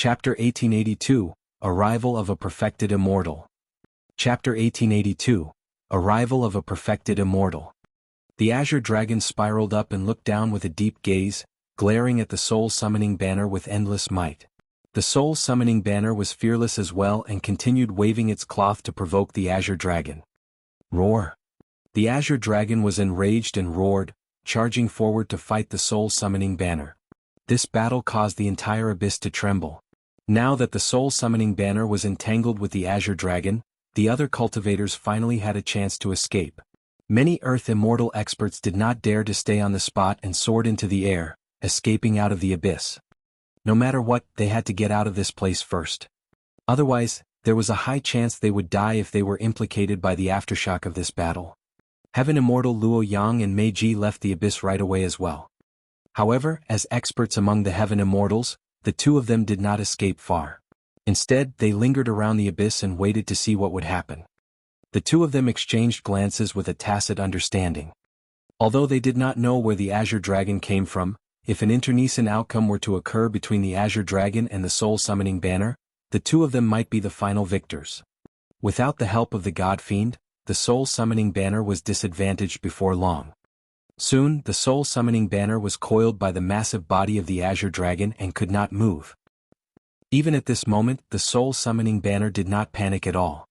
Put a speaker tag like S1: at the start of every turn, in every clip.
S1: Chapter 1882, Arrival of a Perfected Immortal. Chapter 1882, Arrival of a Perfected Immortal. The Azure Dragon spiraled up and looked down with a deep gaze, glaring at the soul-summoning banner with endless might. The soul-summoning banner was fearless as well and continued waving its cloth to provoke the Azure Dragon. Roar! The Azure Dragon was enraged and roared, charging forward to fight the soul-summoning banner. This battle caused the entire abyss to tremble. Now that the soul-summoning banner was entangled with the Azure Dragon, the other cultivators finally had a chance to escape. Many Earth Immortal experts did not dare to stay on the spot and soared into the air, escaping out of the abyss. No matter what, they had to get out of this place first. Otherwise, there was a high chance they would die if they were implicated by the aftershock of this battle. Heaven Immortal Luo Yang and Mei Ji left the abyss right away as well. However, as experts among the Heaven Immortals, the two of them did not escape far. Instead, they lingered around the abyss and waited to see what would happen. The two of them exchanged glances with a tacit understanding. Although they did not know where the Azure Dragon came from, if an internecine outcome were to occur between the Azure Dragon and the soul-summoning banner, the two of them might be the final victors. Without the help of the God Fiend, the soul-summoning banner was disadvantaged before long. Soon, the soul-summoning banner was coiled by the massive body of the Azure Dragon and could not move. Even at this moment, the soul-summoning banner did not panic at all.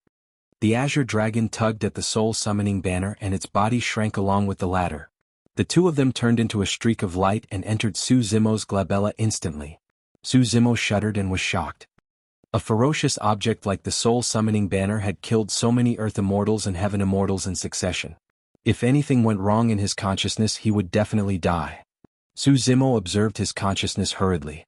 S1: The Azure Dragon tugged at the soul-summoning banner and its body shrank along with the latter. The two of them turned into a streak of light and entered Su Zimo's glabella instantly. Su Zimo shuddered and was shocked. A ferocious object like the soul-summoning banner had killed so many Earth Immortals and Heaven Immortals in succession. If anything went wrong in his consciousness, he would definitely die. Su Zimo observed his consciousness hurriedly.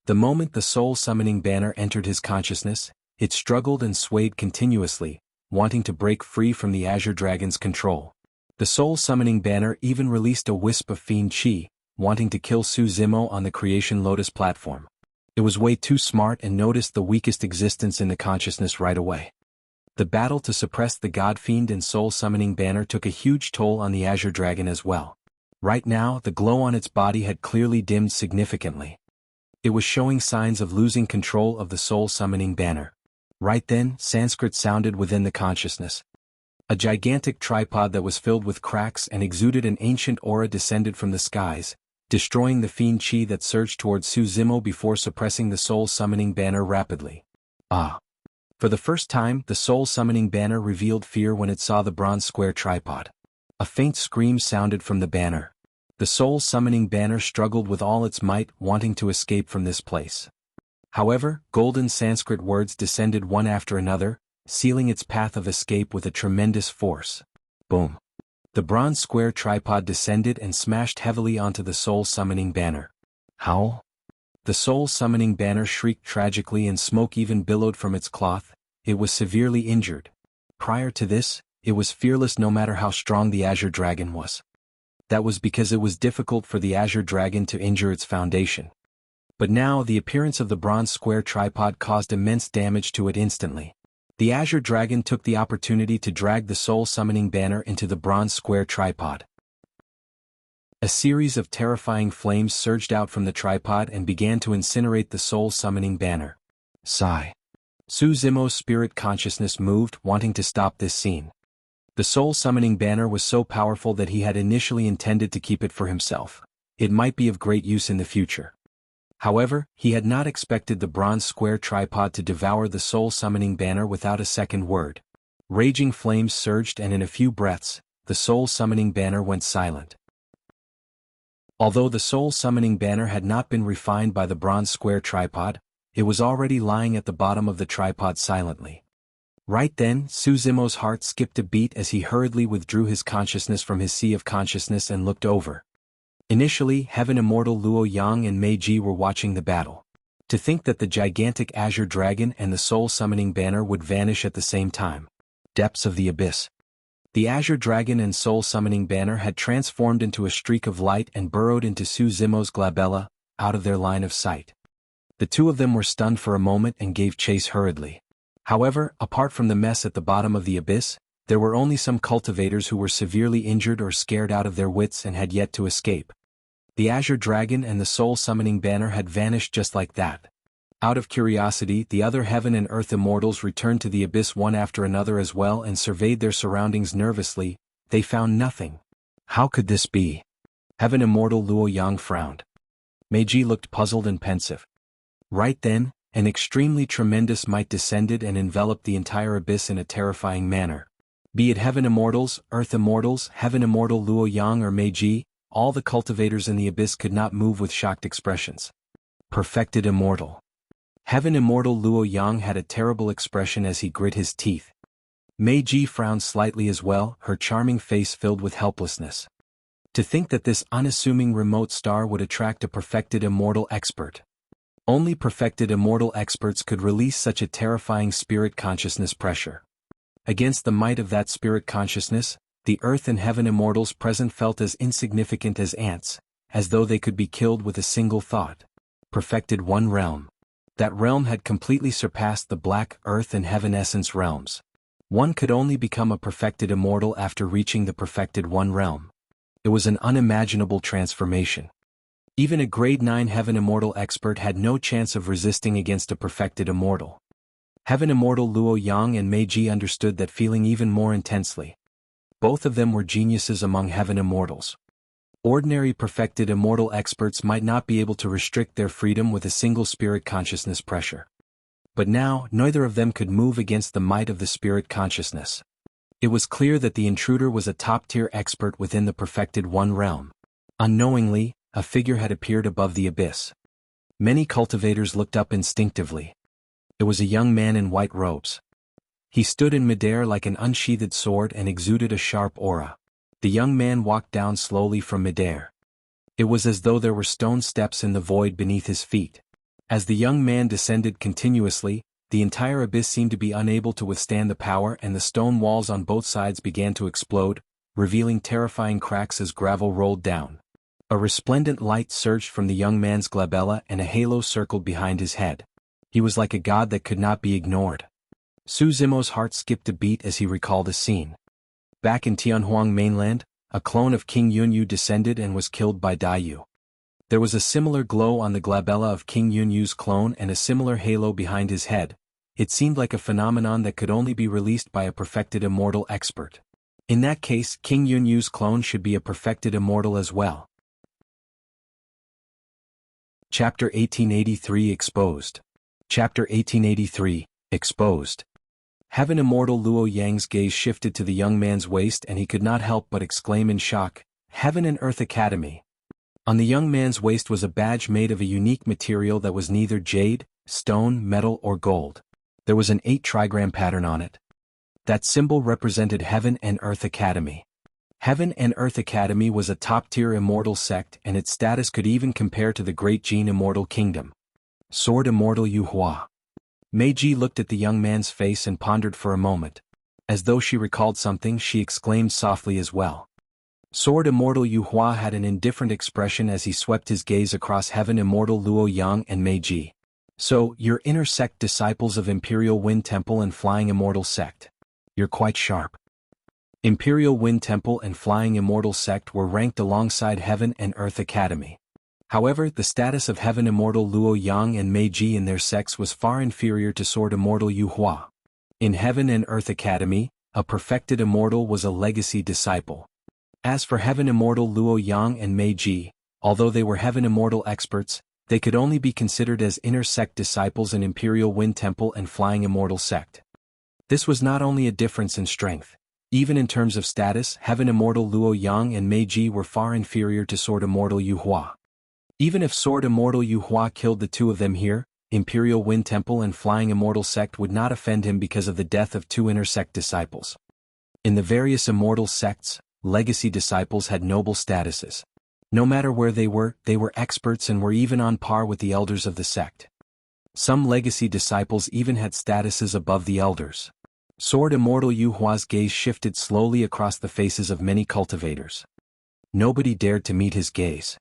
S1: The moment the soul-summoning banner entered his consciousness, it struggled and swayed continuously, wanting to break free from the Azure Dragon's control. The soul-summoning banner even released a wisp of fiend chi, wanting to kill Su Zimo on the Creation Lotus platform. It was way too smart and noticed the weakest existence in the consciousness right away. The battle to suppress the God Fiend and soul-summoning banner took a huge toll on the Azure Dragon as well. Right now, the glow on its body had clearly dimmed significantly. It was showing signs of losing control of the soul-summoning banner. Right then, Sanskrit sounded within the consciousness. A gigantic tripod that was filled with cracks and exuded an ancient aura descended from the skies, destroying the fiend chi that surged towards Su Zimo before suppressing the soul-summoning banner rapidly. Ah! For the first time, the soul-summoning banner revealed fear when it saw the bronze square tripod. A faint scream sounded from the banner. The soul-summoning banner struggled with all its might, wanting to escape from this place. However, golden Sanskrit words descended one after another, sealing its path of escape with a tremendous force. Boom! The bronze square tripod descended and smashed heavily onto the soul-summoning banner. Howl! The soul-summoning banner shrieked tragically and smoke even billowed from its cloth. It was severely injured. Prior to this, it was fearless no matter how strong the Azure Dragon was. That was because it was difficult for the Azure Dragon to injure its foundation. But now the appearance of the bronze square tripod caused immense damage to it instantly. The Azure Dragon took the opportunity to drag the soul-summoning banner into the bronze square tripod. A series of terrifying flames surged out from the tripod and began to incinerate the soul-summoning banner. Sigh. Su Zimo's spirit consciousness moved, wanting to stop this scene. The soul-summoning banner was so powerful that he had initially intended to keep it for himself. It might be of great use in the future. However, he had not expected the bronze square tripod to devour the soul-summoning banner without a second word. Raging flames surged and in a few breaths, the soul-summoning banner went silent. Although the soul-summoning banner had not been refined by the bronze square tripod, it was already lying at the bottom of the tripod silently. Right then, Su Zimo's heart skipped a beat as he hurriedly withdrew his consciousness from his sea of consciousness and looked over. Initially, Heaven Immortal Luo Yang and Mei Ji were watching the battle. To think that the gigantic Azure Dragon and the soul-summoning banner would vanish at the same time. Depths of the abyss. The Azure Dragon and soul-summoning banner had transformed into a streak of light and burrowed into Su Zimo's glabella, out of their line of sight. The two of them were stunned for a moment and gave chase hurriedly. However, apart from the mess at the bottom of the abyss, there were only some cultivators who were severely injured or scared out of their wits and had yet to escape. The Azure Dragon and the soul-summoning banner had vanished just like that. Out of curiosity, the other heaven and earth immortals returned to the abyss one after another as well and surveyed their surroundings nervously. They found nothing. How could this be? Heaven Immortal Luo Yang frowned. Meiji looked puzzled and pensive. Right then, an extremely tremendous might descended and enveloped the entire abyss in a terrifying manner. Be it Heaven Immortals, Earth Immortals, Heaven Immortal Luo Yang or Meiji, all the cultivators in the abyss could not move with shocked expressions. Perfected Immortal. Heaven Immortal Luo Yang had a terrible expression as he grit his teeth. Meiji frowned slightly as well, her charming face filled with helplessness. To think that this unassuming remote star would attract a perfected immortal expert. Only perfected immortal experts could release such a terrifying spirit consciousness pressure. Against the might of that spirit consciousness, the earth and heaven immortals present felt as insignificant as ants, as though they could be killed with a single thought. Perfected one realm. That realm had completely surpassed the black earth and heaven essence realms. One could only become a perfected immortal after reaching the perfected one realm. It was an unimaginable transformation. Even a grade 9 heaven immortal expert had no chance of resisting against a perfected immortal. Heaven Immortal Luo Yang and Meiji understood that feeling even more intensely. Both of them were geniuses among heaven immortals. Ordinary perfected immortal experts might not be able to restrict their freedom with a single spirit consciousness pressure. But now, neither of them could move against the might of the spirit consciousness. It was clear that the intruder was a top-tier expert within the perfected one realm. Unknowingly, a figure had appeared above the abyss. Many cultivators looked up instinctively. It was a young man in white robes. He stood in midair like an unsheathed sword and exuded a sharp aura. The young man walked down slowly from midair. It was as though there were stone steps in the void beneath his feet. As the young man descended continuously, the entire abyss seemed to be unable to withstand the power and the stone walls on both sides began to explode, revealing terrifying cracks as gravel rolled down. A resplendent light surged from the young man's glabella and a halo circled behind his head. He was like a god that could not be ignored. Su Zimo's heart skipped a beat as he recalled a scene. Back in Tianhuang mainland, a clone of King Yunyu descended and was killed by Daiyu. There was a similar glow on the glabella of King Yunyu's clone and a similar halo behind his head. It seemed like a phenomenon that could only be released by a perfected immortal expert. In that case, King Yunyu's clone should be a perfected immortal as well. Chapter 1883 Exposed. Chapter 1883, Exposed. Heaven Immortal Luo Yang's gaze shifted to the young man's waist and he could not help but exclaim in shock, Heaven and Earth Academy. On the young man's waist was a badge made of a unique material that was neither jade, stone, metal or gold. There was an 8 trigram pattern on it. That symbol represented Heaven and Earth Academy. Heaven and Earth Academy was a top-tier immortal sect and its status could even compare to the Great Jin Immortal Kingdom. Sword Immortal Yu Hua. Meiji looked at the young man's face and pondered for a moment. As though she recalled something, she exclaimed softly as well. Sword Immortal Yu Hua had an indifferent expression as he swept his gaze across Heaven Immortal Luo Yang and Meiji. So, you're inner sect disciples of Imperial Wind Temple and Flying Immortal Sect. You're quite sharp. Imperial Wind Temple and Flying Immortal Sect were ranked alongside Heaven and Earth Academy. However, the status of Heaven Immortal Luo Yang and Meiji in their sects was far inferior to Sword Immortal Yu Hua. In Heaven and Earth Academy, a perfected immortal was a legacy disciple. As for Heaven Immortal Luo Yang and Meiji, although they were Heaven Immortal experts, they could only be considered as inner sect disciples in Imperial Wind Temple and Flying Immortal Sect. This was not only a difference in strength. Even in terms of status, Heaven Immortal Luo Yang and Meiji were far inferior to Sword Immortal Yu Hua. Even if Sword Immortal Yu Hua killed the two of them here, Imperial Wind Temple and Flying Immortal Sect would not offend him because of the death of 2 inner sect disciples. In the various immortal sects, legacy disciples had noble statuses. No matter where they were experts and were even on par with the elders of the sect. Some legacy disciples even had statuses above the elders. Sword Immortal Yu Hua's gaze shifted slowly across the faces of many cultivators. Nobody dared to meet his gaze.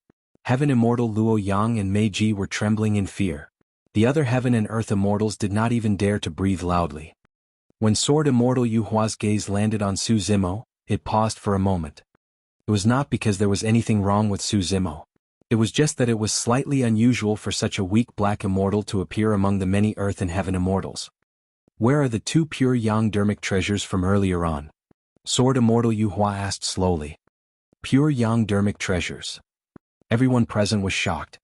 S1: Heaven Immortal Luo Yang and Meiji were trembling in fear. The other Heaven and Earth Immortals did not even dare to breathe loudly. When Sword Immortal Yu Hua's gaze landed on Su Zimo, it paused for a moment. It was not because there was anything wrong with Su Zimo. It was just that it was slightly unusual for such a weak black immortal to appear among the many earth and heaven immortals. Where are the 2 pure yang dermic treasures from earlier on? Sword Immortal Yuhua asked slowly. Pure yang dermic treasures. Everyone present was shocked.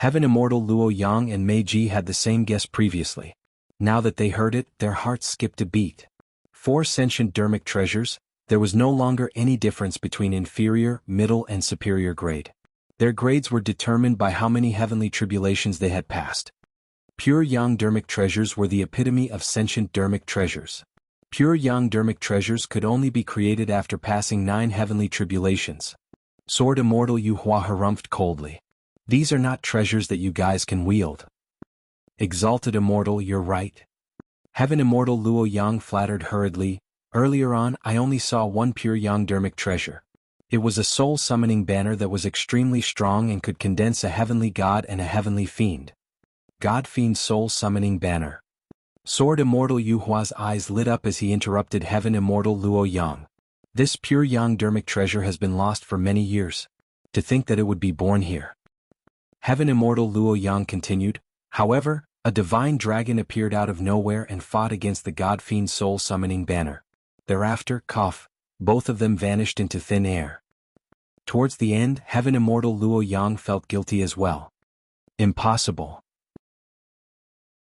S1: Heaven Immortal Luo Yang and Mei Ji had the same guess previously. Now that they heard it, their hearts skipped a beat. 4 sentient dermic treasures. There was no longer any difference between inferior, middle and superior grade. Their grades were determined by how many heavenly tribulations they had passed. Pure yang dermic treasures were the epitome of sentient dermic treasures. Pure yang dermic treasures could only be created after passing 9 heavenly tribulations. Sword Immortal Yuhua harumphed coldly. These are not treasures that you guys can wield. Exalted Immortal, you're right. Heaven Immortal Luo Yang flattered hurriedly. Earlier on, I only saw 1 pure yang dermic treasure. It was a soul-summoning banner that was extremely strong and could condense a heavenly god and a heavenly fiend. God-fiend soul-summoning banner. Sword Immortal Yuhua's eyes lit up as he interrupted Heaven Immortal Luo Yang. This pure yang dermic treasure has been lost for many years. To think that it would be born here. Heaven Immortal Luo Yang continued. However, a divine dragon appeared out of nowhere and fought against the God-fiend soul-summoning banner. Thereafter, both of them vanished into thin air. Towards the end, Heaven Immortal Luo Yang felt guilty as well. Impossible.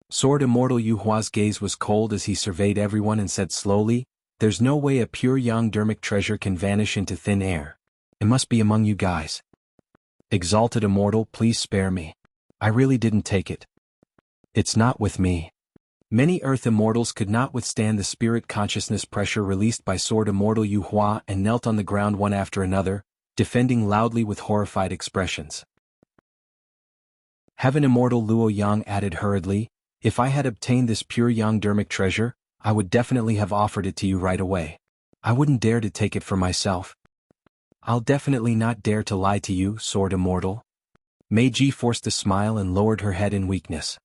S1: Sword Immortal Yuhua's gaze was cold as he surveyed everyone and said slowly, there's no way a pure yang dermic treasure can vanish into thin air. It must be among you guys. Exalted Immortal, please spare me. I really didn't take it. It's not with me. Many Earth Immortals could not withstand the spirit consciousness pressure released by Sword Immortal Yuhua and knelt on the ground one after another, defending loudly with horrified expressions. Heaven Immortal Luo Yang added hurriedly, if I had obtained this pure yang dermic treasure, I would definitely have offered it to you right away. I wouldn't dare to take it for myself. I'll definitely not dare to lie to you, Sword Immortal. Mei Ji forced a smile and lowered her head in weakness.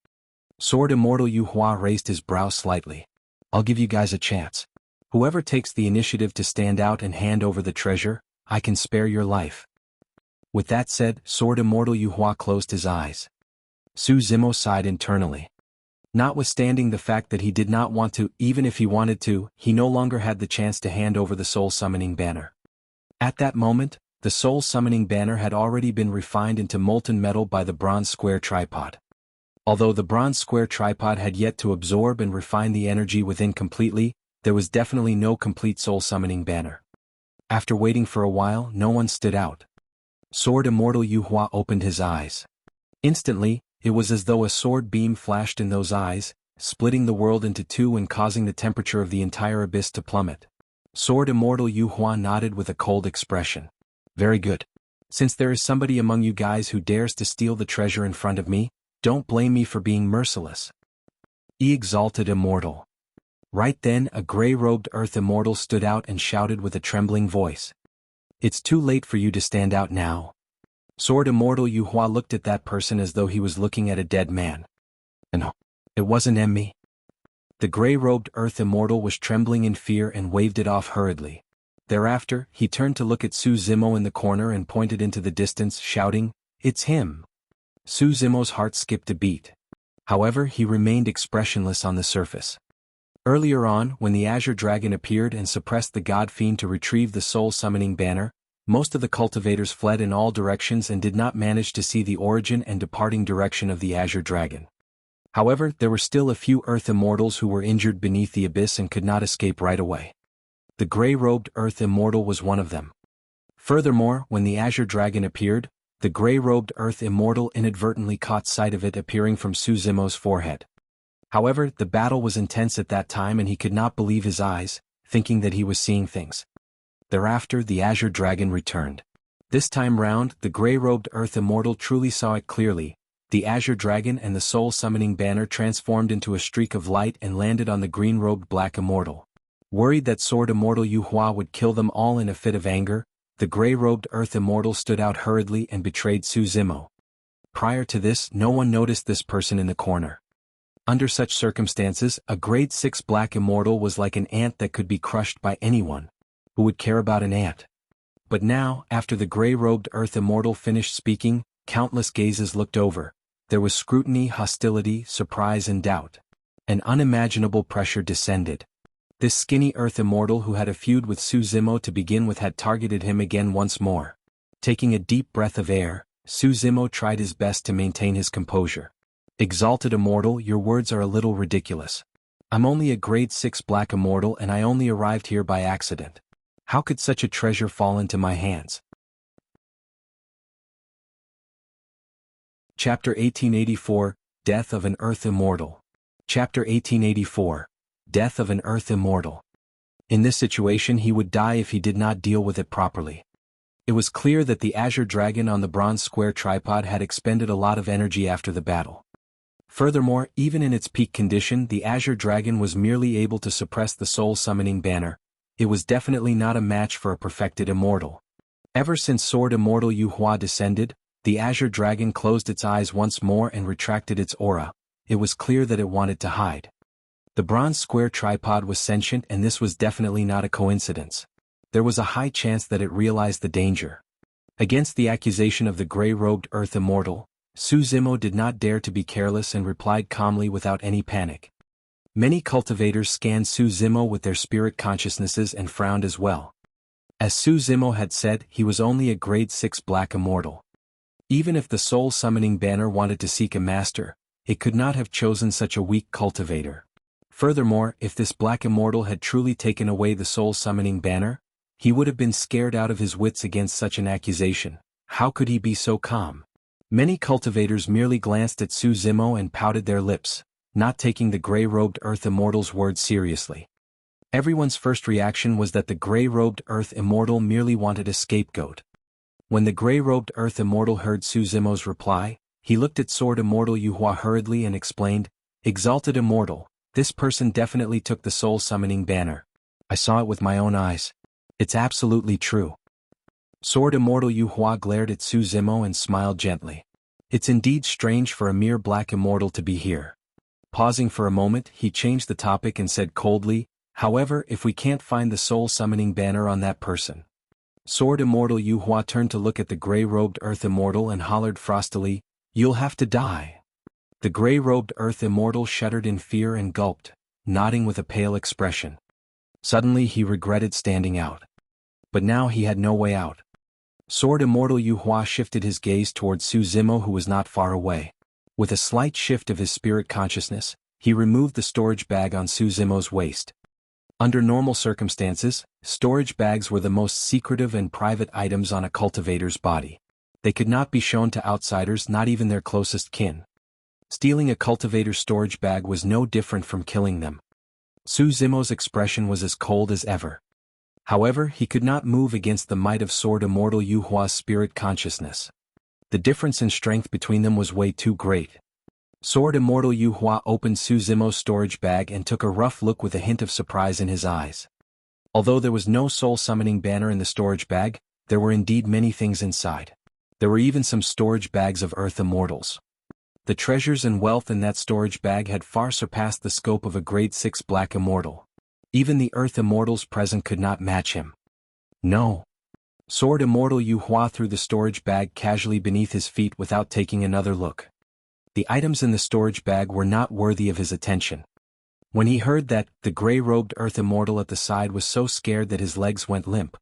S1: Sword Immortal Yuhua raised his brow slightly. I'll give you guys a chance. Whoever takes the initiative to stand out and hand over the treasure, I can spare your life. With that said, Sword Immortal Yuhua closed his eyes. Su Zimo sighed internally. Notwithstanding the fact that he did not want to, even if he wanted to, he no longer had the chance to hand over the soul-summoning banner. At that moment, the soul-summoning banner had already been refined into molten metal by the bronze square tripod. Although the bronze square tripod had yet to absorb and refine the energy within completely, there was definitely no complete soul-summoning banner. After waiting for a while, no one stood out. Sword Immortal Yuhua opened his eyes. Instantly, it was as though a sword beam flashed in those eyes, splitting the world into 2 and causing the temperature of the entire abyss to plummet. Sword Immortal Yuhua nodded with a cold expression. Very good. Since there is somebody among you guys who dares to steal the treasure in front of me, don't blame me for being merciless. Exalted Immortal. Right then, a gray-robed Earth Immortal stood out and shouted with a trembling voice. It's too late for you to stand out now. Sword Immortal Yuhua looked at that person as though he was looking at a dead man. No, it wasn't me. The gray-robed Earth Immortal was trembling in fear and waved it off hurriedly. Thereafter, he turned to look at Su Zimo in the corner and pointed into the distance, shouting, It's him! Su Zimo's heart skipped a beat. However, he remained expressionless on the surface. Earlier on, when the Azure Dragon appeared and suppressed the God Fiend to retrieve the soul-summoning banner, most of the cultivators fled in all directions and did not manage to see the origin and departing direction of the Azure Dragon. However, there were still a few Earth Immortals who were injured beneath the abyss and could not escape right away. The gray-robed Earth Immortal was one of them. Furthermore, when the Azure Dragon appeared, the gray-robed Earth Immortal inadvertently caught sight of it appearing from Su Zimo's forehead. However, the battle was intense at that time and he could not believe his eyes, thinking that he was seeing things. Thereafter, the Azure Dragon returned. This time round, the gray-robed Earth Immortal truly saw it clearly. The Azure Dragon and the soul-summoning banner transformed into a streak of light and landed on the green-robed Black Immortal. Worried that Sword Immortal Yuhua would kill them all in a fit of anger, the gray-robed Earth Immortal stood out hurriedly and betrayed Su Zimo. Prior to this, no one noticed this person in the corner. Under such circumstances, a grade 6 Black Immortal was like an ant that could be crushed by anyone. Who would care about an ant? But now, after the gray-robed Earth Immortal finished speaking, countless gazes looked over. There was scrutiny, hostility, surprise and doubt. An unimaginable pressure descended. This skinny Earth Immortal who had a feud with Su Zimo to begin with had targeted him again once more. Taking a deep breath of air, Su Zimo tried his best to maintain his composure. Exalted Immortal, your words are a little ridiculous. I'm only a grade 6 Black Immortal and I only arrived here by accident. How could such a treasure fall into my hands? Chapter 1884, Death of an Earth Immortal. Chapter 1884, Death of an Earth Immortal. In this situation he would die if he did not deal with it properly. It was clear that the Azure Dragon on the bronze square tripod had expended a lot of energy after the battle. Furthermore, even in its peak condition, the Azure Dragon was merely able to suppress the soul summoning banner. It was definitely not a match for a perfected immortal. Ever since Sword Immortal Yu Hua descended, the Azure Dragon closed its eyes once more and retracted its aura. It was clear that it wanted to hide. The bronze square tripod was sentient and this was definitely not a coincidence. There was a high chance that it realized the danger. Against the accusation of the gray-robed Earth Immortal, Su Zimo did not dare to be careless and replied calmly without any panic. Many cultivators scanned Su Zimo with their spirit consciousnesses and frowned as well. As Su Zimo had said, he was only a grade 6 Black Immortal. Even if the soul summoning banner wanted to seek a master, it could not have chosen such a weak cultivator. Furthermore, if this Black Immortal had truly taken away the soul summoning banner, he would have been scared out of his wits against such an accusation. How could he be so calm? Many cultivators merely glanced at Su Zimo and pouted their lips, not taking the gray-robed Earth Immortal's words seriously. Everyone's first reaction was that the gray-robed Earth Immortal merely wanted a scapegoat. When the gray-robed Earth Immortal heard Su Zimo's reply, he looked at Sword Immortal Yu Hua hurriedly and explained, "Exalted Immortal, this person definitely took the soul summoning banner. I saw it with my own eyes. It's absolutely true." Sword Immortal Yu Hua glared at Su Zimo and smiled gently. It's indeed strange for a mere Black Immortal to be here. Pausing for a moment, he changed the topic and said coldly, "However, if we can't find the soul summoning banner on that person." Sword Immortal Yu Hua turned to look at the gray-robed Earth Immortal and hollered frostily, "You'll have to die." The gray-robed Earth Immortal shuddered in fear and gulped, nodding with a pale expression. Suddenly he regretted standing out. But now he had no way out. Sword Immortal Yu Hua shifted his gaze towards Su Zimo who was not far away. With a slight shift of his spirit consciousness, he removed the storage bag on Su Zimo's waist. Under normal circumstances, storage bags were the most secretive and private items on a cultivator's body. They could not be shown to outsiders, not even their closest kin. Stealing a cultivator's storage bag was no different from killing them. Su Zimo's expression was as cold as ever. However, he could not move against the might of Sword Immortal Yu Hua's spirit consciousness. The difference in strength between them was way too great. Sword Immortal Yu Hua opened Su Zimo's storage bag and took a rough look with a hint of surprise in his eyes. Although there was no soul summoning banner in the storage bag, there were indeed many things inside. There were even some storage bags of Earth Immortals. The treasures and wealth in that storage bag had far surpassed the scope of a grade 6 Black Immortal. Even the Earth Immortals present could not match him. No. Sword Immortal Yu Hua threw the storage bag casually beneath his feet without taking another look. The items in the storage bag were not worthy of his attention. When he heard that, the gray-robed Earth Immortal at the side was so scared that his legs went limp.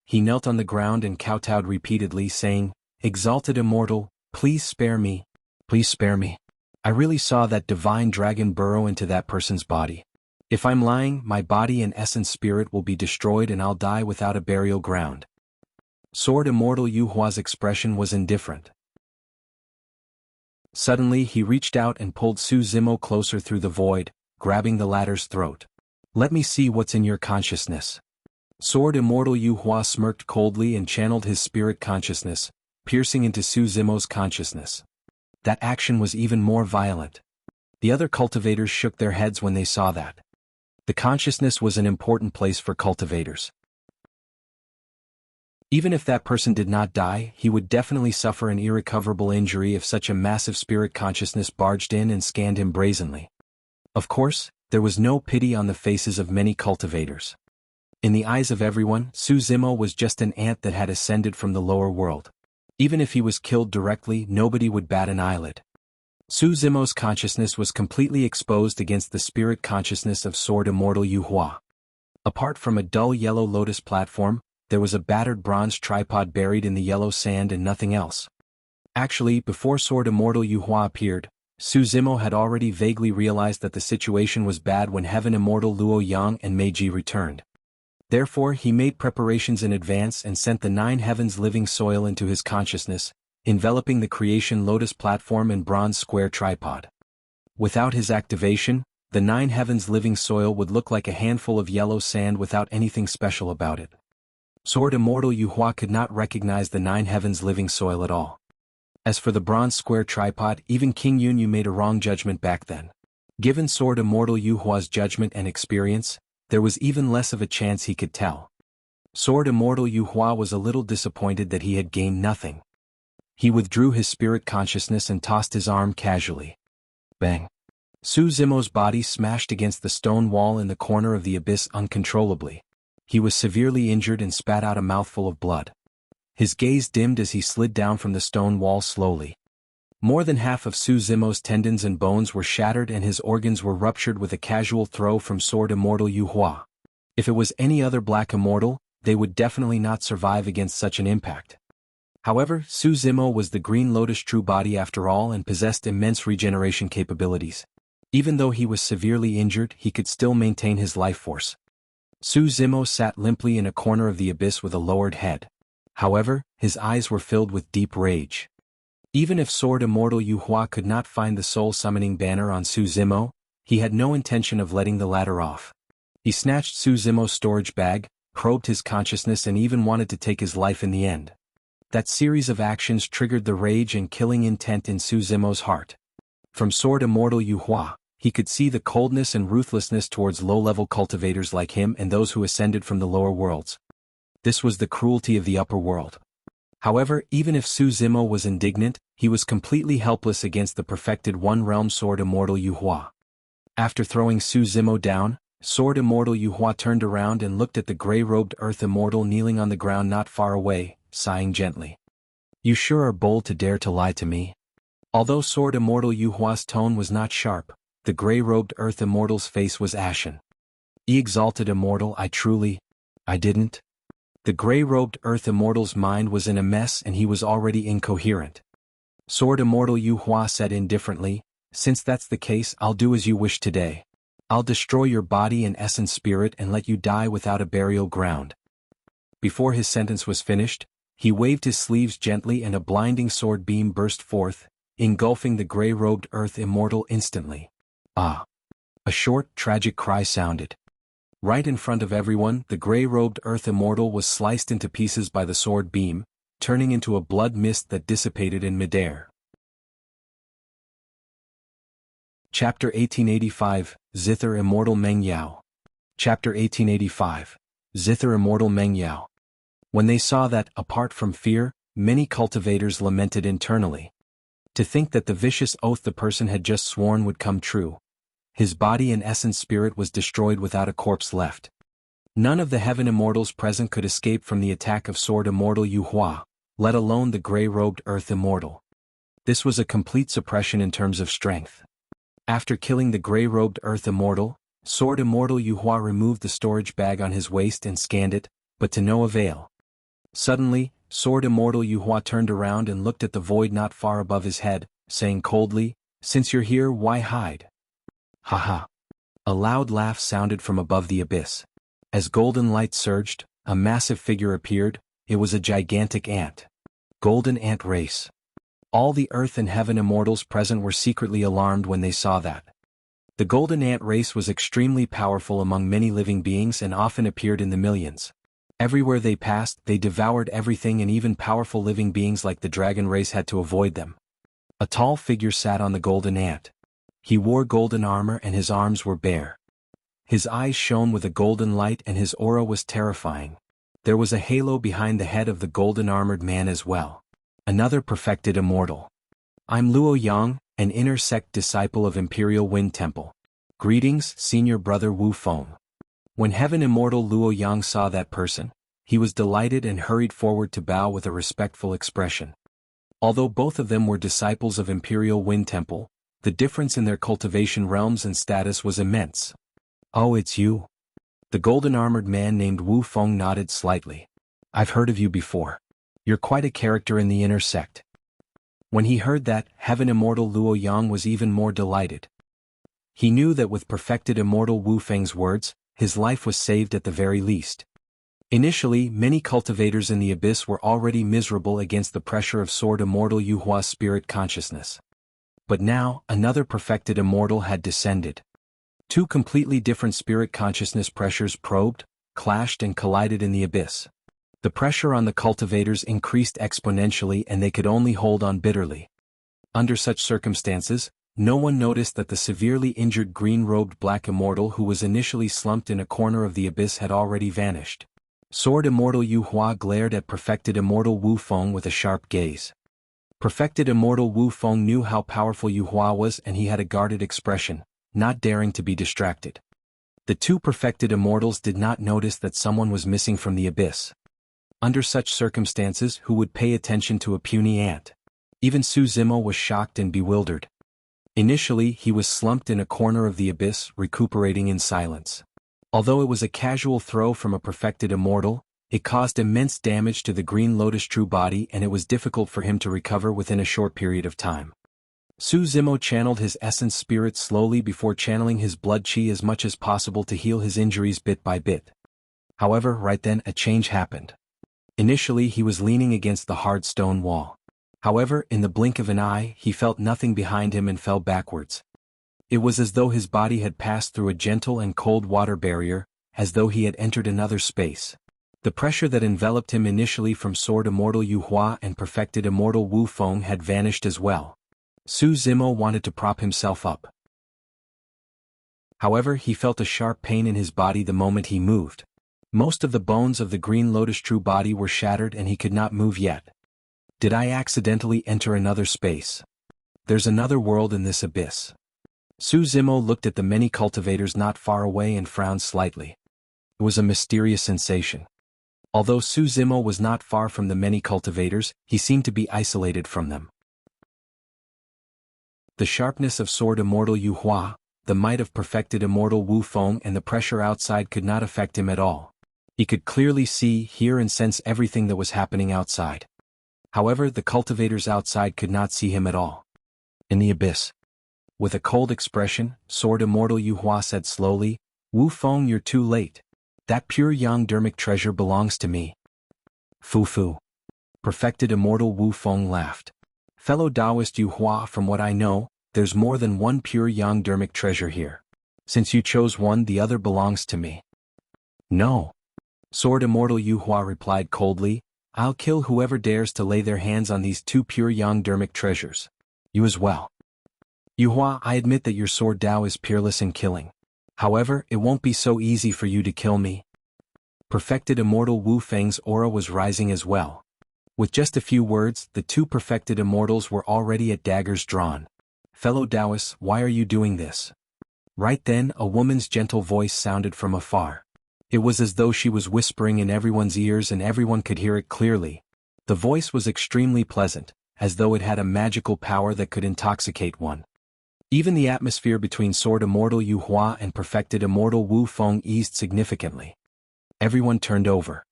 S1: He knelt on the ground and kowtowed repeatedly, saying, "Exalted Immortal, please spare me. Please spare me. I really saw that divine dragon burrow into that person's body. If I'm lying, my body and essence spirit will be destroyed and I'll die without a burial ground." Sword Immortal Yu Hua's expression was indifferent. Suddenly he reached out and pulled Su Zimo closer through the void, grabbing the latter's throat. "Let me see what's in your consciousness." Sword Immortal Yu Hua smirked coldly and channeled his spirit consciousness, piercing into Su Zimo's consciousness. That action was even more violent. The other cultivators shook their heads when they saw that. The consciousness was an important place for cultivators. Even if that person did not die, he would definitely suffer an irrecoverable injury if such a massive spirit consciousness barged in and scanned him brazenly. Of course, there was no pity on the faces of many cultivators. In the eyes of everyone, Su Zimo was just an ant that had ascended from the lower world. Even if he was killed directly, nobody would bat an eyelid. Su Zimo's consciousness was completely exposed against the spirit consciousness of Sword Immortal Yu Hua. Apart from a dull yellow lotus platform, there was a battered bronze tripod buried in the yellow sand and nothing else. Actually, before Sword Immortal Yu Hua appeared, Su Zimo had already vaguely realized that the situation was bad when Heaven Immortal Luo Yang and Meiji returned. Therefore, he made preparations in advance and sent the 9 heavens living soil into his consciousness, enveloping the creation lotus platform and bronze square tripod. Without his activation, the 9 heavens living soil would look like a handful of yellow sand without anything special about it. Sword Immortal Yu Hua could not recognize the 9 heavens living soil at all. As for the bronze square tripod, even King Yunyu made a wrong judgment back then. Given Sword Immortal Yu Hua's judgment and experience, there was even less of a chance he could tell. Sword Immortal Yu Hua was a little disappointed that he had gained nothing. He withdrew his spirit consciousness and tossed his arm casually. Bang! Su Zimo's body smashed against the stone wall in the corner of the abyss uncontrollably. He was severely injured and spat out a mouthful of blood. His gaze dimmed as he slid down from the stone wall slowly. More than half of Su Zimo's tendons and bones were shattered and his organs were ruptured with a casual throw from Sword Immortal Yu Hua. If it was any other black immortal, they would definitely not survive against such an impact. However, Su Zimo was the Green Lotus true body after all and possessed immense regeneration capabilities. Even though he was severely injured, he could still maintain his life force. Su Zimo sat limply in a corner of the abyss with a lowered head. However, his eyes were filled with deep rage. Even if Sword Immortal Yu Hua could not find the soul summoning banner on Su Zimo, he had no intention of letting the latter off. He snatched Su Zimo's storage bag, probed his consciousness and even wanted to take his life in the end. That series of actions triggered the rage and killing intent in Su Zimo's heart. From Sword Immortal Yu Hua, he could see the coldness and ruthlessness towards low-level cultivators like him and those who ascended from the lower worlds. This was the cruelty of the upper world. However, even if Su Zimo was indignant, he was completely helpless against the perfected one-realm Sword Immortal Yu Hua. After throwing Su Zimo down, Sword Immortal Yu Hua turned around and looked at the gray-robed Earth Immortal kneeling on the ground not far away, sighing gently. You sure are bold to dare to lie to me. Although Sword Immortal Yu Hua's tone was not sharp, the gray-robed Earth Immortal's face was ashen. Exalted Immortal, I didn't. The gray-robed Earth Immortal's mind was in a mess and he was already incoherent. Sword Immortal Yu Hua said indifferently, since that's the case, I'll do as you wish today. I'll destroy your body and essence spirit and let you die without a burial ground. Before his sentence was finished, he waved his sleeves gently and a blinding sword beam burst forth, engulfing the gray-robed Earth Immortal instantly. Ah! A short, tragic cry sounded. Right in front of everyone, the gray-robed Earth Immortal was sliced into pieces by the sword beam, turning into a blood mist that dissipated in midair. Chapter 1885, Zither Immortal Meng Yao. Chapter 1885, Zither Immortal Meng Yao. When they saw that, apart from fear, many cultivators lamented internally. To think that the vicious oath the person had just sworn would come true. His body and essence spirit was destroyed without a corpse left. None of the heaven immortals present could escape from the attack of Sword Immortal Yu Hua, let alone the gray-robed Earth Immortal. This was a complete suppression in terms of strength. After killing the gray-robed Earth Immortal, Sword Immortal Yu Hua removed the storage bag on his waist and scanned it, but to no avail. Suddenly, Sword Immortal Yu Hua turned around and looked at the void not far above his head, saying coldly, "Since you're here, why hide?" Ha. A loud laugh sounded from above the abyss. As golden light surged, a massive figure appeared. It was a gigantic ant. Golden ant race. All the earth and heaven immortals present were secretly alarmed when they saw that. The golden ant race was extremely powerful among many living beings and often appeared in the millions. Everywhere they passed, they devoured everything and even powerful living beings like the dragon race had to avoid them. A tall figure sat on the golden ant. He wore golden armor and his arms were bare. His eyes shone with a golden light and his aura was terrifying. There was a halo behind the head of the golden-armored man as well. Another perfected immortal. I'm Luo Yang, an inner sect disciple of Imperial Wind Temple. Greetings, senior brother Wu Feng. When Heaven Immortal Luo Yang saw that person, he was delighted and hurried forward to bow with a respectful expression. Although both of them were disciples of Imperial Wind Temple, the difference in their cultivation realms and status was immense. "Oh, it's you?" The golden-armored man named Wu Feng nodded slightly. "I've heard of you before. You're quite a character in the inner sect." When he heard that, Heaven Immortal Luo Yang was even more delighted. He knew that with perfected Immortal Wu Feng's words, his life was saved at the very least. Initially, many cultivators in the abyss were already miserable against the pressure of Sword Immortal Yuhua's spirit consciousness. But now, another perfected immortal had descended. Two completely different spirit consciousness pressures probed, clashed and collided in the abyss. The pressure on the cultivators increased exponentially and they could only hold on bitterly. Under such circumstances, no one noticed that the severely injured green-robed black immortal who was initially slumped in a corner of the abyss had already vanished. Sword Immortal Yuhua glared at perfected Immortal Wu Feng with a sharp gaze. Perfected Immortal Wu Feng knew how powerful Yuhua was and he had a guarded expression, not daring to be distracted. The two perfected immortals did not notice that someone was missing from the abyss. Under such circumstances, who would pay attention to a puny ant? Even Su Zimo was shocked and bewildered. Initially, he was slumped in a corner of the abyss, recuperating in silence. Although it was a casual throw from a perfected immortal, it caused immense damage to the Green Lotus true body and it was difficult for him to recover within a short period of time. Su Zimo channeled his essence spirit slowly before channeling his blood chi as much as possible to heal his injuries bit by bit. However, right then a change happened. Initially he was leaning against the hard stone wall. However, in the blink of an eye, he felt nothing behind him and fell backwards. It was as though his body had passed through a gentle and cold water barrier, as though he had entered another space. The pressure that enveloped him initially from Sword Immortal Yuhua and perfected Immortal Wu Feng had vanished as well. Su Zimo wanted to prop himself up. However, he felt a sharp pain in his body the moment he moved. Most of the bones of the Green Lotus true body were shattered and he could not move yet. Did I accidentally enter another space? There's another world in this abyss. Su Zimo looked at the many cultivators not far away and frowned slightly. It was a mysterious sensation. Although Su Zimo was not far from the many cultivators, he seemed to be isolated from them. The sharpness of Sword Immortal Yuhua, the might of perfected Immortal Wu Feng and the pressure outside could not affect him at all. He could clearly see, hear and sense everything that was happening outside. However, the cultivators outside could not see him at all. In the abyss. With a cold expression, Sword Immortal Yuhua said slowly, "Wu Feng, you're too late. That pure yang dermic treasure belongs to me." Fu. Perfected Immortal Wu Feng laughed. "Fellow Taoist Yuhua, from what I know, there's more than one pure yang dermic treasure here. Since you chose one, the other belongs to me." "No." Sword Immortal Yuhua replied coldly, "I'll kill whoever dares to lay their hands on these two pure yang dermic treasures. You as well." "Yuhua, I admit that your sword Dao is peerless in killing. However, it won't be so easy for you to kill me." Perfected Immortal Wu Feng's aura was rising as well. With just a few words, the two perfected immortals were already at daggers drawn. "Fellow Taoists, why are you doing this?" Right then, a woman's gentle voice sounded from afar. It was as though she was whispering in everyone's ears and everyone could hear it clearly. The voice was extremely pleasant, as though it had a magical power that could intoxicate one. Even the atmosphere between Sword Immortal Yuhua and perfected Immortal Wu Feng eased significantly. Everyone turned over.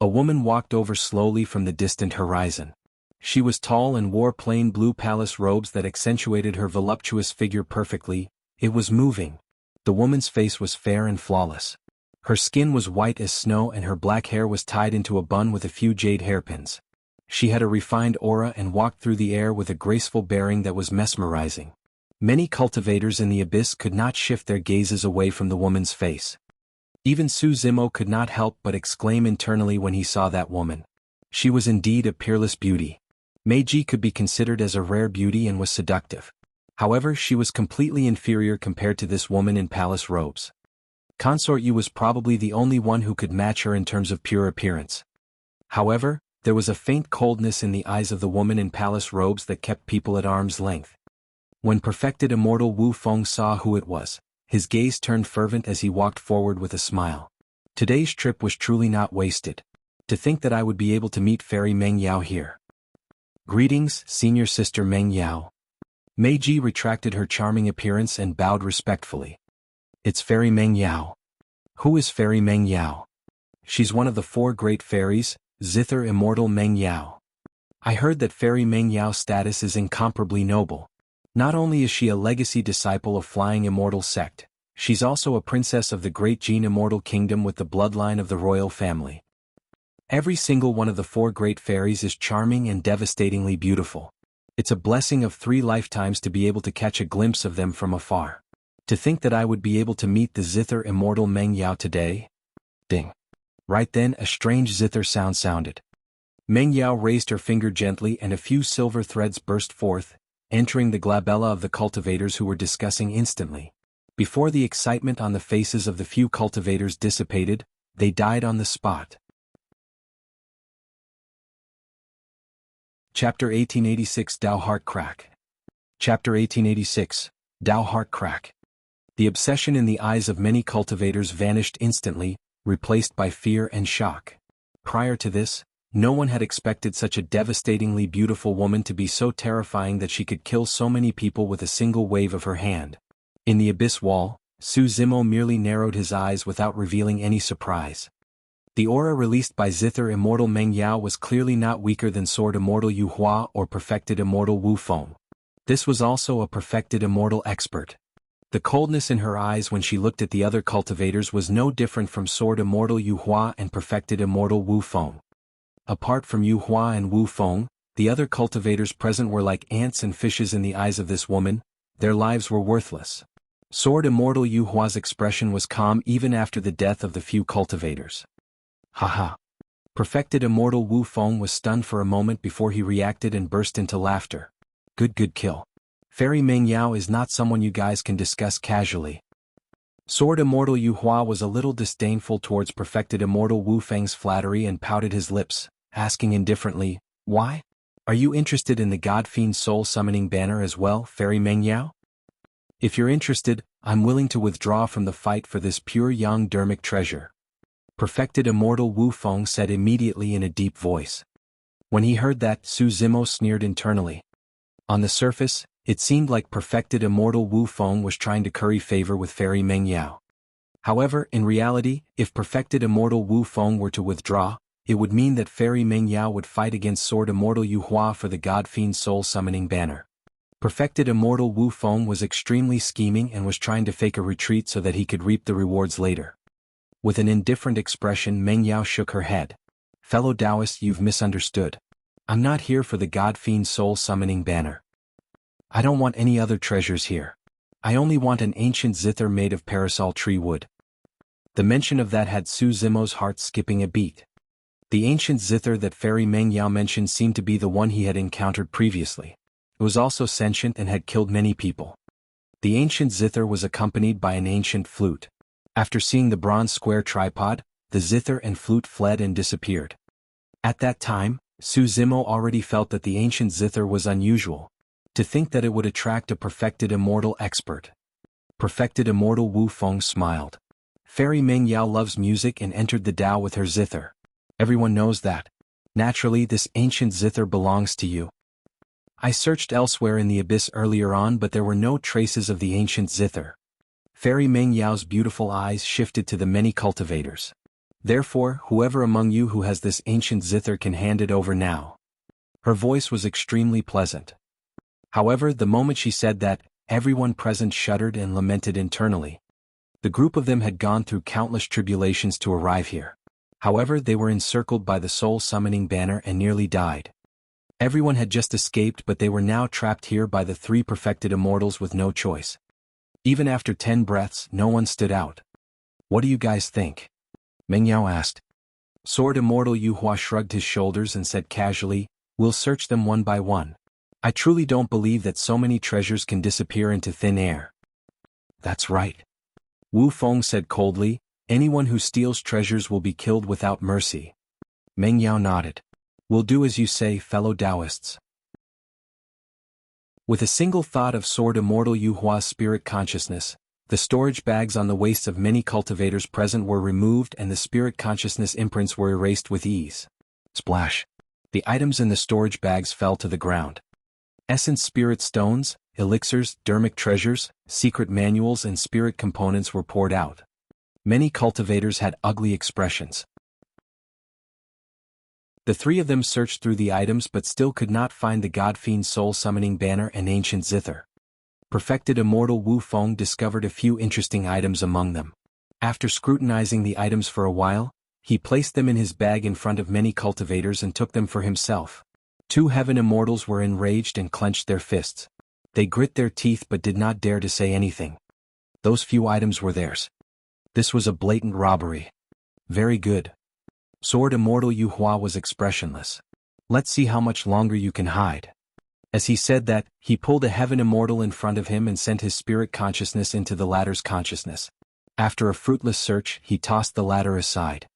S1: A woman walked over slowly from the distant horizon. She was tall and wore plain blue palace robes that accentuated her voluptuous figure perfectly. It was moving. The woman's face was fair and flawless. Her skin was white as snow and her black hair was tied into a bun with a few jade hairpins. She had a refined aura and walked through the air with a graceful bearing that was mesmerizing. Many cultivators in the abyss could not shift their gazes away from the woman's face. Even Su Zimo could not help but exclaim internally when he saw that woman. She was indeed a peerless beauty. Meiji could be considered as a rare beauty and was seductive. However, she was completely inferior compared to this woman in palace robes. Consort Yu was probably the only one who could match her in terms of pure appearance. However, there was a faint coldness in the eyes of the woman in palace robes that kept people at arm's length. When perfected Immortal Wu Feng saw who it was, his gaze turned fervent as he walked forward with a smile. Today's trip was truly not wasted. To think that I would be able to meet Fairy Meng Yao here. Greetings, Senior Sister Meng Yao. Meiji retracted her charming appearance and bowed respectfully. It's Fairy Meng Yao. Who is Fairy Meng Yao? She's one of the 4 great fairies, Zither Immortal Meng Yao. I heard that Fairy Meng Yao's status is incomparably noble. Not only is she a legacy disciple of Flying Immortal sect, she's also a princess of the great Jin Immortal kingdom with the bloodline of the royal family. Every single one of the 4 great fairies is charming and devastatingly beautiful. It's a blessing of 3 lifetimes to be able to catch a glimpse of them from afar. To think that I would be able to meet the Zither Immortal Meng Yao today? Ding. Right then a strange Zither sound sounded. Meng Yao raised her finger gently and a few silver threads burst forth, entering the glabella of the cultivators who were discussing instantly. Before the excitement on the faces of the few cultivators dissipated, they died on the spot. Chapter 1886 Dao Heart Crack. Chapter 1886, Dao Heart Crack. The obsession in the eyes of many cultivators vanished instantly, replaced by fear and shock. Prior to this, no one had expected such a devastatingly beautiful woman to be so terrifying that she could kill so many people with a single wave of her hand. In the abyss wall, Su Zimo merely narrowed his eyes without revealing any surprise. The aura released by Zither Immortal Meng Yao was clearly not weaker than Sword Immortal Yu Hua or Perfected Immortal Wu Feng. This was also a Perfected Immortal expert. The coldness in her eyes when she looked at the other cultivators was no different from Sword Immortal Yu Hua and Perfected Immortal Wu Feng. Apart from Yu Hua and Wu Feng, the other cultivators present were like ants and fishes in the eyes of this woman. Their lives were worthless. Sword Immortal Yu Hua's expression was calm even after the death of the few cultivators. Haha. Perfected Immortal Wu Feng was stunned for a moment before he reacted and burst into laughter. Good kill. Fairy Meng Yao is not someone you guys can discuss casually. Sword Immortal Yu Hua was a little disdainful towards Perfected Immortal Wu Feng's flattery and pouted his lips, asking indifferently, "Why? Are you interested in the God-Fiend Soul Summoning Banner as well, Fairy Meng Yao? If you're interested, I'm willing to withdraw from the fight for this pure yang dermic treasure." Perfected Immortal Wu Feng said immediately in a deep voice. When he heard that, Su Zimo sneered internally. On the surface, it seemed like Perfected Immortal Wu Feng was trying to curry favor with Fairy Meng Yao. However, in reality, if Perfected Immortal Wu Feng were to withdraw, it would mean that Fairy Meng Yao would fight against Sword Immortal Yu Hua for the God-Fiend Soul Summoning Banner. Perfected Immortal Wu Feng was extremely scheming and was trying to fake a retreat so that he could reap the rewards later. With an indifferent expression, Meng Yao shook her head. "Fellow Taoist, you've misunderstood. I'm not here for the God-Fiend Soul Summoning Banner. I don't want any other treasures here. I only want an ancient zither made of parasol tree wood." The mention of that had Su Zimo's heart skipping a beat. The ancient zither that Fairy Meng Yao mentioned seemed to be the one he had encountered previously. It was also sentient and had killed many people. The ancient zither was accompanied by an ancient flute. After seeing the bronze square tripod, the zither and flute fled and disappeared. At that time, Su Zimo already felt that the ancient zither was unusual. To think that it would attract a Perfected Immortal expert. Perfected Immortal Wu Feng smiled. Fairy Meng Yao loves music and entered the Tao with her zither. Everyone knows that. Naturally, this ancient zither belongs to you. I searched elsewhere in the abyss earlier on, but there were no traces of the ancient zither. Fairy Meng Yao's beautiful eyes shifted to the many cultivators. Therefore, whoever among you who has this ancient zither can hand it over now. Her voice was extremely pleasant. However, the moment she said that, everyone present shuddered and lamented internally. The group of them had gone through countless tribulations to arrive here. However, they were encircled by the soul summoning banner and nearly died. Everyone had just escaped, but they were now trapped here by the 3 perfected immortals with no choice. Even after 10 breaths, no one stood out. "What do you guys think?" Meng Yao asked. Sword Immortal Yu Hua shrugged his shoulders and said casually, "We'll search them one by one. I truly don't believe that so many treasures can disappear into thin air." "That's right." Wu Feng said coldly, "Anyone who steals treasures will be killed without mercy." Meng Yao nodded. "We'll do as you say, fellow Taoists." With a single thought of Sword Immortal Yu Hua's spirit consciousness, the storage bags on the waists of many cultivators present were removed and the spirit consciousness imprints were erased with ease. Splash. The items in the storage bags fell to the ground. Essence spirit stones, elixirs, dermic treasures, secret manuals and spirit components were poured out. Many cultivators had ugly expressions. The three of them searched through the items but still could not find the God-Fiend Soul Summoning Banner and Ancient Zither. Perfected Immortal Wu Feng discovered a few interesting items among them. After scrutinizing the items for a while, he placed them in his bag in front of many cultivators and took them for himself. 2 Heaven Immortals were enraged and clenched their fists. They grit their teeth but did not dare to say anything. Those few items were theirs. This was a blatant robbery. Very good. Sword Immortal Yu Hua was expressionless. Let's see how much longer you can hide. As he said that, he pulled a Heaven Immortal in front of him and sent his spirit consciousness into the latter's consciousness. After a fruitless search, he tossed the latter aside.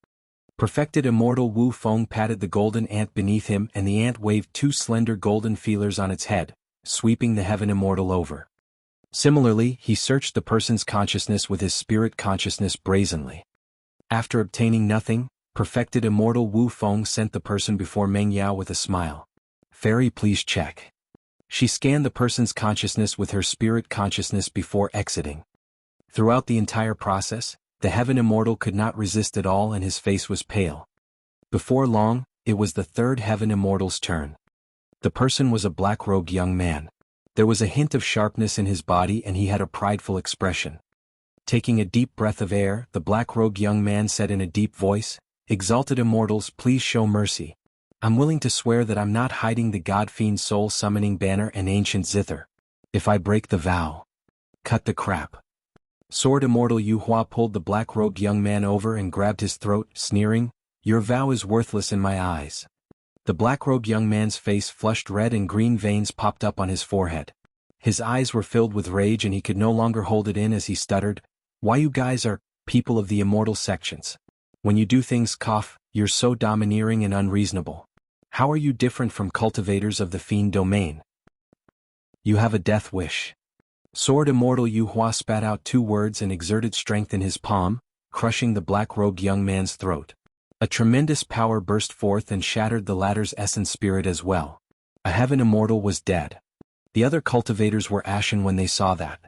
S1: Perfected Immortal Wu Feng patted the golden ant beneath him and the ant waved 2 slender golden feelers on its head, sweeping the Heaven Immortal over. Similarly, he searched the person's consciousness with his spirit consciousness brazenly. After obtaining nothing, Perfected Immortal Wu Feng sent the person before Meng Yao with a smile. Fairy, please check. She scanned the person's consciousness with her spirit consciousness before exiting. Throughout the entire process, the Heaven Immortal could not resist at all and his face was pale. Before long, it was the 3rd Heaven Immortal's turn. The person was a black-robed young man. There was a hint of sharpness in his body and he had a prideful expression. Taking a deep breath of air, the black-robed young man said in a deep voice, "Exalted Immortals, please show mercy. I'm willing to swear that I'm not hiding the God-Fiend Soul Summoning Banner and Ancient Zither. If I break the vow, cut the crap." Sword Immortal Yu Hua pulled the black-robed young man over and grabbed his throat, sneering, "Your vow is worthless in my eyes." The black-robed young man's face flushed red and green veins popped up on his forehead. His eyes were filled with rage and he could no longer hold it in as he stuttered, "Why you guys are people of the immortal sections. When you do things you're so domineering and unreasonable. How are you different from cultivators of the fiend domain? You have a death wish." Sword Immortal Yu Hua spat out 2 words and exerted strength in his palm, crushing the black-robed young man's throat. A tremendous power burst forth and shattered the latter's essence spirit as well. A Heaven Immortal was dead. The other cultivators were ashen when they saw that.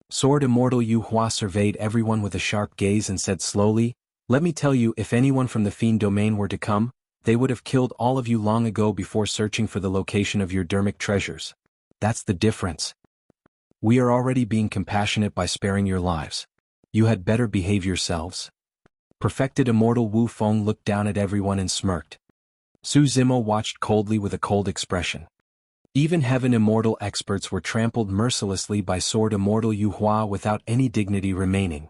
S1: Sword Immortal Yu Hua surveyed everyone with a sharp gaze and said slowly, "Let me tell you, if anyone from the fiend domain were to come, they would have killed all of you long ago before searching for the location of your dermic treasures. That's the difference. We are already being compassionate by sparing your lives. You had better behave yourselves." Perfected Immortal Wu Feng looked down at everyone and smirked. Su Zimo watched coldly with a cold expression. Even Heaven Immortal experts were trampled mercilessly by Sword Immortal Yu Hua without any dignity remaining.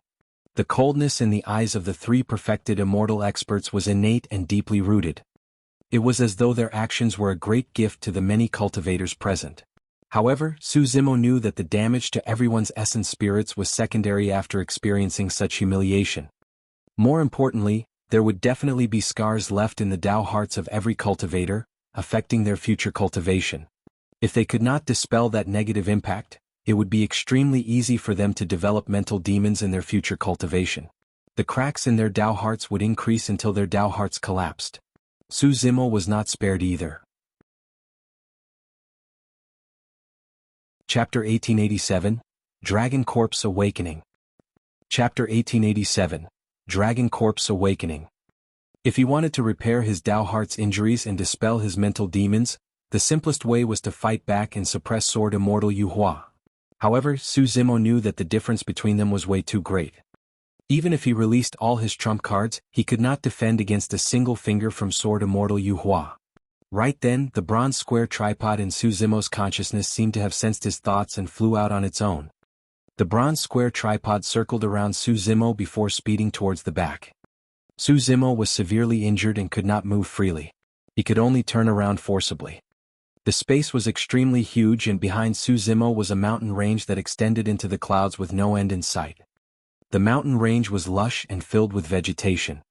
S1: The coldness in the eyes of the 3 perfected immortal experts was innate and deeply rooted. It was as though their actions were a great gift to the many cultivators present. However, Su Zimo knew that the damage to everyone's essence spirits was secondary after experiencing such humiliation. More importantly, there would definitely be scars left in the Tao hearts of every cultivator, affecting their future cultivation. If they could not dispel that negative impact, it would be extremely easy for them to develop mental demons in their future cultivation. The cracks in their Tao hearts would increase until their Tao hearts collapsed. Su Zimo was not spared either. Chapter 1887, Dragon Corpse Awakening. Chapter 1887, Dragon Corpse Awakening. If he wanted to repair his Tao heart's injuries and dispel his mental demons, the simplest way was to fight back and suppress Sword Immortal Yu Hua. However, Su Zimo knew that the difference between them was way too great. Even if he released all his trump cards, he could not defend against a single finger from Sword Immortal Yu Hua. Right then, the bronze square tripod in Su Zimo's consciousness seemed to have sensed his thoughts and flew out on its own. The bronze square tripod circled around Su Zimo before speeding towards the back. Su Zimo was severely injured and could not move freely. He could only turn around forcibly. The space was extremely huge and behind Su Zimo was a mountain range that extended into the clouds with no end in sight. The mountain range was lush and filled with vegetation.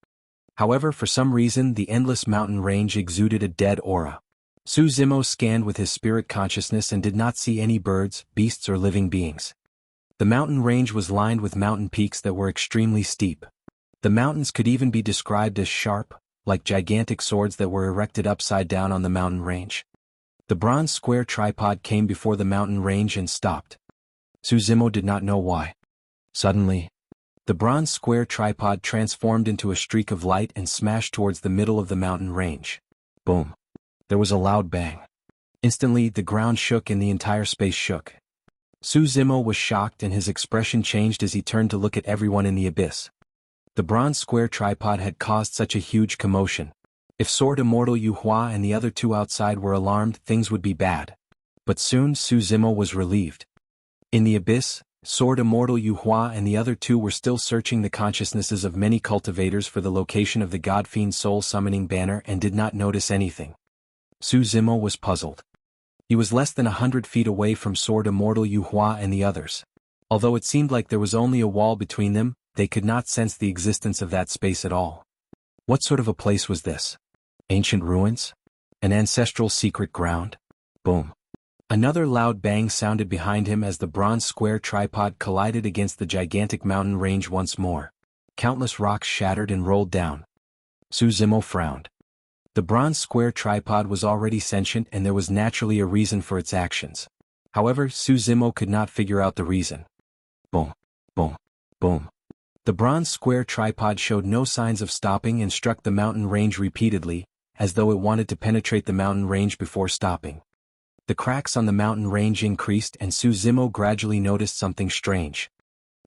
S1: However, for some reason the endless mountain range exuded a dead aura. Su Zimo scanned with his spirit consciousness and did not see any birds, beasts or living beings. The mountain range was lined with mountain peaks that were extremely steep. The mountains could even be described as sharp, like gigantic swords that were erected upside down on the mountain range. The bronze square tripod came before the mountain range and stopped. Zimo did not know why. Suddenly, the bronze square tripod transformed into a streak of light and smashed towards the middle of the mountain range. Boom. There was a loud bang. Instantly, the ground shook and the entire space shook. Zimo was shocked and his expression changed as he turned to look at everyone in the abyss. The bronze square tripod had caused such a huge commotion. If Sword Immortal Yu Hua and the other two outside were alarmed, things would be bad. But soon Zimo was relieved. In the abyss, Sword Immortal Yu Hua and the other two were still searching the consciousnesses of many cultivators for the location of the God-Fiend Soul Summoning Banner and did not notice anything. Zimo was puzzled. He was less than 100 feet away from Sword Immortal Yu Hua and the others. Although it seemed like there was only a wall between them, they could not sense the existence of that space at all. What sort of a place was this? Ancient ruins? An ancestral secret ground? Boom. Another loud bang sounded behind him as the bronze square tripod collided against the gigantic mountain range once more. Countless rocks shattered and rolled down. Zimo frowned. The bronze square tripod was already sentient and there was naturally a reason for its actions. However, Zimo could not figure out the reason. Boom, boom, boom. The bronze square tripod showed no signs of stopping and struck the mountain range repeatedly, as though it wanted to penetrate the mountain range before stopping. The cracks on the mountain range increased and Zimo gradually noticed something strange.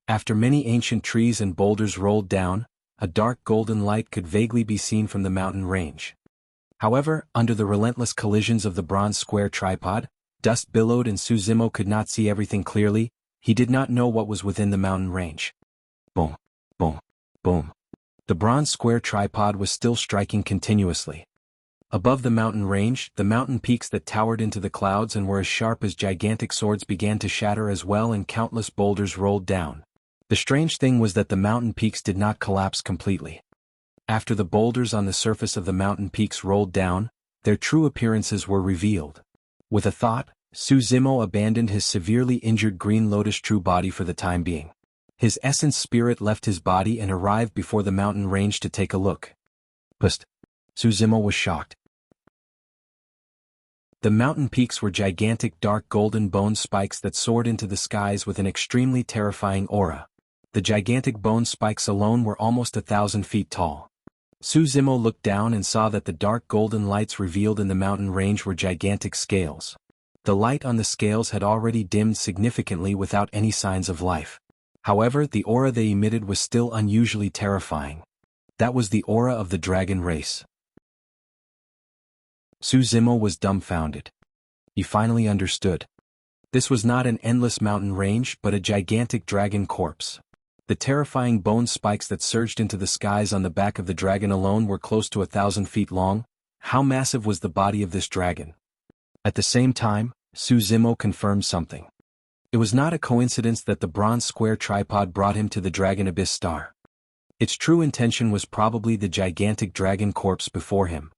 S1: After many ancient trees and boulders rolled down, a dark golden light could vaguely be seen from the mountain range. However, under the relentless collisions of the bronze square tripod, dust billowed and Zimo could not see everything clearly. He did not know what was within the mountain range. Boom, boom, boom. The bronze square tripod was still striking continuously. Above the mountain range, the mountain peaks that towered into the clouds and were as sharp as gigantic swords began to shatter as well, and countless boulders rolled down. The strange thing was that the mountain peaks did not collapse completely. After the boulders on the surface of the mountain peaks rolled down, their true appearances were revealed. With a thought, Zimo abandoned his severely injured Green Lotus true body for the time being. His essence spirit left his body and arrived before the mountain range to take a look. Psst. Zimo was shocked. The mountain peaks were gigantic dark golden bone spikes that soared into the skies with an extremely terrifying aura. The gigantic bone spikes alone were almost 1,000 feet tall. Zimo looked down and saw that the dark golden lights revealed in the mountain range were gigantic scales. The light on the scales had already dimmed significantly without any signs of life. However, the aura they emitted was still unusually terrifying. That was the aura of the dragon race. Zimo was dumbfounded. He finally understood. This was not an endless mountain range but a gigantic dragon corpse. The terrifying bone spikes that surged into the skies on the back of the dragon alone were close to 1,000 feet long. How massive was the body of this dragon? At the same time, Zimo confirmed something. It was not a coincidence that the bronze square tripod brought him to the Dragon Abyss Star. Its true intention was probably the gigantic dragon corpse before him.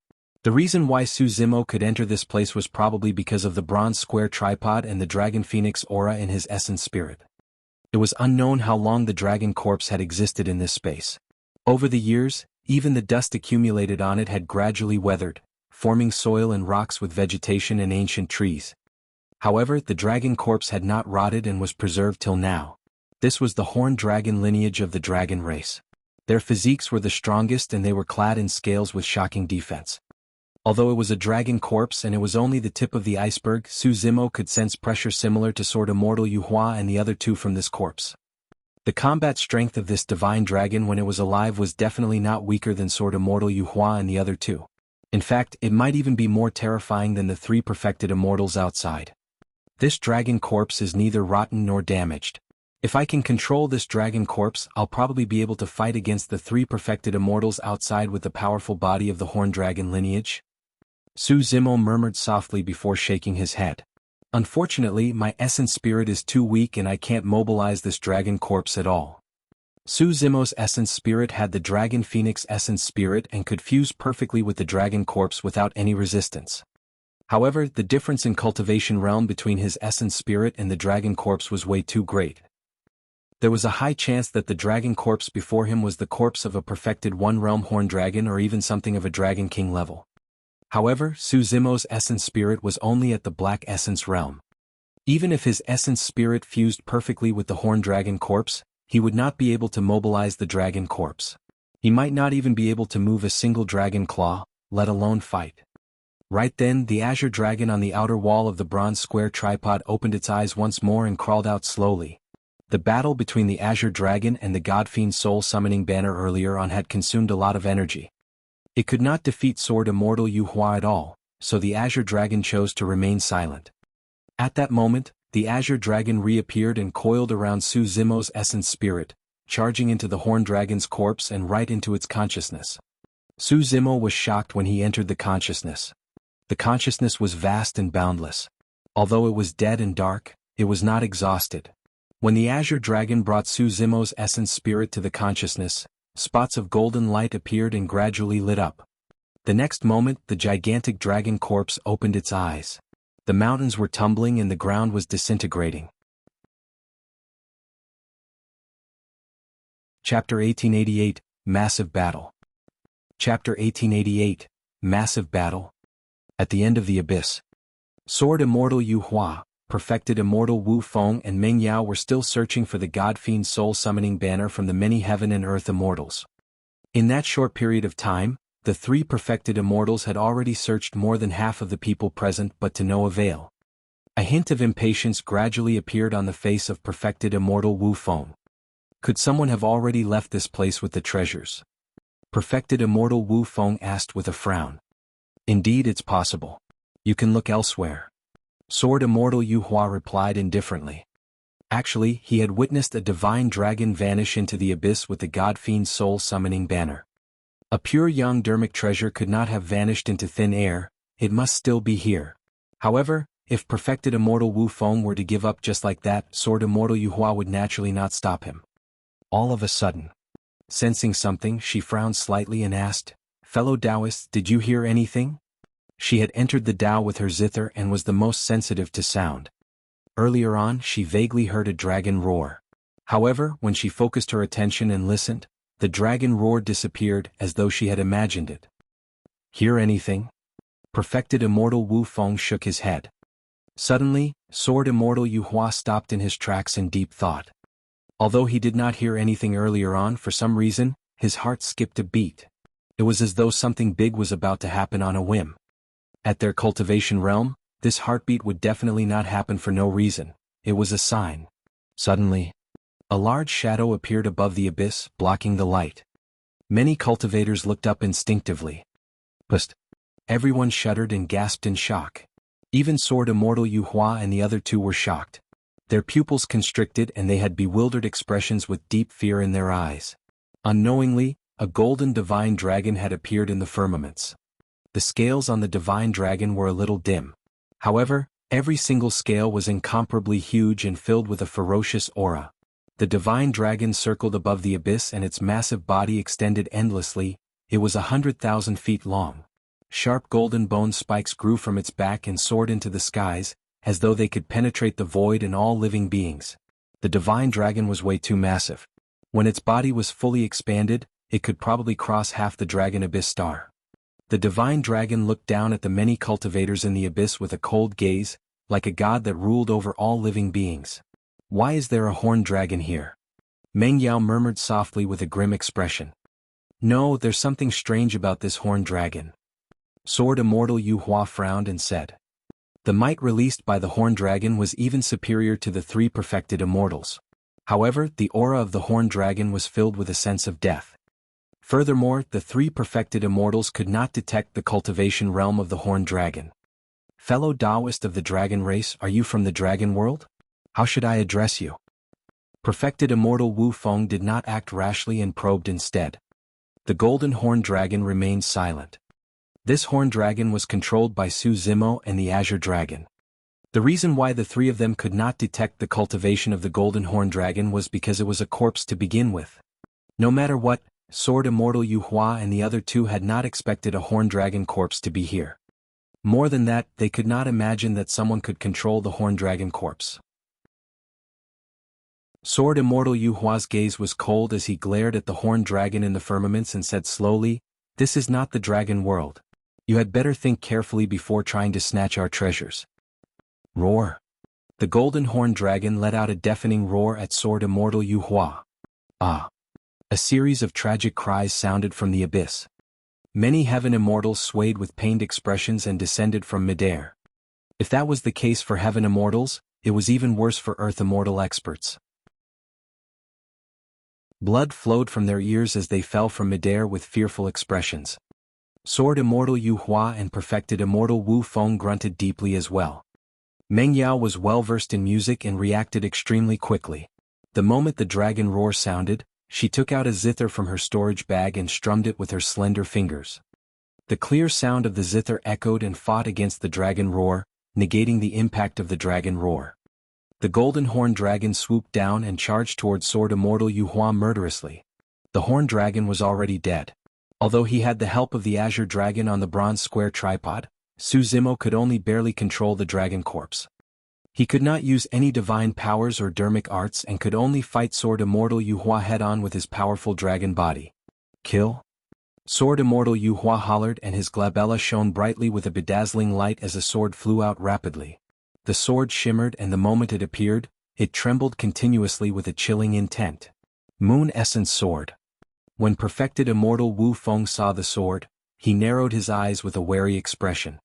S1: The reason why Zimo could enter this place was probably because of the bronze square tripod and the dragon phoenix aura in his essence spirit. It was unknown how long the dragon corpse had existed in this space. Over the years, even the dust accumulated on it had gradually weathered, forming soil and rocks with vegetation and ancient trees. However, the dragon corpse had not rotted and was preserved till now. This was the horned dragon lineage of the dragon race. Their physiques were the strongest and they were clad in scales with shocking defense. Although it was a dragon corpse and it was only the tip of the iceberg, Zimo could sense pressure similar to Sword Immortal Yu Hua and the other two from this corpse. The combat strength of this divine dragon when it was alive was definitely not weaker than Sword Immortal Yu Hua and the other two. In fact, it might even be more terrifying than the 3 perfected immortals outside. This dragon corpse is neither rotten nor damaged. If I can control this dragon corpse, I'll probably be able to fight against the 3 perfected immortals outside with the powerful body of the horned dragon lineage. Zimo murmured softly before shaking his head. Unfortunately, my essence spirit is too weak and I can't mobilize this dragon corpse at all. Zimo's essence spirit had the dragon phoenix essence spirit and could fuse perfectly with the dragon corpse without any resistance. However, the difference in cultivation realm between his essence spirit and the dragon corpse was way too great. There was a high chance that the dragon corpse before him was the corpse of a perfected one-realm horned dragon or even something of a dragon king level. However, Su Zimo's essence spirit was only at the black essence realm. Even if his essence spirit fused perfectly with the horned dragon corpse, he would not be able to mobilize the dragon corpse. He might not even be able to move a single dragon claw, let alone fight. Right then, the azure dragon on the outer wall of the bronze square tripod opened its eyes once more and crawled out slowly. The battle between the azure dragon and the godfiend soul summoning banner earlier on had consumed a lot of energy. It could not defeat Sword Immortal Yu Hua at all, so the azure dragon chose to remain silent. At that moment, the azure dragon reappeared and coiled around Su Zimo's essence spirit, charging into the horned dragon's corpse and right into its consciousness. Su Zimo was shocked when he entered the consciousness. The consciousness was vast and boundless. Although it was dead and dark, it was not exhausted. When the azure dragon brought Su Zimo's essence spirit to the consciousness, spots of golden light appeared and gradually lit up. The next moment, the gigantic dragon corpse opened its eyes. The mountains were tumbling and the ground was disintegrating. Chapter 1888, Massive Battle. Chapter 1888, Massive Battle. At the end of the abyss. Sword Immortal Yu Hua, perfected Immortal Wu Feng and Meng Yao were still searching for the godfiend soul summoning banner from the many heaven and earth immortals. In that short period of time, the three perfected immortals had already searched more than half of the people present but to no avail. A hint of impatience gradually appeared on the face of perfected Immortal Wu Feng. Could someone have already left this place with the treasures? Perfected Immortal Wu Feng asked with a frown. Indeed, it's possible. You can look elsewhere. Sword Immortal Yu Hua replied indifferently. Actually, he had witnessed a divine dragon vanish into the abyss with the godfiend soul summoning banner. A pure young dermic treasure could not have vanished into thin air, it must still be here. However, if perfected Immortal Wu Feng were to give up just like that, Sword Immortal Yu Hua would naturally not stop him. All of a sudden, sensing something, she frowned slightly and asked, "Fellow Taoists, did you hear anything?" She had entered the Tao with her Zither and was the most sensitive to sound. Earlier on, she vaguely heard a dragon roar. However, when she focused her attention and listened, the dragon roar disappeared as though she had imagined it. Hear anything? Perfected Immortal Wu Feng shook his head. Suddenly, Sword Immortal Yu Hua stopped in his tracks in deep thought. Although he did not hear anything earlier on, for some reason, his heart skipped a beat. It was as though something big was about to happen on a whim. At their cultivation realm, this heartbeat would definitely not happen for no reason. It was a sign. Suddenly, a large shadow appeared above the abyss, blocking the light. Many cultivators looked up instinctively. Psst! Everyone shuddered and gasped in shock. Even Sword Immortal Yu Hua and the other two were shocked. Their pupils constricted and they had bewildered expressions with deep fear in their eyes. Unknowingly, a golden divine dragon had appeared in the firmaments. The scales on the divine dragon were a little dim. However, every single scale was incomparably huge and filled with a ferocious aura. The divine dragon circled above the abyss and its massive body extended endlessly. It was 100,000 feet long. Sharp golden bone spikes grew from its back and soared into the skies, as though they could penetrate the void and all living beings. The divine dragon was way too massive. When its body was fully expanded, it could probably cross half the dragon abyss star. The divine dragon looked down at the many cultivators in the abyss with a cold gaze, like a god that ruled over all living beings. Why is there a horned dragon here? Meng Yao murmured softly with a grim expression. No, there's something strange about this horned dragon. Sword Immortal Yu Hua frowned and said. The might released by the horned dragon was even superior to the three perfected immortals. However, the aura of the horned dragon was filled with a sense of death. Furthermore, the three perfected immortals could not detect the cultivation realm of the horned dragon. Fellow Taoist of the dragon race, are you from the dragon world? How should I address you? Perfected Immortal Wu Feng did not act rashly and probed instead. The golden horned dragon remained silent. This horned dragon was controlled by Su Zimo and the azure dragon. The reason why the three of them could not detect the cultivation of the golden horned dragon was because it was a corpse to begin with. No matter what, Sword Immortal Yu Hua and the other two had not expected a horned dragon corpse to be here. More than that, they could not imagine that someone could control the horned dragon corpse. Sword Immortal Yu Hua's gaze was cold as he glared at the horned dragon in the firmaments and said slowly, "This is not the dragon world. You had better think carefully before trying to snatch our treasures." Roar. The golden horned dragon let out a deafening roar at Sword Immortal Yu Hua. Ah! A series of tragic cries sounded from the abyss. Many heaven immortals swayed with pained expressions and descended from midair. If that was the case for heaven immortals, it was even worse for earth immortal experts. Blood flowed from their ears as they fell from midair with fearful expressions. Sword Immortal Yu Hua and Perfected Immortal Wu Feng grunted deeply as well. Meng Yao was well versed in music and reacted extremely quickly. The moment the dragon roar sounded, she took out a zither from her storage bag and strummed it with her slender fingers. The clear sound of the zither echoed and fought against the dragon roar, negating the impact of the dragon roar. The golden horned dragon swooped down and charged toward Sword Immortal Yu Hua murderously. The horned dragon was already dead. Although he had the help of the azure dragon on the bronze square tripod, Su Zimo could only barely control the dragon corpse. He could not use any divine powers or dermic arts and could only fight Sword Immortal Yu Hua head-on with his powerful dragon body. Kill? Sword Immortal Yu Hua hollered and his glabella shone brightly with a bedazzling light as a sword flew out rapidly. The sword shimmered and the moment it appeared, it trembled continuously with a chilling intent. Moon Essence Sword. When Perfected Immortal Wu Feng saw the sword, he narrowed his eyes with a wary expression.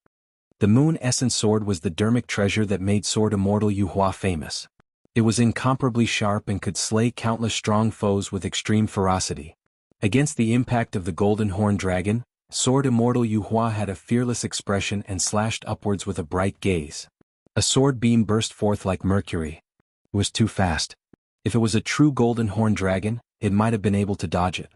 S1: The Moon Essence Sword was the dermic treasure that made Sword Immortal Yu Hua famous. It was incomparably sharp and could slay countless strong foes with extreme ferocity. Against the impact of the golden horned dragon, Sword Immortal Yu Hua had a fearless expression and slashed upwards with a bright gaze. A sword beam burst forth like mercury. It was too fast. If it was a true golden horned dragon, it might have been able to dodge it.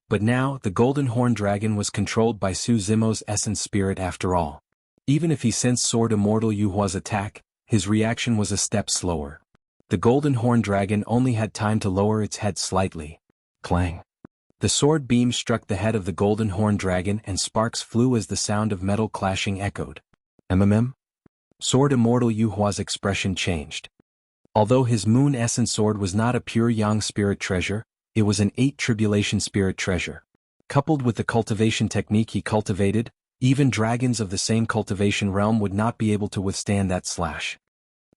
S1: But now, the golden horned dragon was controlled by Su Zimo's essence spirit after all. Even if he sensed Sword Immortal Yu Hua's attack, his reaction was a step slower. The golden horned dragon only had time to lower its head slightly. Clang. The sword beam struck the head of the golden horned dragon and sparks flew as the sound of metal clashing echoed. MMM? Sword Immortal Yu Hua's expression changed. Although his Moon Essence Sword was not a pure Yang spirit treasure, it was an 8 Tribulation spirit treasure. Coupled with the cultivation technique he cultivated, even dragons of the same cultivation realm would not be able to withstand that slash.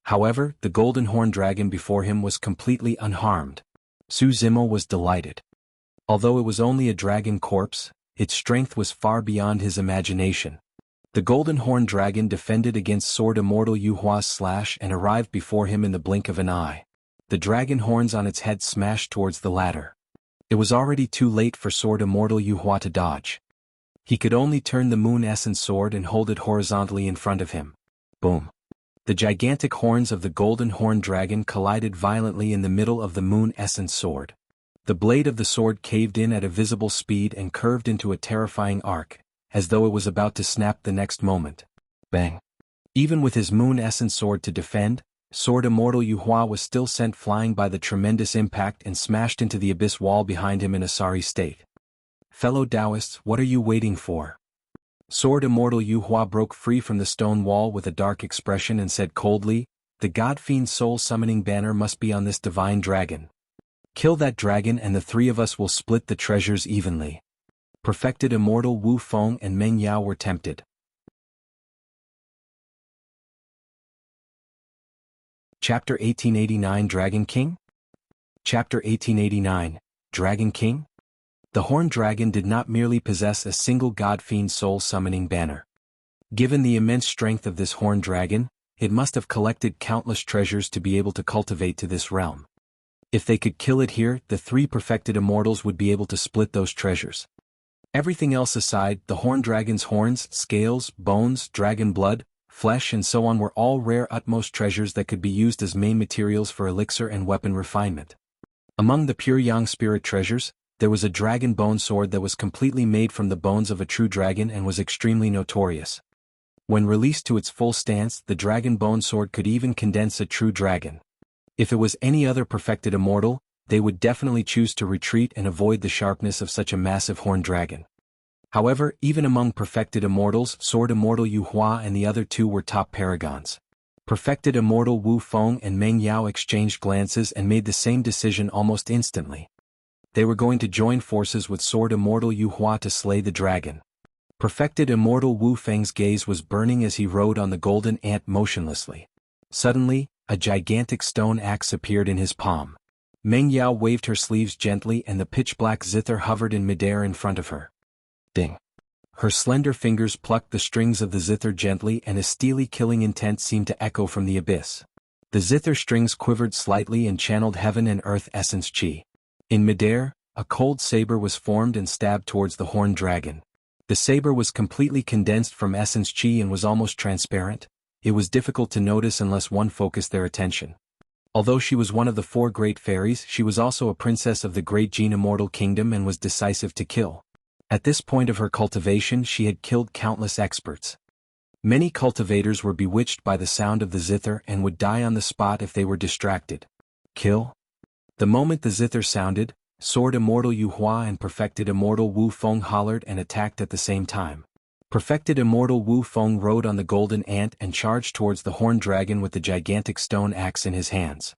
S1: However, the golden horned dragon before him was completely unharmed. Su Zimo was delighted. Although it was only a dragon corpse, its strength was far beyond his imagination. The golden horned dragon defended against Sword Immortal Yu Hua's slash and arrived before him in the blink of an eye. The dragon horns on its head smashed towards the latter. It was already too late for Sword Immortal Yu Hua to dodge. He could only turn the Moon Essence Sword and hold it horizontally in front of him. Boom. The gigantic horns of the golden horned dragon collided violently in the middle of the Moon Essence Sword. The blade of the sword caved in at a visible speed and curved into a terrifying arc, as though it was about to snap the next moment. Bang. Even with his Moon Essence Sword to defend, Sword Immortal Yu Hua was still sent flying by the tremendous impact and smashed into the abyss wall behind him in a sorry state. Fellow Taoists, what are you waiting for? Sword Immortal Yu Hua broke free from the stone wall with a dark expression and said coldly, "The God Fiend Soul Summoning Banner must be on this divine dragon. Kill that dragon and the 3 of us will split the treasures evenly." Perfected Immortal Wu Feng and Meng Yao were tempted. Chapter 1889 Dragon King? Chapter 1889, Dragon King? The horned dragon did not merely possess a single God Fiend Soul Summoning Banner. Given the immense strength of this horned dragon, it must have collected countless treasures to be able to cultivate to this realm. If they could kill it here, the 3 perfected immortals would be able to split those treasures. Everything else aside, the horned dragon's horns, scales, bones, dragon blood, flesh and so on were all rare utmost treasures that could be used as main materials for elixir and weapon refinement. Among the pure Yang spirit treasures, there was a dragon bone sword that was completely made from the bones of a true dragon and was extremely notorious. When released to its full stance, the dragon bone sword could even condense a true dragon. If it was any other perfected immortal, they would definitely choose to retreat and avoid the sharpness of such a massive horned dragon. However, even among perfected immortals, Sword Immortal Yu Hua and the other 2 were top paragons. Perfected Immortal Wu Feng and Meng Yao exchanged glances and made the same decision almost instantly. They were going to join forces with Sword Immortal Yu Hua to slay the dragon. Perfected Immortal Wu Feng's gaze was burning as he rode on the golden ant motionlessly. Suddenly, a gigantic stone axe appeared in his palm. Meng Yao waved her sleeves gently and the pitch-black zither hovered in midair in front of her. Ding! Her slender fingers plucked the strings of the zither gently and a steely killing intent seemed to echo from the abyss. The zither strings quivered slightly and channeled heaven and earth essence chi. In midair, a cold saber was formed and stabbed towards the horned dragon. The saber was completely condensed from essence chi and was almost transparent. It was difficult to notice unless one focused their attention. Although she was one of the 4 great fairies, she was also a princess of the great Jin Immortal Kingdom and was decisive to kill. At this point of her cultivation she had killed countless experts. Many cultivators were bewitched by the sound of the zither and would die on the spot if they were distracted. Kill? The moment the zither sounded, Sword Immortal Yu Hua and Perfected Immortal Wu Feng hollered and attacked at the same time. Perfected Immortal Wu Feng rode on the golden ant and charged towards the horned dragon with the gigantic stone axe in his hands.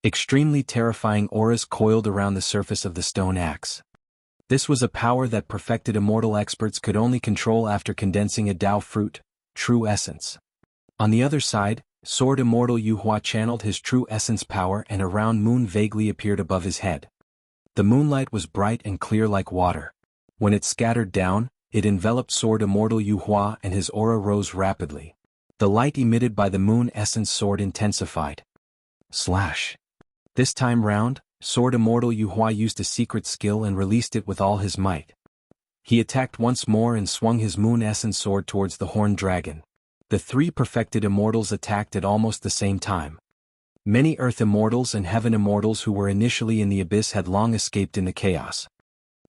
S1: Extremely terrifying auras coiled around the surface of the stone axe. This was a power that Perfected Immortal experts could only control after condensing a Tao fruit, true essence. On the other side, Sword Immortal Yu Hua channeled his true essence power and a round moon vaguely appeared above his head. The moonlight was bright and clear like water. When it scattered down, it enveloped Sword Immortal Yu Hua and his aura rose rapidly. The light emitted by the moon essence sword intensified. Slash. This time round, Sword Immortal Yu Hua used a secret skill and released it with all his might. He attacked once more and swung his moon essence sword towards the horned dragon. The 3 perfected immortals attacked at almost the same time. Many Earth Immortals and Heaven Immortals who were initially in the abyss had long escaped in the chaos.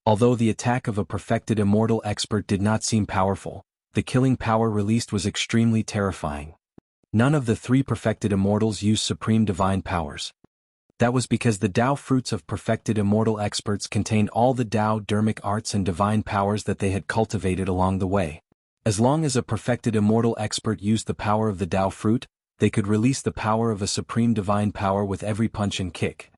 S1: Although the attack of a perfected immortal expert did not seem powerful, the killing power released was extremely terrifying. None of the 3 perfected immortals used supreme divine powers. That was because the Tao fruits of perfected immortal experts contained all the Tao dermic arts and divine powers that they had cultivated along the way. As long as a perfected immortal expert used the power of the Tao fruit, they could release the power of a supreme divine power with every punch and kick.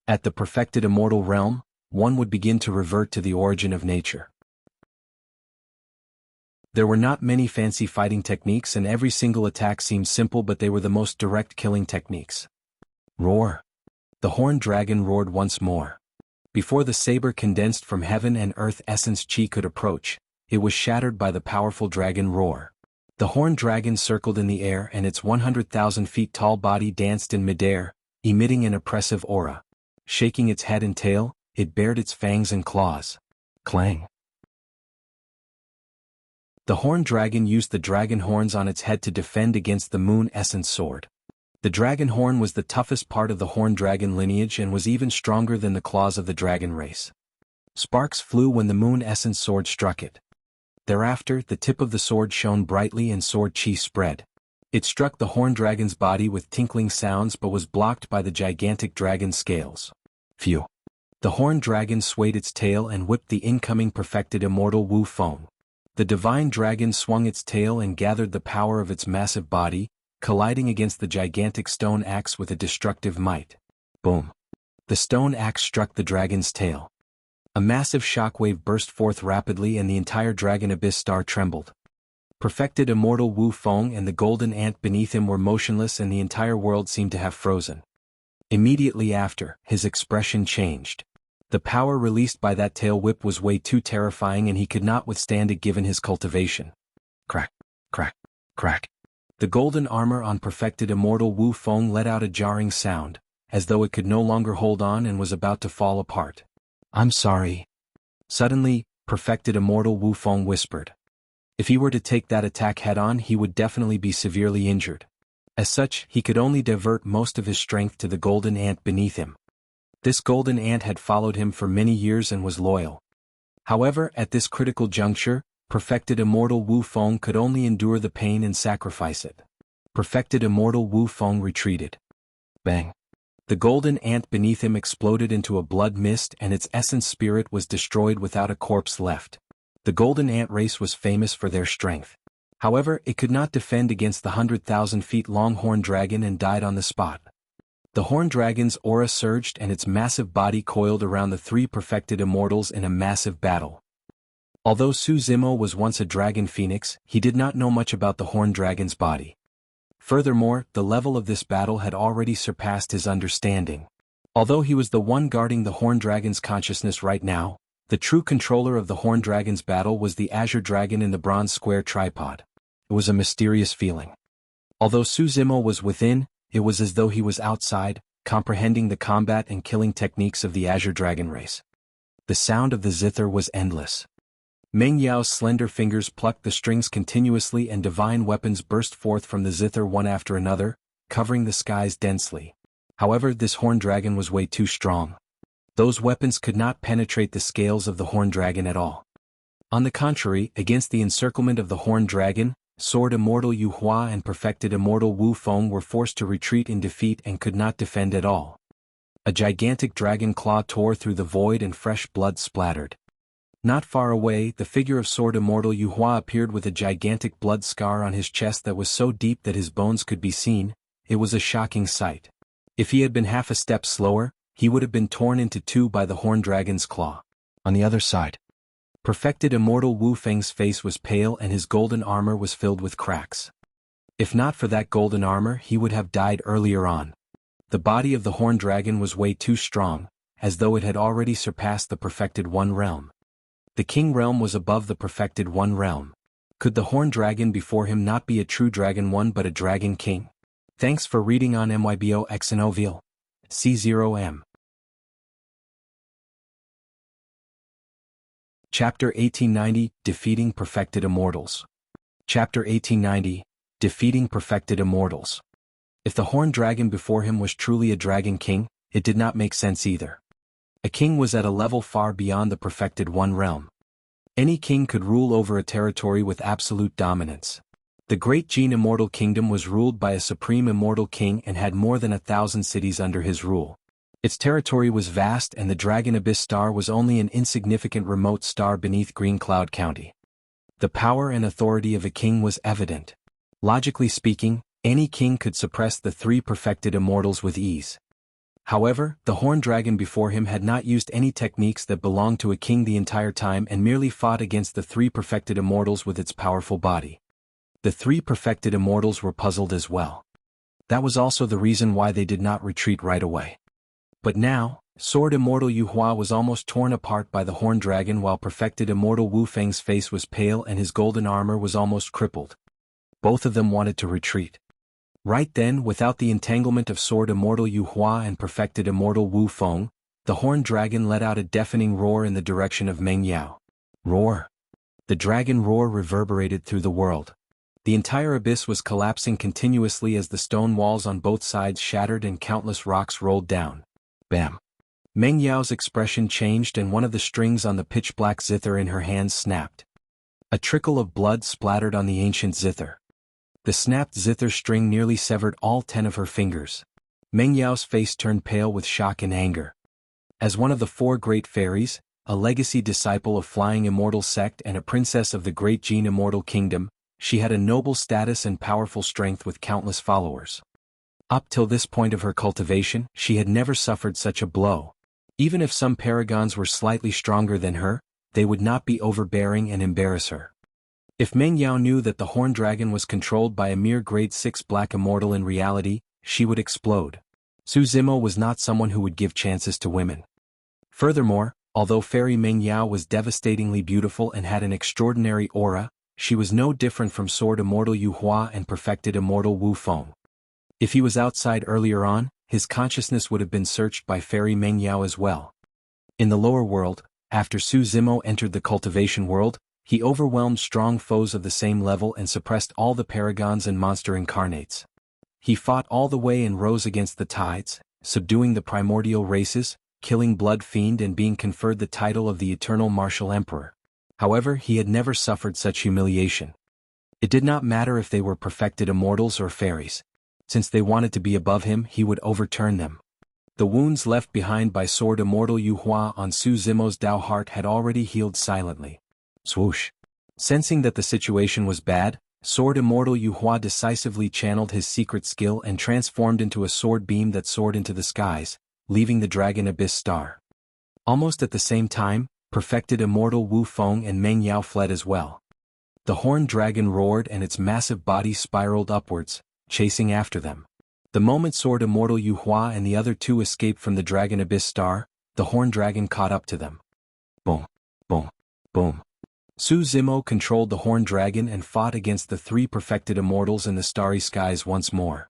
S1: At the perfected immortal realm, one would begin to revert to the origin of nature. There were not many fancy fighting techniques and every single attack seemed simple, but they were the most direct killing techniques. Roar! The horned dragon roared once more. Before the saber condensed from heaven and earth essence chi could approach, it was shattered by the powerful dragon roar. The horned dragon circled in the air and its 100,000 feet tall body danced in midair, emitting an oppressive aura. Shaking its head and tail, it bared its fangs and claws. Clang! The horned dragon used the dragon horns on its head to defend against the moon essence sword. The dragon horn was the toughest part of the horned dragon lineage and was even stronger than the claws of the dragon race. Sparks flew when the moon essence sword struck it. Thereafter, the tip of the sword shone brightly and sword chi spread. It struck the horned dragon's body with tinkling sounds but was blocked by the gigantic dragon scales. Phew! The horned dragon swayed its tail and whipped the incoming perfected immortal Wu Feng. The divine dragon swung its tail and gathered the power of its massive body, colliding against the gigantic stone axe with a destructive might. Boom! The stone axe struck the dragon's tail. A massive shockwave burst forth rapidly and the entire dragon abyss star trembled. Perfected immortal Wu Feng and the golden ant beneath him were motionless and the entire world seemed to have frozen. Immediately after, his expression changed. The power released by that tail whip was way too terrifying and he could not withstand it given his cultivation. Crack, crack, crack. The golden armor on perfected immortal Wu Feng let out a jarring sound, as though it could no longer hold on and was about to fall apart. I'm sorry. Suddenly, perfected immortal Wu Feng whispered. If he were to take that attack head-on he would definitely be severely injured. As such, he could only divert most of his strength to the golden ant beneath him. This golden ant had followed him for many years and was loyal. However, at this critical juncture, perfected immortal Wu Feng could only endure the pain and sacrifice it. Perfected immortal Wu Feng retreated. Bang! The golden ant beneath him exploded into a blood mist and its essence spirit was destroyed without a corpse left. The golden ant race was famous for their strength. However, it could not defend against the 100,000 feet long horned dragon and died on the spot. The horned dragon's aura surged and its massive body coiled around the three perfected immortals in a massive battle. Although Su Zimo was once a dragon phoenix, he did not know much about the horned dragon's body. Furthermore, the level of this battle had already surpassed his understanding. Although he was the one guarding the horned dragon's consciousness right now, the true controller of the horned dragon's battle was the azure dragon in the bronze square tripod. It was a mysterious feeling. Although Su Zimo was within, it was as though he was outside, comprehending the combat and killing techniques of the azure dragon race. The sound of the zither was endless. Meng Yao's slender fingers plucked the strings continuously and divine weapons burst forth from the zither one after another, covering the skies densely. However, this horned dragon was way too strong. Those weapons could not penetrate the scales of the horned dragon at all. On the contrary, against the encirclement of the horned dragon, Sword Immortal Yu Hua and Perfected Immortal Wu Feng were forced to retreat in defeat and could not defend at all. A gigantic dragon claw tore through the void and fresh blood splattered. Not far away, the figure of Sword Immortal Yu Hua appeared with a gigantic blood scar on his chest that was so deep that his bones could be seen. It was a shocking sight. If he had been half a step slower, he would have been torn into two by the horned dragon's claw. On the other side, Perfected Immortal Wu Feng's face was pale and his golden armor was filled with cracks. If not for that golden armor, he would have died earlier on. The body of the horned dragon was way too strong, as though it had already surpassed the Perfected One realm. The King realm was above the Perfected One realm. Could the horned dragon before him not be a true Dragon One but a Dragon King? Thanks for reading on MYBO X and OVL. C0M. Chapter 1890, Defeating Perfected Immortals. Chapter 1890, Defeating Perfected Immortals. If the horned dragon before him was truly a Dragon King, it did not make sense either. A king was at a level far beyond the Perfected One realm. Any king could rule over a territory with absolute dominance. The Great Jin Immortal Kingdom was ruled by a supreme immortal king and had more than 1,000 cities under his rule. Its territory was vast and the Dragon Abyss star was only an insignificant remote star beneath Green Cloud County. The power and authority of a king was evident. Logically speaking, any king could suppress the three perfected immortals with ease. However, the horned dragon before him had not used any techniques that belonged to a king the entire time and merely fought against the three perfected immortals with its powerful body. The three perfected immortals were puzzled as well. That was also the reason why they did not retreat right away. But now, Sword Immortal Yu Hua was almost torn apart by the horned dragon while Perfected Immortal Wu Feng's face was pale and his golden armor was almost crippled. Both of them wanted to retreat. Right then, without the entanglement of Sword Immortal Yu Hua and Perfected Immortal Wu Feng, the horned dragon let out a deafening roar in the direction of Meng Yao. Roar. The dragon roar reverberated through the world. The entire abyss was collapsing continuously as the stone walls on both sides shattered and countless rocks rolled down. Bam. Meng Yao's expression changed and one of the strings on the pitch-black zither in her hands snapped. A trickle of blood splattered on the ancient zither. The snapped zither string nearly severed all 10 of her fingers. Meng Yao's face turned pale with shock and anger. As one of the 4 great fairies, a legacy disciple of Flying Immortal sect and a princess of the Great Jin Immortal Kingdom, she had a noble status and powerful strength with countless followers. Up till this point of her cultivation, she had never suffered such a blow. Even if some paragons were slightly stronger than her, they would not be overbearing and embarrass her. If Meng Yao knew that the horned dragon was controlled by a mere grade 6 black immortal in reality, she would explode. Su Zimo was not someone who would give chances to women. Furthermore, although Fairy Meng Yao was devastatingly beautiful and had an extraordinary aura, she was no different from Sword Immortal Yu Hua and Perfected Immortal Wu Feng. If he was outside earlier on, his consciousness would have been searched by Fairy Meng Yao as well. In the lower world, after Su Zimo entered the cultivation world, he overwhelmed strong foes of the same level and suppressed all the paragons and monster incarnates. He fought all the way and rose against the tides, subduing the primordial races, killing Blood Fiend and being conferred the title of the Eternal Martial Emperor. However, he had never suffered such humiliation. It did not matter if they were perfected immortals or fairies. Since they wanted to be above him, he would overturn them. The wounds left behind by Sword Immortal Yu Hua on Su Zimo's Dao heart had already healed silently. Swoosh. Sensing that the situation was bad, Sword Immortal Yu Hua decisively channeled his secret skill and transformed into a sword beam that soared into the skies, leaving the Dragon Abyss Star. Almost at the same time, perfected Immortal Wu Feng and Meng Yao fled as well. The horned dragon roared and its massive body spiraled upwards, chasing after them. The moment Sword Immortal Yu Hua and the other two escaped from the Dragon Abyss Star, the horned dragon caught up to them. Boom, boom, boom. Su Zimo controlled the horned dragon and fought against the three perfected immortals in the starry skies once more.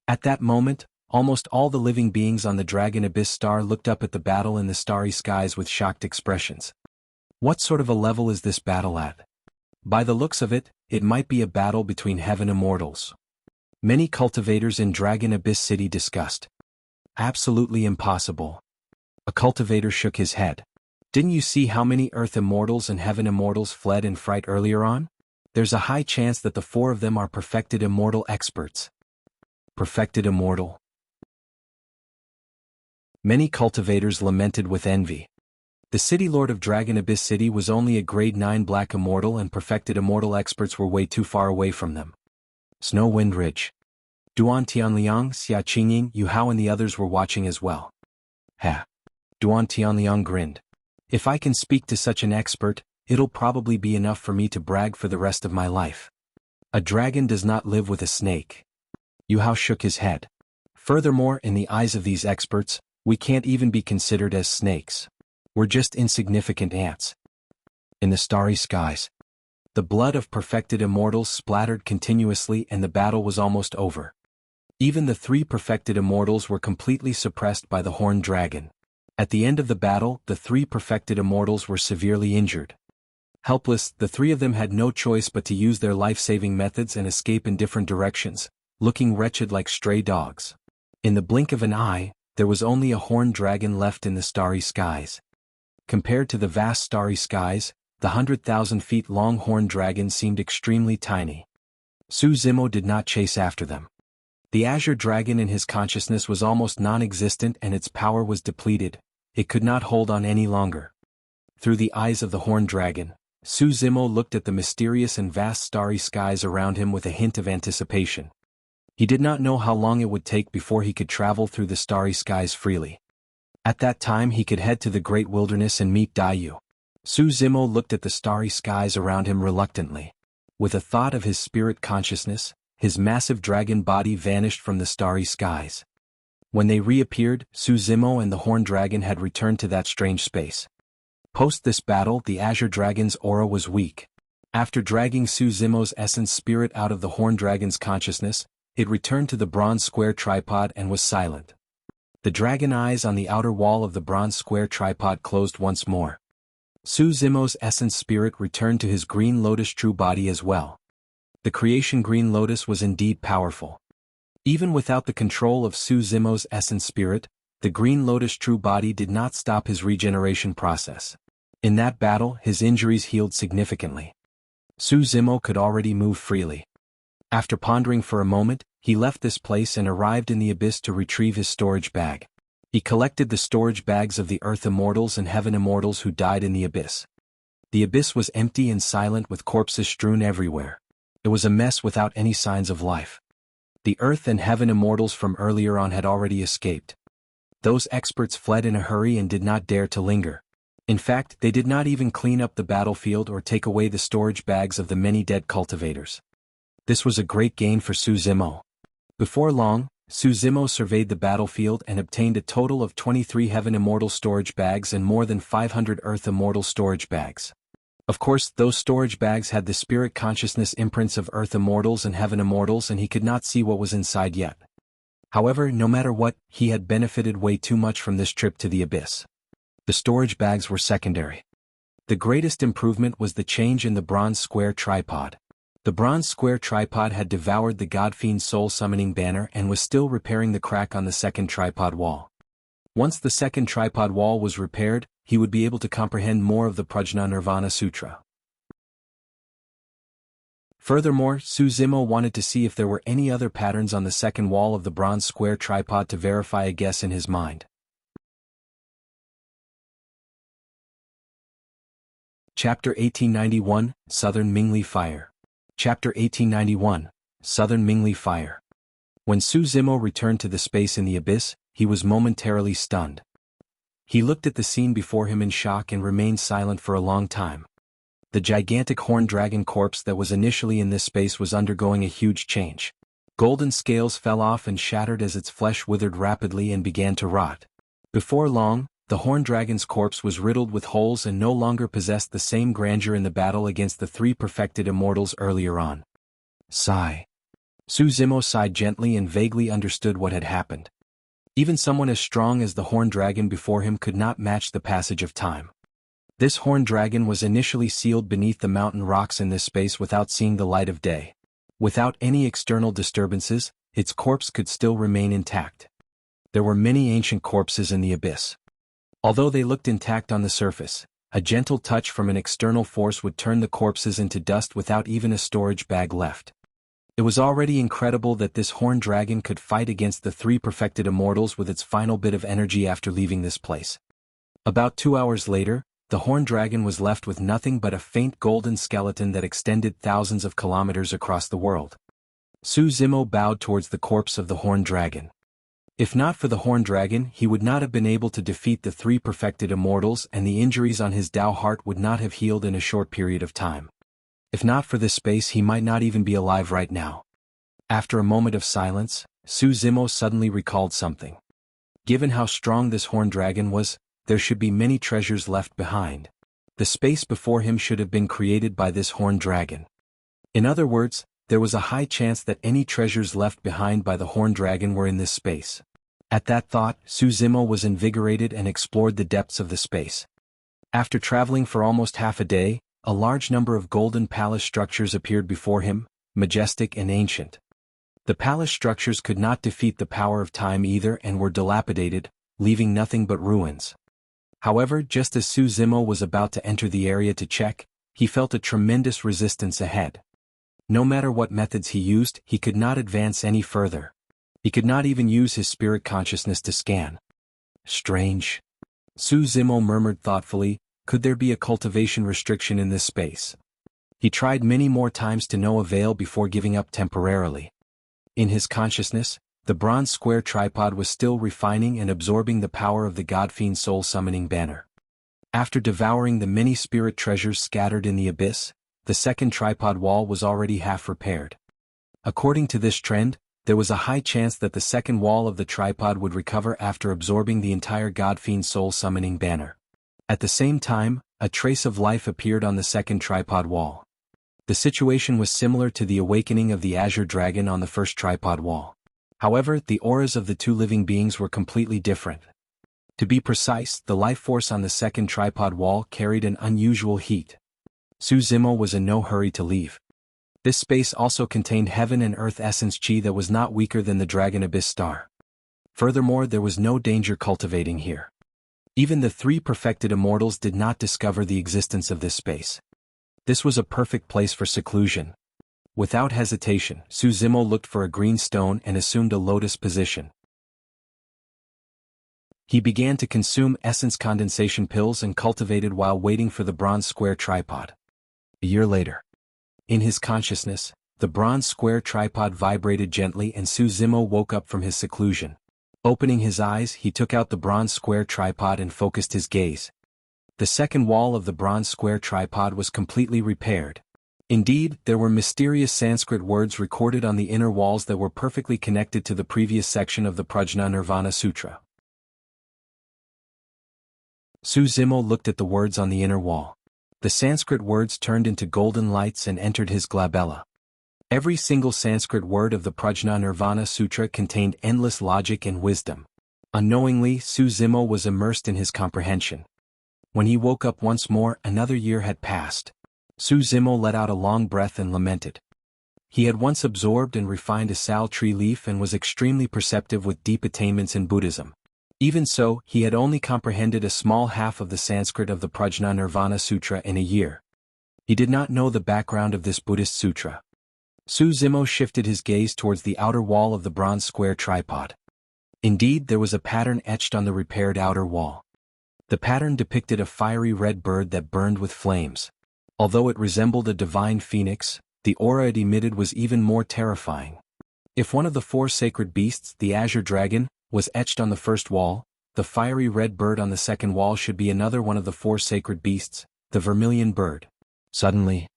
S1: At that moment, almost all the living beings on the Dragon Abyss Star looked up at the battle in the starry skies with shocked expressions. What sort of a level is this battle at? By the looks of it, it might be a battle between heaven immortals. Many cultivators in Dragon Abyss City discussed. Absolutely impossible. A cultivator shook his head. Didn't you see how many Earth Immortals and Heaven Immortals fled in fright earlier on? There's a high chance that the four of them are perfected immortal experts. Perfected immortal? Many cultivators lamented with envy. The City Lord of Dragon Abyss City was only a grade 9 black immortal and perfected immortal experts were way too far away from them. Snow Wind Ridge. Duan Tianliang, Xia Qingying, Yu Hao and the others were watching as well. Ha! Duan Tianliang grinned. If I can speak to such an expert, it'll probably be enough for me to brag for the rest of my life. A dragon does not live with a snake. Yu Hao shook his head. Furthermore, in the eyes of these experts, we can't even be considered as snakes. We're just insignificant ants. In the starry skies, the blood of perfected immortals splattered continuously and the battle was almost over. Even the three perfected immortals were completely suppressed by the horned dragon. At the end of the battle, the three perfected immortals were severely injured. Helpless, the three of them had no choice but to use their life-saving methods and escape in different directions, looking wretched like stray dogs. In the blink of an eye, there was only a horned dragon left in the starry skies. Compared to the vast starry skies, the 100,000 feet long horned dragon seemed extremely tiny. Su Zimo did not chase after them. The azure dragon in his consciousness was almost non-existent and its power was depleted. It could not hold on any longer. Through the eyes of the horned dragon, Su Zimo looked at the mysterious and vast starry skies around him with a hint of anticipation. He did not know how long it would take before he could travel through the starry skies freely. At that time he could head to the great wilderness and meet Daiyu. Su Zimo looked at the starry skies around him reluctantly. With a thought of his spirit consciousness, his massive dragon body vanished from the starry skies. When they reappeared, Su Zimo and the horned dragon had returned to that strange space. Post this battle, the azure dragon's aura was weak. After dragging Su Zimo's essence spirit out of the horned dragon's consciousness, it returned to the bronze square tripod and was silent. The dragon eyes on the outer wall of the bronze square tripod closed once more. Su Zimo's essence spirit returned to his green lotus true body as well. The creation green lotus was indeed powerful. Even without the control of Su Zimo's essence spirit, the green lotus true body did not stop his regeneration process. In that battle, his injuries healed significantly. Su Zimo could already move freely. After pondering for a moment, he left this place and arrived in the abyss to retrieve his storage bag. He collected the storage bags of the Earth Immortals and Heaven Immortals who died in the abyss. The abyss was empty and silent with corpses strewn everywhere. It was a mess without any signs of life. The Earth and Heaven Immortals from earlier on had already escaped. Those experts fled in a hurry and did not dare to linger. In fact, they did not even clean up the battlefield or take away the storage bags of the many dead cultivators. This was a great gain for Su Zimo. Before long, Su Zimo surveyed the battlefield and obtained a total of 23 Heaven Immortal storage bags and more than 500 Earth Immortal storage bags. Of course, those storage bags had the spirit consciousness imprints of Earth Immortals and Heaven Immortals and he could not see what was inside yet. However, no matter what, he had benefited way too much from this trip to the abyss. The storage bags were secondary. The greatest improvement was the change in the bronze square tripod. The bronze square tripod had devoured the Godfiend soul summoning banner and was still repairing the crack on the second tripod wall. Once the second tripod wall was repaired, he would be able to comprehend more of the Prajna Nirvana Sutra. Furthermore, Su Zimo wanted to see if there were any other patterns on the second wall of the bronze square tripod to verify a guess in his mind. Chapter 1891, Southern Mingli Fire. Chapter 1891, Southern Mingli Fire. When Su Zimo returned to the space in the abyss, he was momentarily stunned. He looked at the scene before him in shock and remained silent for a long time. The gigantic horned dragon corpse that was initially in this space was undergoing a huge change. Golden scales fell off and shattered as its flesh withered rapidly and began to rot. Before long, the horned dragon's corpse was riddled with holes and no longer possessed the same grandeur in the battle against the three perfected immortals earlier on. Sigh. Su Zimo sighed gently and vaguely understood what had happened. Even someone as strong as the horned dragon before him could not match the passage of time. This horned dragon was initially sealed beneath the mountain rocks in this space without seeing the light of day. Without any external disturbances, its corpse could still remain intact. There were many ancient corpses in the abyss. Although they looked intact on the surface, a gentle touch from an external force would turn the corpses into dust without even a storage bag left. It was already incredible that this horned dragon could fight against the three perfected immortals with its final bit of energy after leaving this place. About 2 hours later, the horned dragon was left with nothing but a faint golden skeleton that extended thousands of kilometers across the world. Su Zimo bowed towards the corpse of the horned dragon. If not for the horned dragon, he would not have been able to defeat the three perfected immortals, and the injuries on his Tao heart would not have healed in a short period of time. If not for this space, he might not even be alive right now. After a moment of silence, Su Zimo suddenly recalled something. Given how strong this horned dragon was, there should be many treasures left behind. The space before him should have been created by this horned dragon. In other words, there was a high chance that any treasures left behind by the horned dragon were in this space. At that thought, Su Zimo was invigorated and explored the depths of the space. After traveling for almost half a day, a large number of golden palace structures appeared before him, majestic and ancient. The palace structures could not defeat the power of time either and were dilapidated, leaving nothing but ruins. However, just as Su Zimo was about to enter the area to check, he felt a tremendous resistance ahead. No matter what methods he used, he could not advance any further. He could not even use his spirit consciousness to scan. Strange. Su Zimo murmured thoughtfully, could there be a cultivation restriction in this space? He tried many more times to no avail before giving up temporarily. In his consciousness, the bronze square tripod was still refining and absorbing the power of the Godfiend soul summoning banner. After devouring the many spirit treasures scattered in the abyss, the second tripod wall was already half repaired. According to this trend, there was a high chance that the second wall of the tripod would recover after absorbing the entire Godfiend soul summoning banner. At the same time, a trace of life appeared on the second tripod wall. The situation was similar to the awakening of the azure dragon on the first tripod wall. However, the auras of the two living beings were completely different. To be precise, the life force on the second tripod wall carried an unusual heat. Su Zimo was in no hurry to leave. This space also contained heaven and earth essence chi that was not weaker than the dragon abyss star. Furthermore, there was no danger cultivating here. Even the three perfected immortals did not discover the existence of this space. This was a perfect place for seclusion. Without hesitation, Su Zimo looked for a green stone and assumed a lotus position. He began to consume essence condensation pills and cultivated while waiting for the bronze square tripod. A year later. In his consciousness, the bronze square tripod vibrated gently and Su Zimo woke up from his seclusion. Opening his eyes, he took out the bronze square tripod and focused his gaze. The second wall of the bronze square tripod was completely repaired. Indeed, there were mysterious Sanskrit words recorded on the inner walls that were perfectly connected to the previous section of the Prajna Nirvana Sutra. Su Zimo looked at the words on the inner wall. The Sanskrit words turned into golden lights and entered his glabella. Every single Sanskrit word of the Prajna Nirvana Sutra contained endless logic and wisdom. Unknowingly, Su Zimo was immersed in his comprehension. When he woke up once more, another year had passed. Su Zimo let out a long breath and lamented. He had once absorbed and refined a sal tree leaf and was extremely perceptive with deep attainments in Buddhism. Even so, he had only comprehended a small half of the Sanskrit of the Prajna Nirvana Sutra in a year. He did not know the background of this Buddhist sutra. Su Zimo shifted his gaze towards the outer wall of the bronze square tripod. Indeed, there was a pattern etched on the repaired outer wall. The pattern depicted a fiery red bird that burned with flames. Although it resembled a divine phoenix, the aura it emitted was even more terrifying. If one of the 4 sacred beasts, the azure dragon, was etched on the first wall, the fiery red bird on the second wall should be another one of the 4 sacred beasts, the vermilion bird. Suddenly,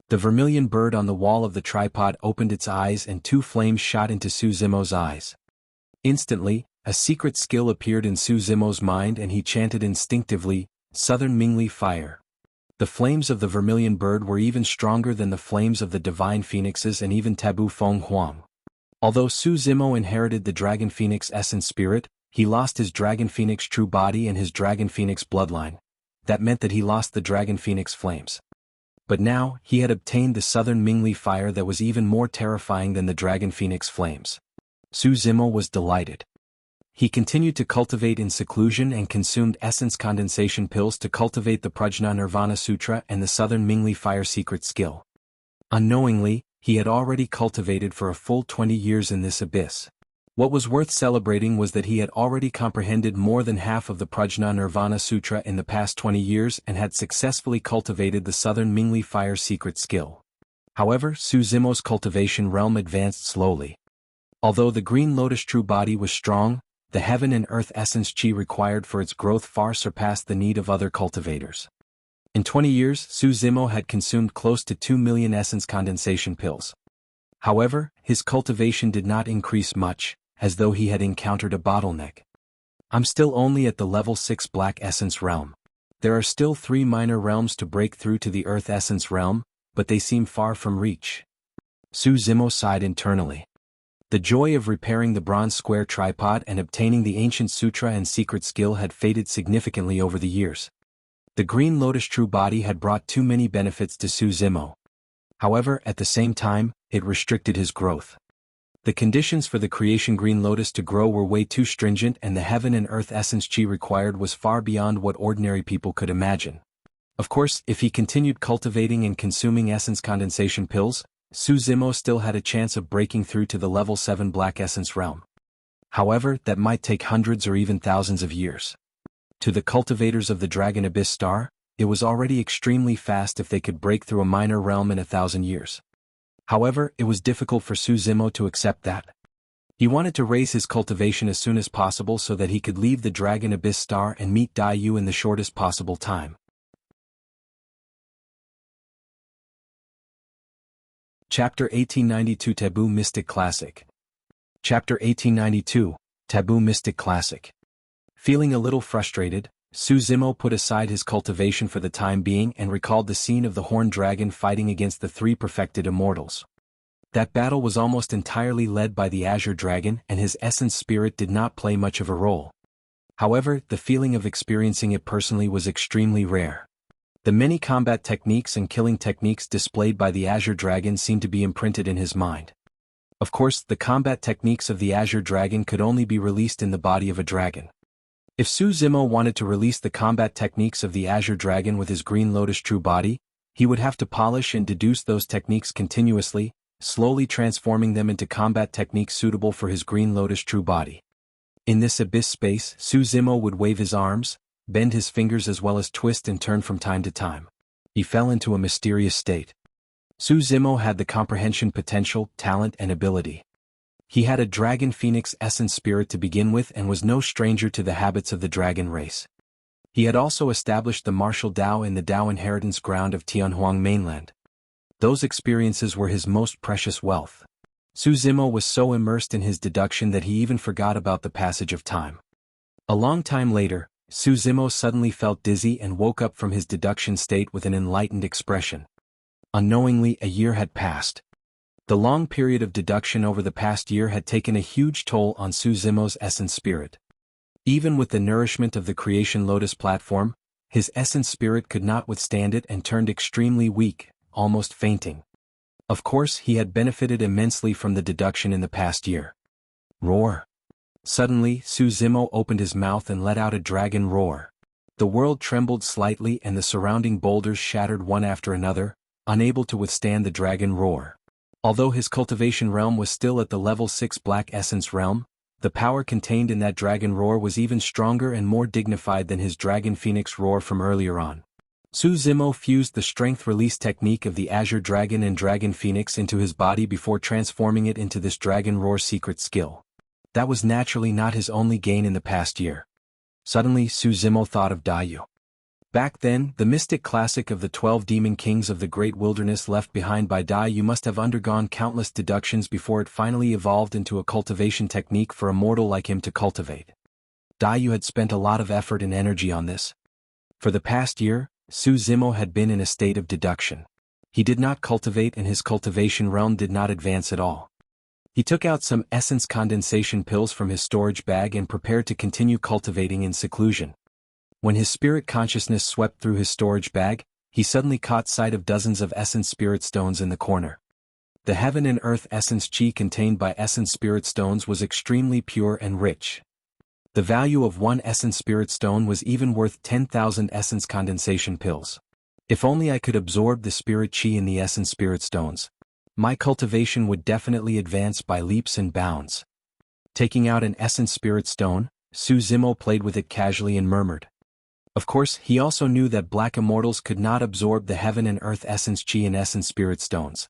S1: the vermilion bird on the wall of the tripod opened its eyes and 2 flames shot into Su Zimo's eyes. Instantly, a secret skill appeared in Su Zimo's mind and he chanted instinctively, Southern Mingli fire. The flames of the vermilion bird were even stronger than the flames of the divine phoenixes and even Taboo Feng Huang. Although Su Zimo inherited the dragon phoenix essence spirit, he lost his dragon phoenix true body and his dragon phoenix bloodline. That meant that he lost the dragon phoenix flames. But now, he had obtained the southern Mingli fire that was even more terrifying than the dragon phoenix flames. Su Zimo was delighted. He continued to cultivate in seclusion and consumed essence condensation pills to cultivate the Prajna Nirvana Sutra and the southern Mingli fire secret skill. Unknowingly, he had already cultivated for a full 20 years in this abyss. What was worth celebrating was that he had already comprehended more than half of the Prajna Nirvana Sutra in the past 20 years and had successfully cultivated the southern Mingli fire secret skill. However, Su Zimo's cultivation realm advanced slowly. Although the green lotus true body was strong, the heaven and earth essence chi required for its growth far surpassed the need of other cultivators. In 20 years, Su Zimo had consumed close to 2 million essence condensation pills. However, his cultivation did not increase much, as though he had encountered a bottleneck. I'm still only at the level 6 black essence realm. There are still 3 minor realms to break through to the earth essence realm, but they seem far from reach. Su Zimo sighed internally. The joy of repairing the bronze square tripod and obtaining the ancient sutra and secret skill had faded significantly over the years. The green lotus true body had brought too many benefits to Su Zimo. However, at the same time, it restricted his growth. The conditions for the creation green lotus to grow were way too stringent and the heaven and earth essence chi required was far beyond what ordinary people could imagine. Of course, if he continued cultivating and consuming essence condensation pills, Su Zimo still had a chance of breaking through to the level 7 black essence realm. However, that might take hundreds or even thousands of years. To the cultivators of the Dragon Abyss Star, it was already extremely fast if they could break through a minor realm in 1,000 years. However, it was difficult for Su Zimo to accept that. He wanted to raise his cultivation as soon as possible so that he could leave the Dragon Abyss Star and meet Dai Yu in the shortest possible time. Chapter 1892 Taboo Mystic Classic. Chapter 1892, Taboo Mystic Classic. Feeling a little frustrated, Su Zimo put aside his cultivation for the time being and recalled the scene of the horned dragon fighting against the 3 perfected immortals. That battle was almost entirely led by the azure dragon and his essence spirit did not play much of a role. However, the feeling of experiencing it personally was extremely rare. The many combat techniques and killing techniques displayed by the azure dragon seemed to be imprinted in his mind. Of course, the combat techniques of the azure dragon could only be released in the body of a dragon. If Su Zimo wanted to release the combat techniques of the azure dragon with his green lotus true body, he would have to polish and deduce those techniques continuously, slowly transforming them into combat techniques suitable for his green lotus true body. In this abyss space, Su Zimo would wave his arms, bend his fingers as well as twist and turn from time to time. He fell into a mysterious state. Su Zimo had the comprehension potential, talent and ability. He had a dragon phoenix essence spirit to begin with and was no stranger to the habits of the dragon race. He had also established the martial Dao in the Dao inheritance ground of Tianhuang mainland. Those experiences were his most precious wealth. Su Zimo was so immersed in his deduction that he even forgot about the passage of time. A long time later, Su Zimo suddenly felt dizzy and woke up from his deduction state with an enlightened expression. Unknowingly, a year had passed. The long period of deduction over the past year had taken a huge toll on Su Zimo's essence spirit. Even with the nourishment of the creation lotus platform, his essence spirit could not withstand it and turned extremely weak, almost fainting. Of course, he had benefited immensely from the deduction in the past year. Roar. Suddenly, Su Zimo opened his mouth and let out a dragon roar. The world trembled slightly and the surrounding boulders shattered one after another, unable to withstand the dragon roar. Although his cultivation realm was still at the level 6 black essence realm, the power contained in that dragon roar was even stronger and more dignified than his dragon phoenix roar from earlier on. Su Zimo fused the strength release technique of the Azure Dragon and Dragon Phoenix into his body before transforming it into this Dragon Roar secret skill. That was naturally not his only gain in the past year. Suddenly Su Zimo thought of Dayu. Back then, the mystic classic of the 12 demon kings of the great wilderness left behind by Dayu must have undergone countless deductions before it finally evolved into a cultivation technique for a mortal like him to cultivate. Dayu had spent a lot of effort and energy on this. For the past year, Su Zimo had been in a state of deduction. He did not cultivate and his cultivation realm did not advance at all. He took out some essence condensation pills from his storage bag and prepared to continue cultivating in seclusion. When his spirit consciousness swept through his storage bag, he suddenly caught sight of dozens of essence spirit stones in the corner. The heaven and earth essence chi contained by essence spirit stones was extremely pure and rich. The value of one essence spirit stone was even worth 10,000 essence condensation pills. If only I could absorb the spirit chi in the essence spirit stones. My cultivation would definitely advance by leaps and bounds. Taking out an essence spirit stone, Su Zimo played with it casually and murmured. Of course, he also knew that black immortals could not absorb the heaven and earth essence chi and essence spirit stones.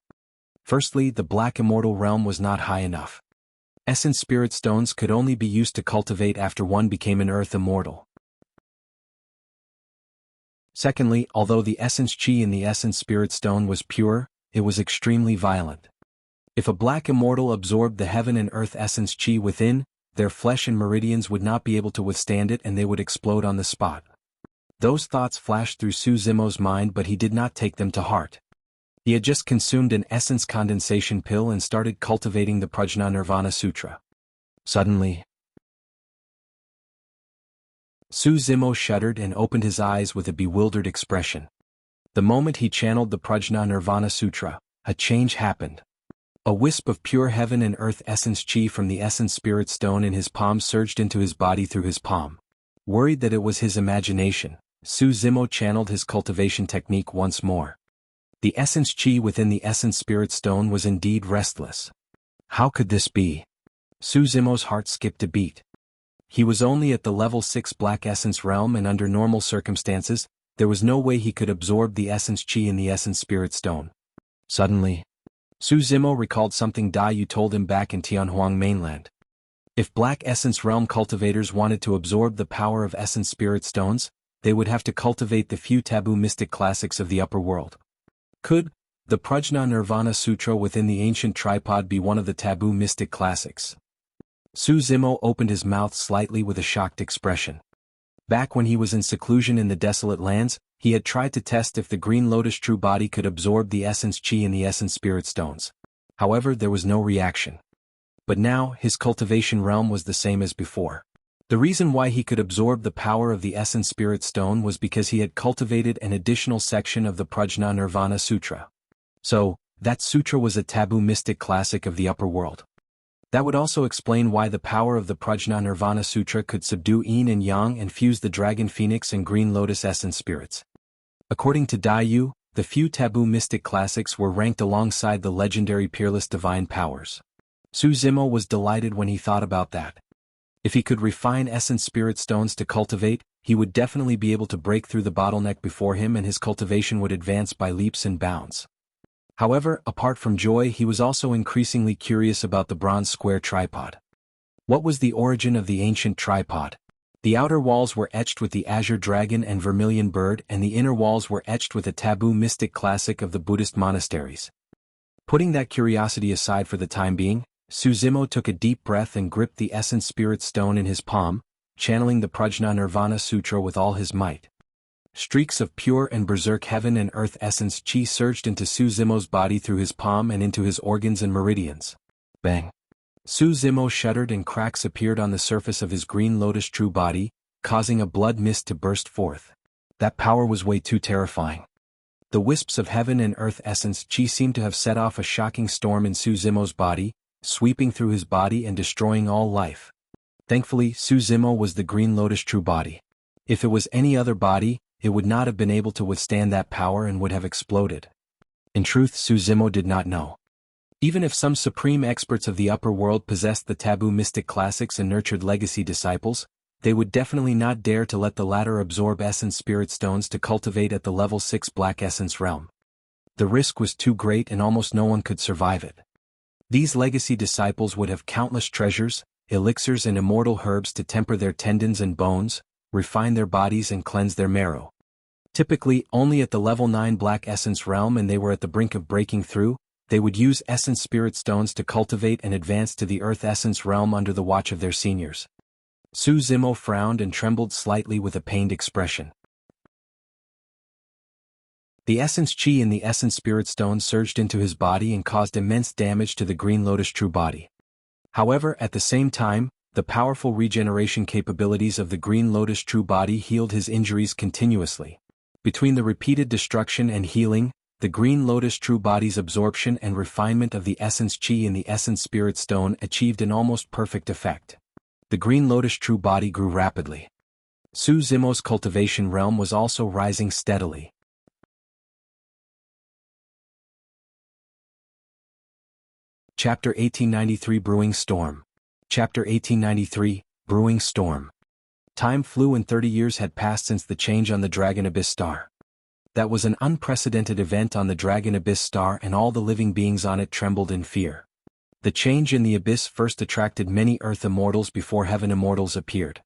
S1: Firstly, the black immortal realm was not high enough. Essence spirit stones could only be used to cultivate after one became an earth immortal. Secondly, although the essence chi in the essence spirit stone was pure, it was extremely violent. If a black immortal absorbed the heaven and earth essence chi within, their flesh and meridians would not be able to withstand it and they would explode on the spot. Those thoughts flashed through Su Zimo's mind, but he did not take them to heart. He had just consumed an essence condensation pill and started cultivating the Prajna Nirvana Sutra. Suddenly, Su Zimo shuddered and opened his eyes with a bewildered expression. The moment he channeled the Prajna Nirvana Sutra, a change happened. A wisp of pure heaven and earth essence chi from the essence spirit stone in his palm surged into his body through his palm. Worried that it was his imagination, Su Zimo channeled his cultivation technique once more. The essence chi within the essence spirit stone was indeed restless. How could this be? Su Zimo's heart skipped a beat. He was only at the level 6 black essence realm and under normal circumstances, there was no way he could absorb the essence chi in the essence spirit stone. Suddenly, Su Zimo recalled something Dayu told him back in Tianhuang mainland. If black essence realm cultivators wanted to absorb the power of essence spirit stones, they would have to cultivate the few taboo mystic classics of the upper world. Could the Prajna Nirvana Sutra within the ancient tripod be one of the taboo mystic classics? Su Zimo opened his mouth slightly with a shocked expression. Back when he was in seclusion in the desolate lands, he had tried to test if the Green Lotus true body could absorb the essence chi in the essence spirit stones. However, there was no reaction. But now, his cultivation realm was the same as before. The reason why he could absorb the power of the essence spirit stone was because he had cultivated an additional section of the Prajna Nirvana Sutra. So, that sutra was a taboo mystic classic of the upper world. That would also explain why the power of the Prajna Nirvana Sutra could subdue yin and yang and fuse the dragon phoenix and green lotus essence spirits. According to Dayu, the few taboo mystic classics were ranked alongside the legendary peerless divine powers. Su Zimo was delighted when he thought about that. If he could refine essence spirit stones to cultivate, he would definitely be able to break through the bottleneck before him and his cultivation would advance by leaps and bounds. However, apart from joy, he was also increasingly curious about the bronze square tripod. What was the origin of the ancient tripod? The outer walls were etched with the azure dragon and vermilion bird, and the inner walls were etched with a taboo mystic classic of the Buddhist monasteries. Putting that curiosity aside for the time being, Su Zimo took a deep breath and gripped the essence spirit stone in his palm, channeling the Prajna Nirvana Sutra with all his might. Streaks of pure and berserk heaven and earth essence chi surged into Su Zimo's body through his palm and into his organs and meridians. Bang! Su Zimo shuddered and cracks appeared on the surface of his green lotus true body, causing a blood mist to burst forth. That power was way too terrifying. The wisps of heaven and earth essence chi seemed to have set off a shocking storm in Su Zimo's body, sweeping through his body and destroying all life. Thankfully, Su Zimo was the green lotus true body. If it was any other body, it would not have been able to withstand that power and would have exploded. In truth, Su Zimo did not know. Even if some supreme experts of the upper world possessed the taboo mystic classics and nurtured legacy disciples, they would definitely not dare to let the latter absorb essence spirit stones to cultivate at the level 6 black essence realm. The risk was too great and almost no one could survive it. These legacy disciples would have countless treasures, elixirs and immortal herbs to temper their tendons and bones, refine their bodies and cleanse their marrow. Typically, only at the level 9 black essence realm and they were at the brink of breaking through, they would use essence spirit stones to cultivate and advance to the earth essence realm under the watch of their seniors. Su Zimo frowned and trembled slightly with a pained expression. The essence chi in the essence spirit stone surged into his body and caused immense damage to the green lotus true body. However, at the same time, the powerful regeneration capabilities of the green lotus true body healed his injuries continuously. Between the repeated destruction and healing, the green lotus true body's absorption and refinement of the essence chi in the essence spirit stone achieved an almost perfect effect. The green lotus true body grew rapidly. Su Zimo's cultivation realm was also rising steadily. Chapter 1893 Brewing Storm. Chapter 1893, Brewing Storm. Time flew and 30 years had passed since the change on the Dragon Abyss star. That was an unprecedented event on the Dragon Abyss star and all the living beings on it trembled in fear. The change in the Abyss first attracted many Earth Immortals before Heaven Immortals appeared.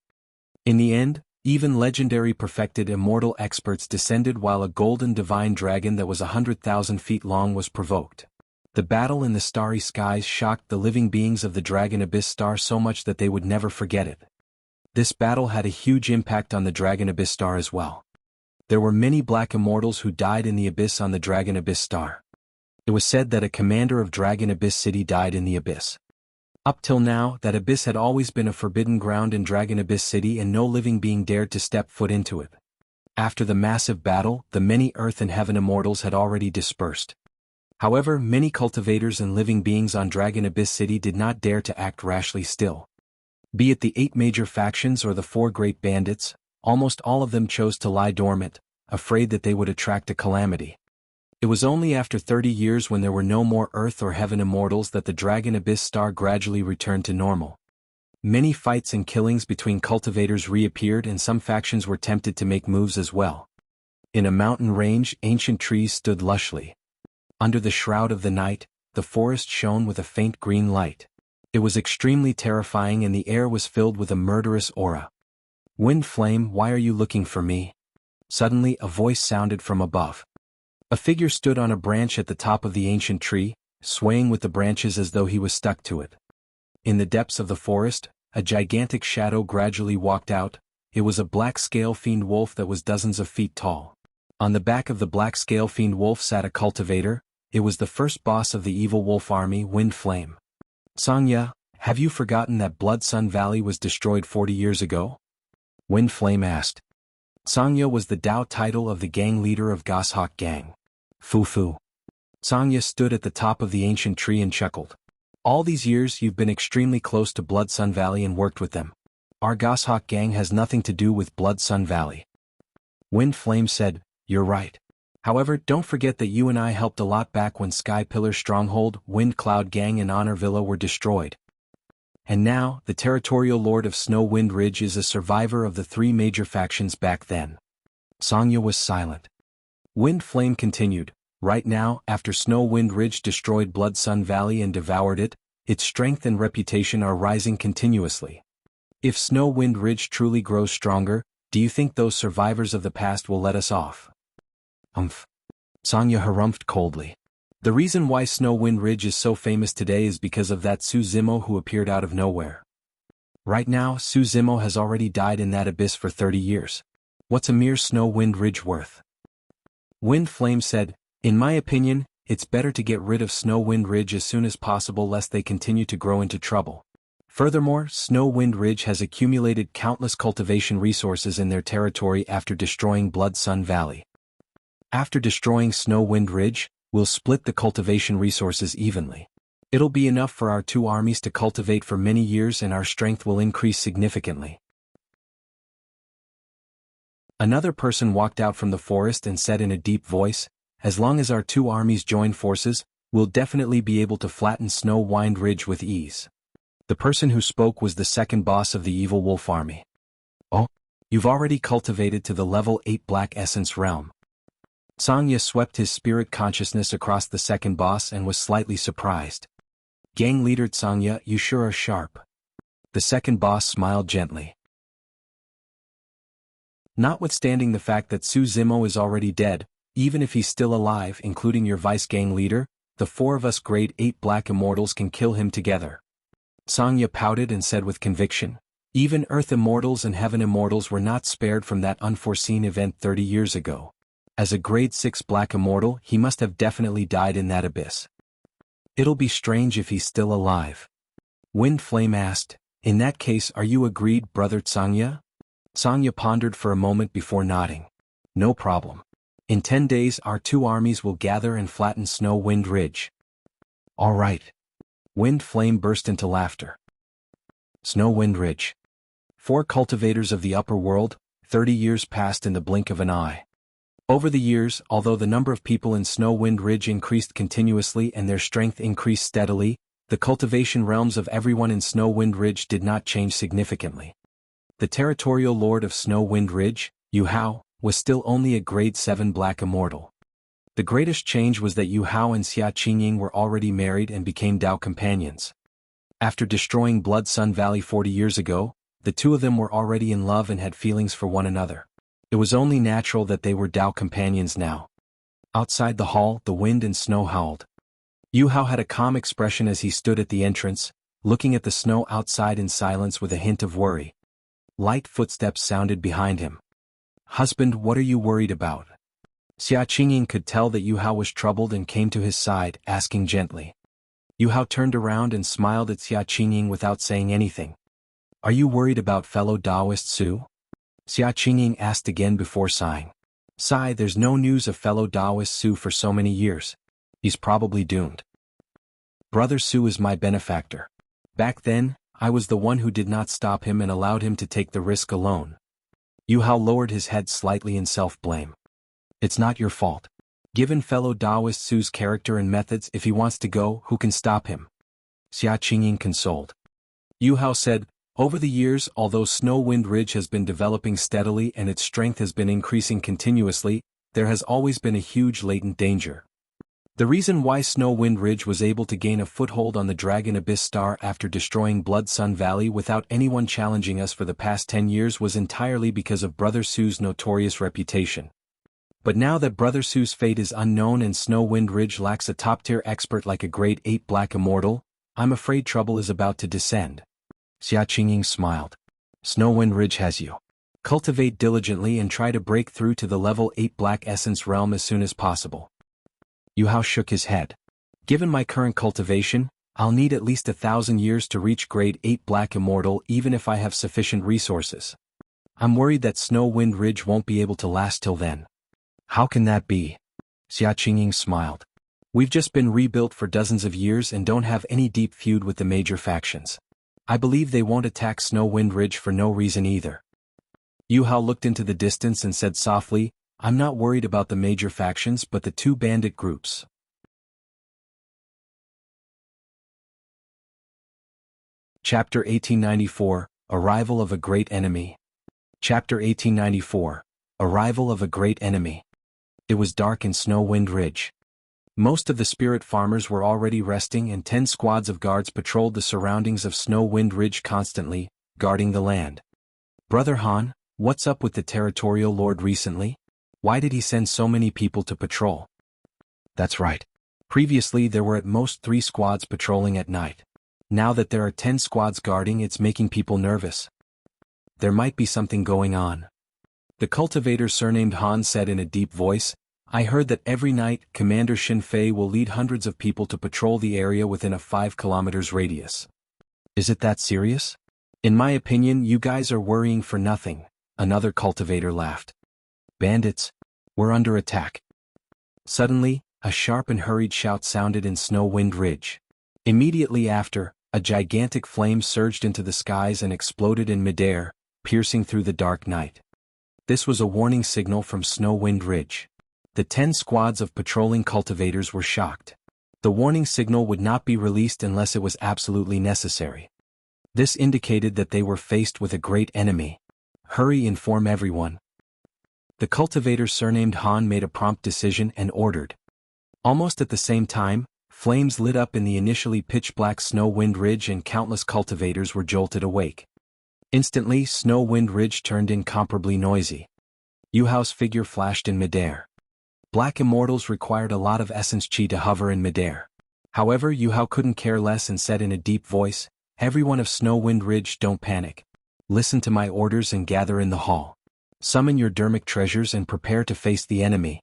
S1: In the end, even legendary perfected immortal experts descended while a golden divine dragon that was 100,000 feet long was provoked. The battle in the starry skies shocked the living beings of the Dragon Abyss star so much that they would never forget it. This battle had a huge impact on the Dragon Abyss star as well. There were many black immortals who died in the Abyss on the Dragon Abyss star. It was said that a commander of Dragon Abyss City died in the Abyss. Up till now, that Abyss had always been a forbidden ground in Dragon Abyss City and no living being dared to step foot into it. After the massive battle, the many Earth and Heaven Immortals had already dispersed. However, many cultivators and living beings on Dragon Abyss City did not dare to act rashly still. Be it the 8 major factions or the 4 great bandits, almost all of them chose to lie dormant, afraid that they would attract a calamity. It was only after 30 years when there were no more Earth or Heaven Immortals that the Dragon Abyss star gradually returned to normal. Many fights and killings between cultivators reappeared and some factions were tempted to make moves as well. In a mountain range, ancient trees stood lushly. Under the shroud of the night, the forest shone with a faint green light. It was extremely terrifying and the air was filled with a murderous aura. "Wind Flame, why are you looking for me?" Suddenly a voice sounded from above. A figure stood on a branch at the top of the ancient tree, swaying with the branches as though he was stuck to it. In the depths of the forest, a gigantic shadow gradually walked out. It was a black scale fiend wolf that was dozens of feet tall. On the back of the black scale fiend wolf sat a cultivator. It was the first boss of the evil wolf army, Wind Flame. "Sangya, have you forgotten that Blood Sun Valley was destroyed 40 years ago?" Wind Flame asked. Sangya was the Dao title of the gang leader of Goshawk Gang. Fu. Sangya stood at the top of the ancient tree and chuckled. "All these years you've been extremely close to Blood Sun Valley and worked with them. Our Goshawk Gang has nothing to do with Blood Sun Valley." Wind Flame said, "You're right. However, don't forget that you and I helped a lot back when Sky Pillar Stronghold, Wind Cloud Gang and Honor Villa were destroyed. And now, the territorial lord of Snow Wind Ridge is a survivor of the 3 major factions back then." Sangya was silent. Wind Flame continued, "Right now, after Snow Wind Ridge destroyed Blood Sun Valley and devoured it, its strength and reputation are rising continuously. If Snow Wind Ridge truly grows stronger, do you think those survivors of the past will let us off?" Sangya harumphed coldly. "The reason why Snow Wind Ridge is so famous today is because of that Su Zimo who appeared out of nowhere. Right now, Su Zimo has already died in that abyss for 30 years. What's a mere Snow Wind Ridge worth?" Wind Flame said, "In my opinion, it's better to get rid of Snow Wind Ridge as soon as possible lest they continue to grow into trouble. Furthermore, Snow Wind Ridge has accumulated countless cultivation resources in their territory after destroying Blood Sun Valley. After destroying Snow Wind Ridge, we'll split the cultivation resources evenly. It'll be enough for our 2 armies to cultivate for many years and our strength will increase significantly." Another person walked out from the forest and said in a deep voice, "As long as our 2 armies join forces, We'll definitely be able to flatten Snow Wind Ridge with ease. The person who spoke was the second boss of the Evil Wolf Army. Oh, you've already cultivated to the level 8 Black Essence realm. Sangya swept his spirit consciousness across the second boss and was slightly surprised. Gang leader Sangya, you sure are sharp. The second boss smiled gently. Notwithstanding the fact that Su Zimo is already dead, even if he's still alive, including your vice gang leader, the 4 of us grade 8 Black Immortals can kill him together. Sangya pouted and said with conviction. Even Earth Immortals and Heaven Immortals were not spared from that unforeseen event 30 years ago. As a grade 6 Black Immortal, he must have definitely died in that abyss. It'll be strange if he's still alive. Wind Flame asked, in that case, are you agreed, brother Sangya? Sangya pondered for a moment before nodding. No problem. In 10 days our 2 armies will gather and flatten Snow Wind Ridge. All right. Wind Flame burst into laughter. Snow Wind Ridge. 4 cultivators of the upper world, 30 years passed in the blink of an eye. Over the years, although the number of people in Snow Wind Ridge increased continuously and their strength increased steadily, the cultivation realms of everyone in Snow Wind Ridge did not change significantly. The territorial lord of Snow Wind Ridge, Yu Hao, was still only a grade 7 Black Immortal. The greatest change was that Yu Hao and Xia Qingying were already married and became Dao companions. After destroying Blood Sun Valley 40 years ago, the 2 of them were already in love and had feelings for one another. It was only natural that they were Dao companions now. Outside the hall, the wind and snow howled. Yu Hao had a calm expression as he stood at the entrance, looking at the snow outside in silence with a hint of worry. Light footsteps sounded behind him. Husband, what are you worried about? Xia Qingying could tell that Yu Hao was troubled and came to his side, asking gently. Yu Hao turned around and smiled at Xia Qingying without saying anything. Are you worried about fellow Taoist Su? Xia Qingying asked again before sighing. Sigh, there's no news of fellow Taoist Su for so many years. He's probably doomed. Brother Su is my benefactor. Back then, I was the one who did not stop him and allowed him to take the risk alone. Yu Hao lowered his head slightly in self-blame. It's not your fault. Given fellow Taoist Su's character and methods, if he wants to go, who can stop him? Xia Qingying consoled. Yu Hao said, over the years, although Snow Wind Ridge has been developing steadily and its strength has been increasing continuously, there has always been a huge latent danger. The reason why Snow Wind Ridge was able to gain a foothold on the Dragon Abyss Star after destroying Blood Sun Valley without anyone challenging us for the past 10 years was entirely because of Brother Su's notorious reputation. But now that Brother Su's fate is unknown and Snow Wind Ridge lacks a top-tier expert like a grade 8 Black Immortal, I'm afraid trouble is about to descend. Xia Qingying smiled. Snow Wind Ridge has you. Cultivate diligently and try to break through to the level 8 Black Essence realm as soon as possible. Yu Hao shook his head. Given my current cultivation, I'll need at least 1,000 years to reach grade 8 Black Immortal even if I have sufficient resources. I'm worried that Snow Wind Ridge won't be able to last till then. How can that be? Xia Qingying smiled. We've just been rebuilt for dozens of years and don't have any deep feud with the major factions. I believe they won't attack Snow Wind Ridge for no reason either. Yu Hao looked into the distance and said softly, I'm not worried about the major factions but the 2 bandit groups. Chapter 1894, Arrival of a Great Enemy. Chapter 1894, Arrival of a Great Enemy. It was dark in Snow Wind Ridge. Most of the spirit farmers were already resting and 10 squads of guards patrolled the surroundings of Snow Wind Ridge constantly, guarding the land. Brother Han, what's up with the territorial lord recently? Why did he send so many people to patrol? That's right. Previously there were at most 3 squads patrolling at night. Now that there are 10 squads guarding, it's making people nervous. There might be something going on. The cultivator surnamed Han said in a deep voice, I heard that every night, Commander Xin Fei will lead hundreds of people to patrol the area within a 5 kilometers radius. Is it that serious? In my opinion, you guys are worrying for nothing, another cultivator laughed. Bandits, we're under attack. Suddenly, a sharp and hurried shout sounded in Snow Wind Ridge. Immediately after, a gigantic flame surged into the skies and exploded in midair, piercing through the dark night. This was a warning signal from Snow Wind Ridge. The 10 squads of patrolling cultivators were shocked. The warning signal would not be released unless it was absolutely necessary. This indicated that they were faced with a great enemy. Hurry, inform everyone. The cultivator surnamed Han made a prompt decision and ordered. Almost at the same time, flames lit up in the initially pitch-black Snow Wind Ridge and countless cultivators were jolted awake. Instantly, Snow Wind Ridge turned incomparably noisy. Yu Hao's figure flashed in midair. Black Immortals required a lot of essence chi to hover in midair. However, Yu Hao couldn't care less and said in a deep voice, "Everyone of Snow Wind Ridge, don't panic. Listen to my orders and gather in the hall. Summon your dermic treasures and prepare to face the enemy."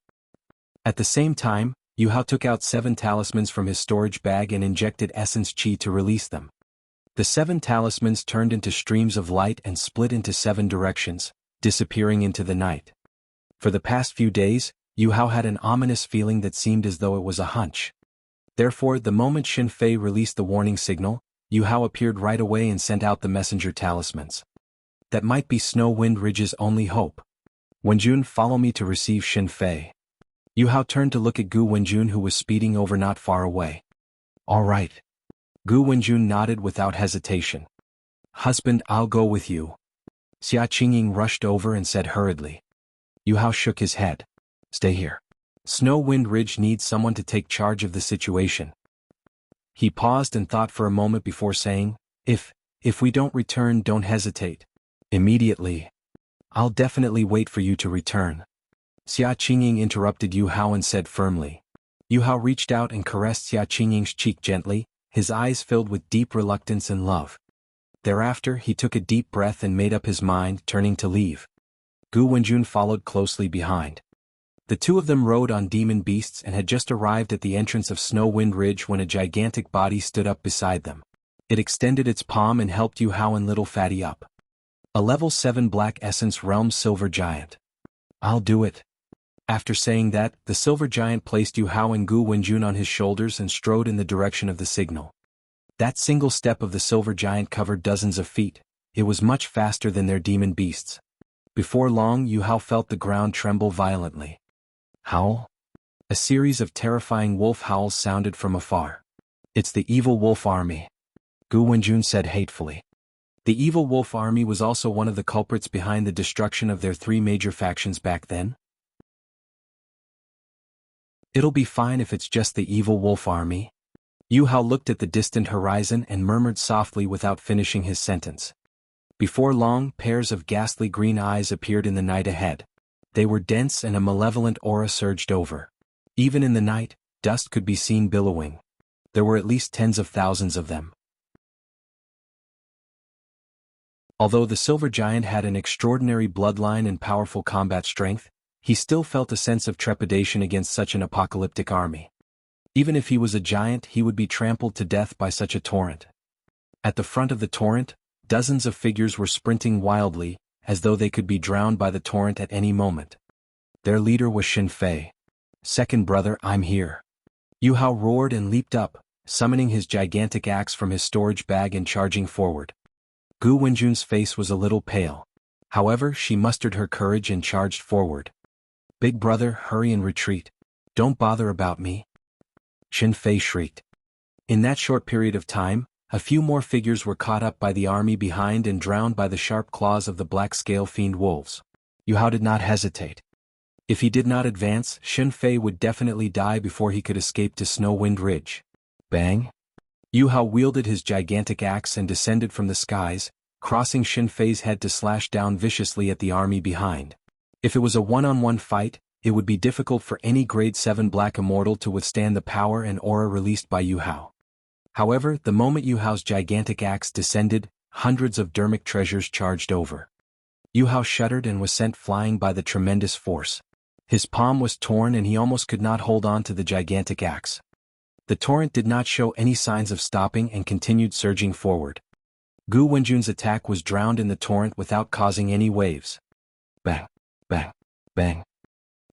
S1: At the same time, Yu Hao took out 7 talismans from his storage bag and injected essence chi to release them. The 7 talismans turned into streams of light and split into 7 directions, disappearing into the night. For the past few days, Yu Hao had an ominous feeling that seemed as though it was a hunch. Therefore, the moment Xin Fei released the warning signal, Yu Hao appeared right away and sent out the messenger talismans. That might be Snow Wind Ridge's only hope. Wenjun, follow me to receive Xin Fei. Yu Hao turned to look at Gu Wenjun, who was speeding over not far away. All right. Gu Wenjun nodded without hesitation. Husband, I'll go with you. Xia Qingying rushed over and said hurriedly. Yu Hao shook his head. Stay here. Snow Wind Ridge needs someone to take charge of the situation. He paused and thought for a moment before saying, If we don't return, don't hesitate. Immediately. I'll definitely wait for you to return. Xia Qingying interrupted Yu Hao and said firmly. Yu Hao reached out and caressed Xia Qingying's cheek gently, his eyes filled with deep reluctance and love. Thereafter, he took a deep breath and made up his mind, turning to leave. Gu Wenjun followed closely behind. The two of them rode on demon beasts and had just arrived at the entrance of Snow Wind Ridge when a gigantic body stood up beside them. It extended its palm and helped Yu Hao and Little Fatty up. A level 7 Black Essence Realm Silver Giant. I'll do it. After saying that, the Silver Giant placed Yu Hao and Gu Wenjun on his shoulders and strode in the direction of the signal. That single step of the Silver Giant covered dozens of feet. It was much faster than their demon beasts. Before long, Yu Hao felt the ground tremble violently. Howl? A series of terrifying wolf howls sounded from afar. It's the evil wolf army. Gu Wenjun said hatefully. The evil wolf army was also one of the culprits behind the destruction of their 3 major factions back then. It'll be fine if it's just the evil wolf army. Yu Hao looked at the distant horizon and murmured softly without finishing his sentence. Before long, pairs of ghastly green eyes appeared in the night ahead. They were dense and a malevolent aura surged over. Even in the night, dust could be seen billowing. There were at least tens of thousands of them. Although the Silver Giant had an extraordinary bloodline and powerful combat strength, he still felt a sense of trepidation against such an apocalyptic army. Even if he was a giant, he would be trampled to death by such a torrent. At the front of the torrent, dozens of figures were sprinting wildly, as though they could be drowned by the torrent at any moment. Their leader was Xin Fei. Second brother, I'm here. Yu Hao roared and leaped up, summoning his gigantic axe from his storage bag and charging forward. Gu Wenjun's face was a little pale. However, she mustered her courage and charged forward. Big brother, hurry and retreat. Don't bother about me. Xin Fei shrieked. In that short period of time, a few more figures were caught up by the army behind and drowned by the sharp claws of the black scale fiend wolves. Yu Hao did not hesitate. If he did not advance, Xin Fei would definitely die before he could escape to Snow Wind Ridge. Bang! Yu Hao wielded his gigantic axe and descended from the skies, crossing Xin Fei's head to slash down viciously at the army behind. If it was a one-on-one fight, it would be difficult for any grade 7 Black Immortal to withstand the power and aura released by Yu Hao. However, the moment Yu Hao's gigantic axe descended, hundreds of dermic treasures charged over. Yu Hao shuddered and was sent flying by the tremendous force. His palm was torn and he almost could not hold on to the gigantic axe. The torrent did not show any signs of stopping and continued surging forward. Gu Wenjun's attack was drowned in the torrent without causing any waves. Bang, bang, bang.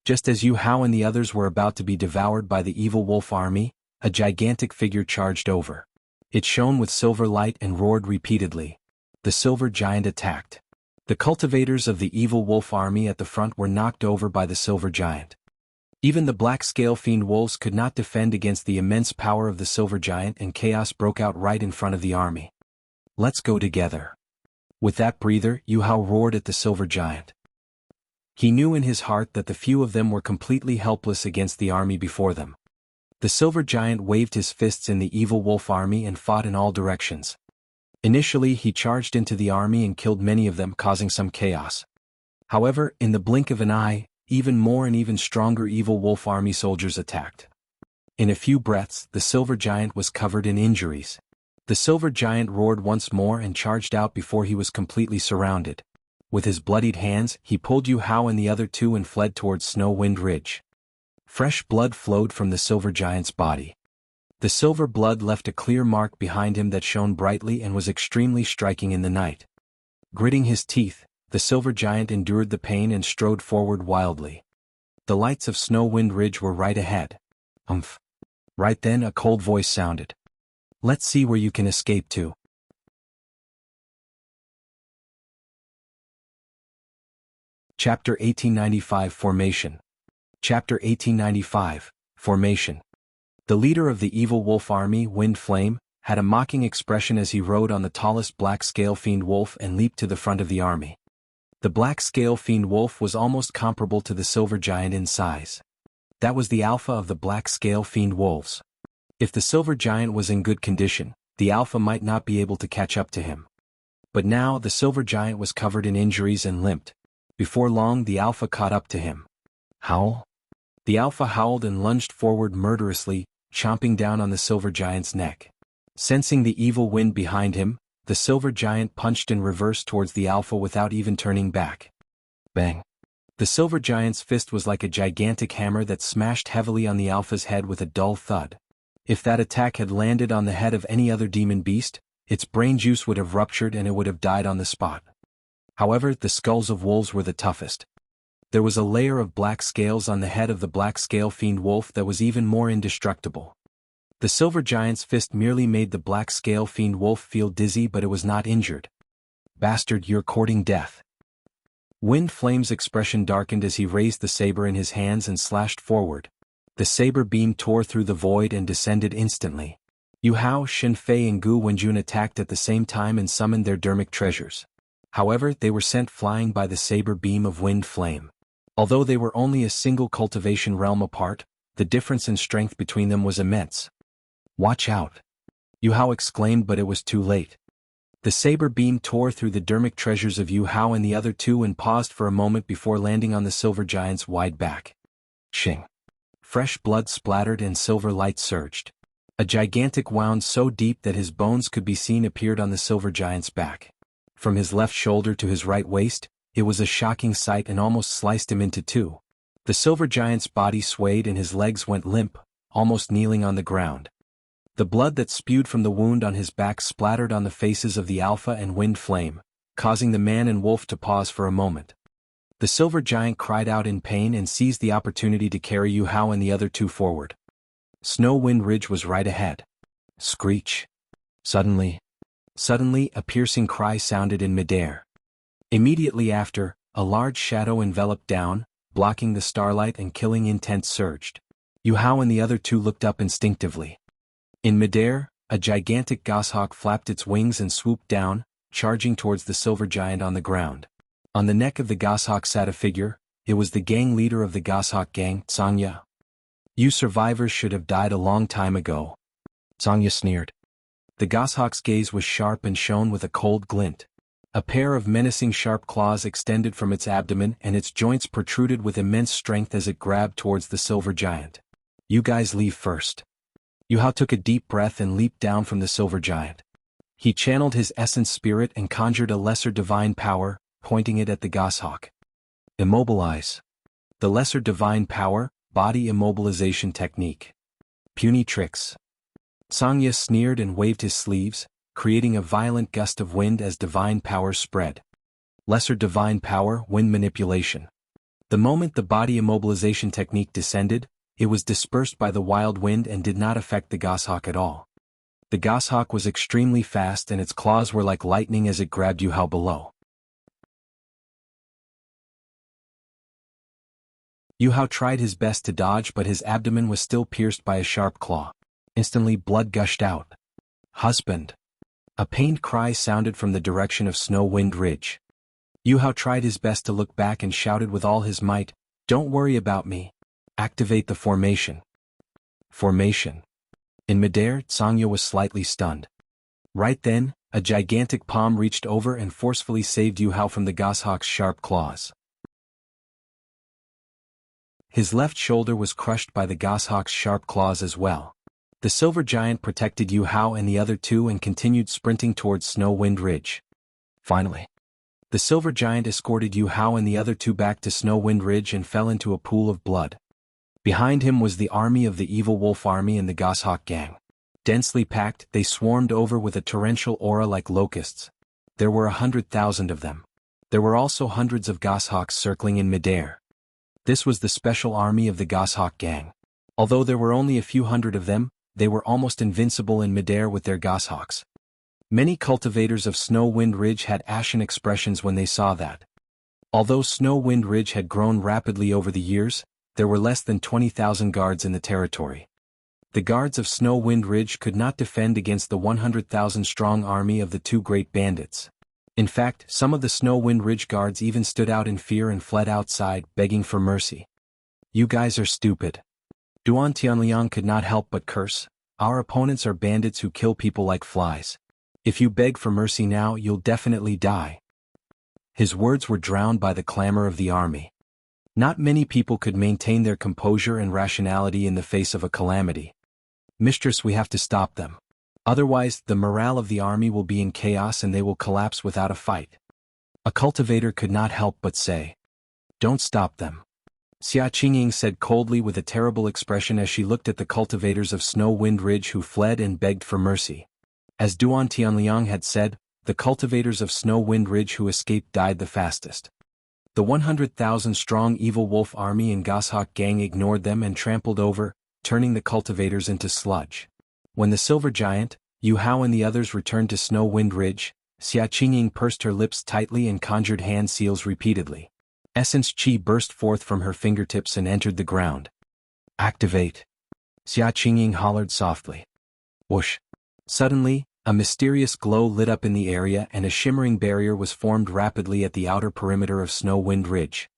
S1: Just as Yu Hao and the others were about to be devoured by the evil wolf army, a gigantic figure charged over. It shone with silver light and roared repeatedly. The Silver Giant attacked. The cultivators of the evil wolf army at the front were knocked over by the Silver Giant. Even the black scale fiend wolves could not defend against the immense power of the silver giant, and chaos broke out right in front of the army. Let's go together. With that breather, Yu Hao roared at the silver giant. He knew in his heart that the few of them were completely helpless against the army before them. The silver giant waved his fists in the evil wolf army and fought in all directions. Initially he charged into the army and killed many of them, causing some chaos. However, in the blink of an eye, even more and even stronger evil wolf army soldiers attacked. In a few breaths, the silver giant was covered in injuries. The silver giant roared once more and charged out before he was completely surrounded. With his bloodied hands, he pulled Yu Hao and the other two and fled towards Snow Wind Ridge. Fresh blood flowed from the silver giant's body. The silver blood left a clear mark behind him that shone brightly and was extremely striking in the night. Gritting his teeth, the silver giant endured the pain and strode forward wildly. The lights of Snow Wind Ridge were right ahead. Right then a cold voice sounded. Let's see where you can escape to. Chapter 1895 Formation. Chapter 1895 Formation. The leader of the evil wolf army, Wind Flame, had a mocking expression as he rode on the tallest black scale fiend wolf and leaped to the front of the army. The black scale fiend wolf was almost comparable to the silver giant in size. That was the alpha of the black scale fiend wolves. If the silver giant was in good condition, the alpha might not be able to catch up to him. But now the silver giant was covered in injuries and limped. Before long the alpha caught up to him. Howl? The alpha howled and lunged forward murderously, chomping down on the silver giant's neck. Sensing the evil wind behind him, the silver giant punched in reverse towards the alpha without even turning back. Bang! The silver giant's fist was like a gigantic hammer that smashed heavily on the alpha's head with a dull thud. If that attack had landed on the head of any other demon beast, its brain juice would have ruptured and it would have died on the spot. However, the skulls of wolves were the toughest. There was a layer of black scales on the head of the black scale fiend wolf that was even more indestructible. The silver giant's fist merely made the black scale fiend wolf feel dizzy, but it was not injured. Bastard, you're courting death. Wind Flame's expression darkened as he raised the saber in his hands and slashed forward. The saber beam tore through the void and descended instantly. Yu Hao, Xin Fei and Gu Wenjun attacked at the same time and summoned their dermic treasures. However, they were sent flying by the saber beam of Wind Flame. Although they were only a single cultivation realm apart, the difference in strength between them was immense. Watch out! Yu Hao exclaimed, but it was too late. The saber beam tore through the dermic treasures of Yu Hao and the other two and paused for a moment before landing on the silver giant's wide back. Shing! Fresh blood splattered and silver light surged. A gigantic wound so deep that his bones could be seen appeared on the silver giant's back. From his left shoulder to his right waist, it was a shocking sight and almost sliced him into two. The silver giant's body swayed and his legs went limp, almost kneeling on the ground. The blood that spewed from the wound on his back splattered on the faces of the Alpha and Wind Flame, causing the man and wolf to pause for a moment. The silver giant cried out in pain and seized the opportunity to carry Yu Hao and the other two forward. Snow Wind Ridge was right ahead. Screech. Suddenly, a piercing cry sounded in midair. Immediately after, a large shadow enveloped down, blocking the starlight and killing intent surged. Yu Hao and the other two looked up instinctively. In midair, a gigantic goshawk flapped its wings and swooped down, charging towards the silver giant on the ground. On the neck of the goshawk sat a figure. It was the gang leader of the goshawk gang, Sangya. You survivors should have died a long time ago. Sangya sneered. The goshawk's gaze was sharp and shone with a cold glint. A pair of menacing sharp claws extended from its abdomen and its joints protruded with immense strength as it grabbed towards the silver giant. You guys leave first. Yu Hao took a deep breath and leaped down from the silver giant. He channeled his essence spirit and conjured a lesser divine power, pointing it at the goshawk. Immobilize. The lesser divine power, body immobilization technique. Puny tricks. Sangya sneered and waved his sleeves, creating a violent gust of wind as divine power spread. Lesser divine power, wind manipulation. The moment the body immobilization technique descended, it was dispersed by the wild wind and did not affect the goshawk at all. The goshawk was extremely fast and its claws were like lightning as it grabbed Yu Hao below. Yu Hao tried his best to dodge, but his abdomen was still pierced by a sharp claw. Instantly blood gushed out. Husband! A pained cry sounded from the direction of Snow Wind Ridge. Yu Hao tried his best to look back and shouted with all his might, "Don't worry about me. Activate the formation." Formation. In midair, Sangyo was slightly stunned. Right then, a gigantic palm reached over and forcefully saved Yu Hao from the goshawk's sharp claws. His left shoulder was crushed by the goshawk's sharp claws as well. The silver giant protected Yu Hao and the other two and continued sprinting towards Snow Wind Ridge. Finally, the silver giant escorted Yu Hao and the other two back to Snow Wind Ridge and fell into a pool of blood. Behind him was the army of the Evil Wolf Army and the Goshawk Gang. Densely packed, they swarmed over with a torrential aura like locusts. There were 100,000 of them. There were also hundreds of goshawks circling in midair. This was the special army of the Goshawk Gang. Although there were only a few hundred of them, they were almost invincible in midair with their goshawks. Many cultivators of Snow Wind Ridge had ashen expressions when they saw that. Although Snow Wind Ridge had grown rapidly over the years, there were less than 20,000 guards in the territory. The guards of Snow Wind Ridge could not defend against the 100,000-strong army of the two great bandits. In fact, some of the Snow Wind Ridge guards even stood out in fear and fled outside, begging for mercy. "You guys are stupid." Duan Tianliang could not help but curse. "Our opponents are bandits who kill people like flies. If you beg for mercy now, you'll definitely die." His words were drowned by the clamor of the army. Not many people could maintain their composure and rationality in the face of a calamity. "Mistress, we have to stop them. Otherwise, the morale of the army will be in chaos and they will collapse without a fight." A cultivator could not help but say, "Don't stop them." Xia Qingying said coldly with a terrible expression as she looked at the cultivators of Snow Wind Ridge who fled and begged for mercy. As Duan Tianliang had said, the cultivators of Snow Wind Ridge who escaped died the fastest. The 100,000-strong Evil Wolf Army and Goshawk Gang ignored them and trampled over, turning the cultivators into sludge. When the Silver Giant, Yu Hao and the others returned to Snow Wind Ridge, Xia Qingying pursed her lips tightly and conjured hand seals repeatedly. Essence Qi burst forth from her fingertips and entered the ground. "Activate!" Xia Qingying hollered softly. Whoosh! Suddenly, a mysterious glow lit up in the area and a shimmering barrier was formed rapidly at the outer perimeter of Snow Wind Ridge.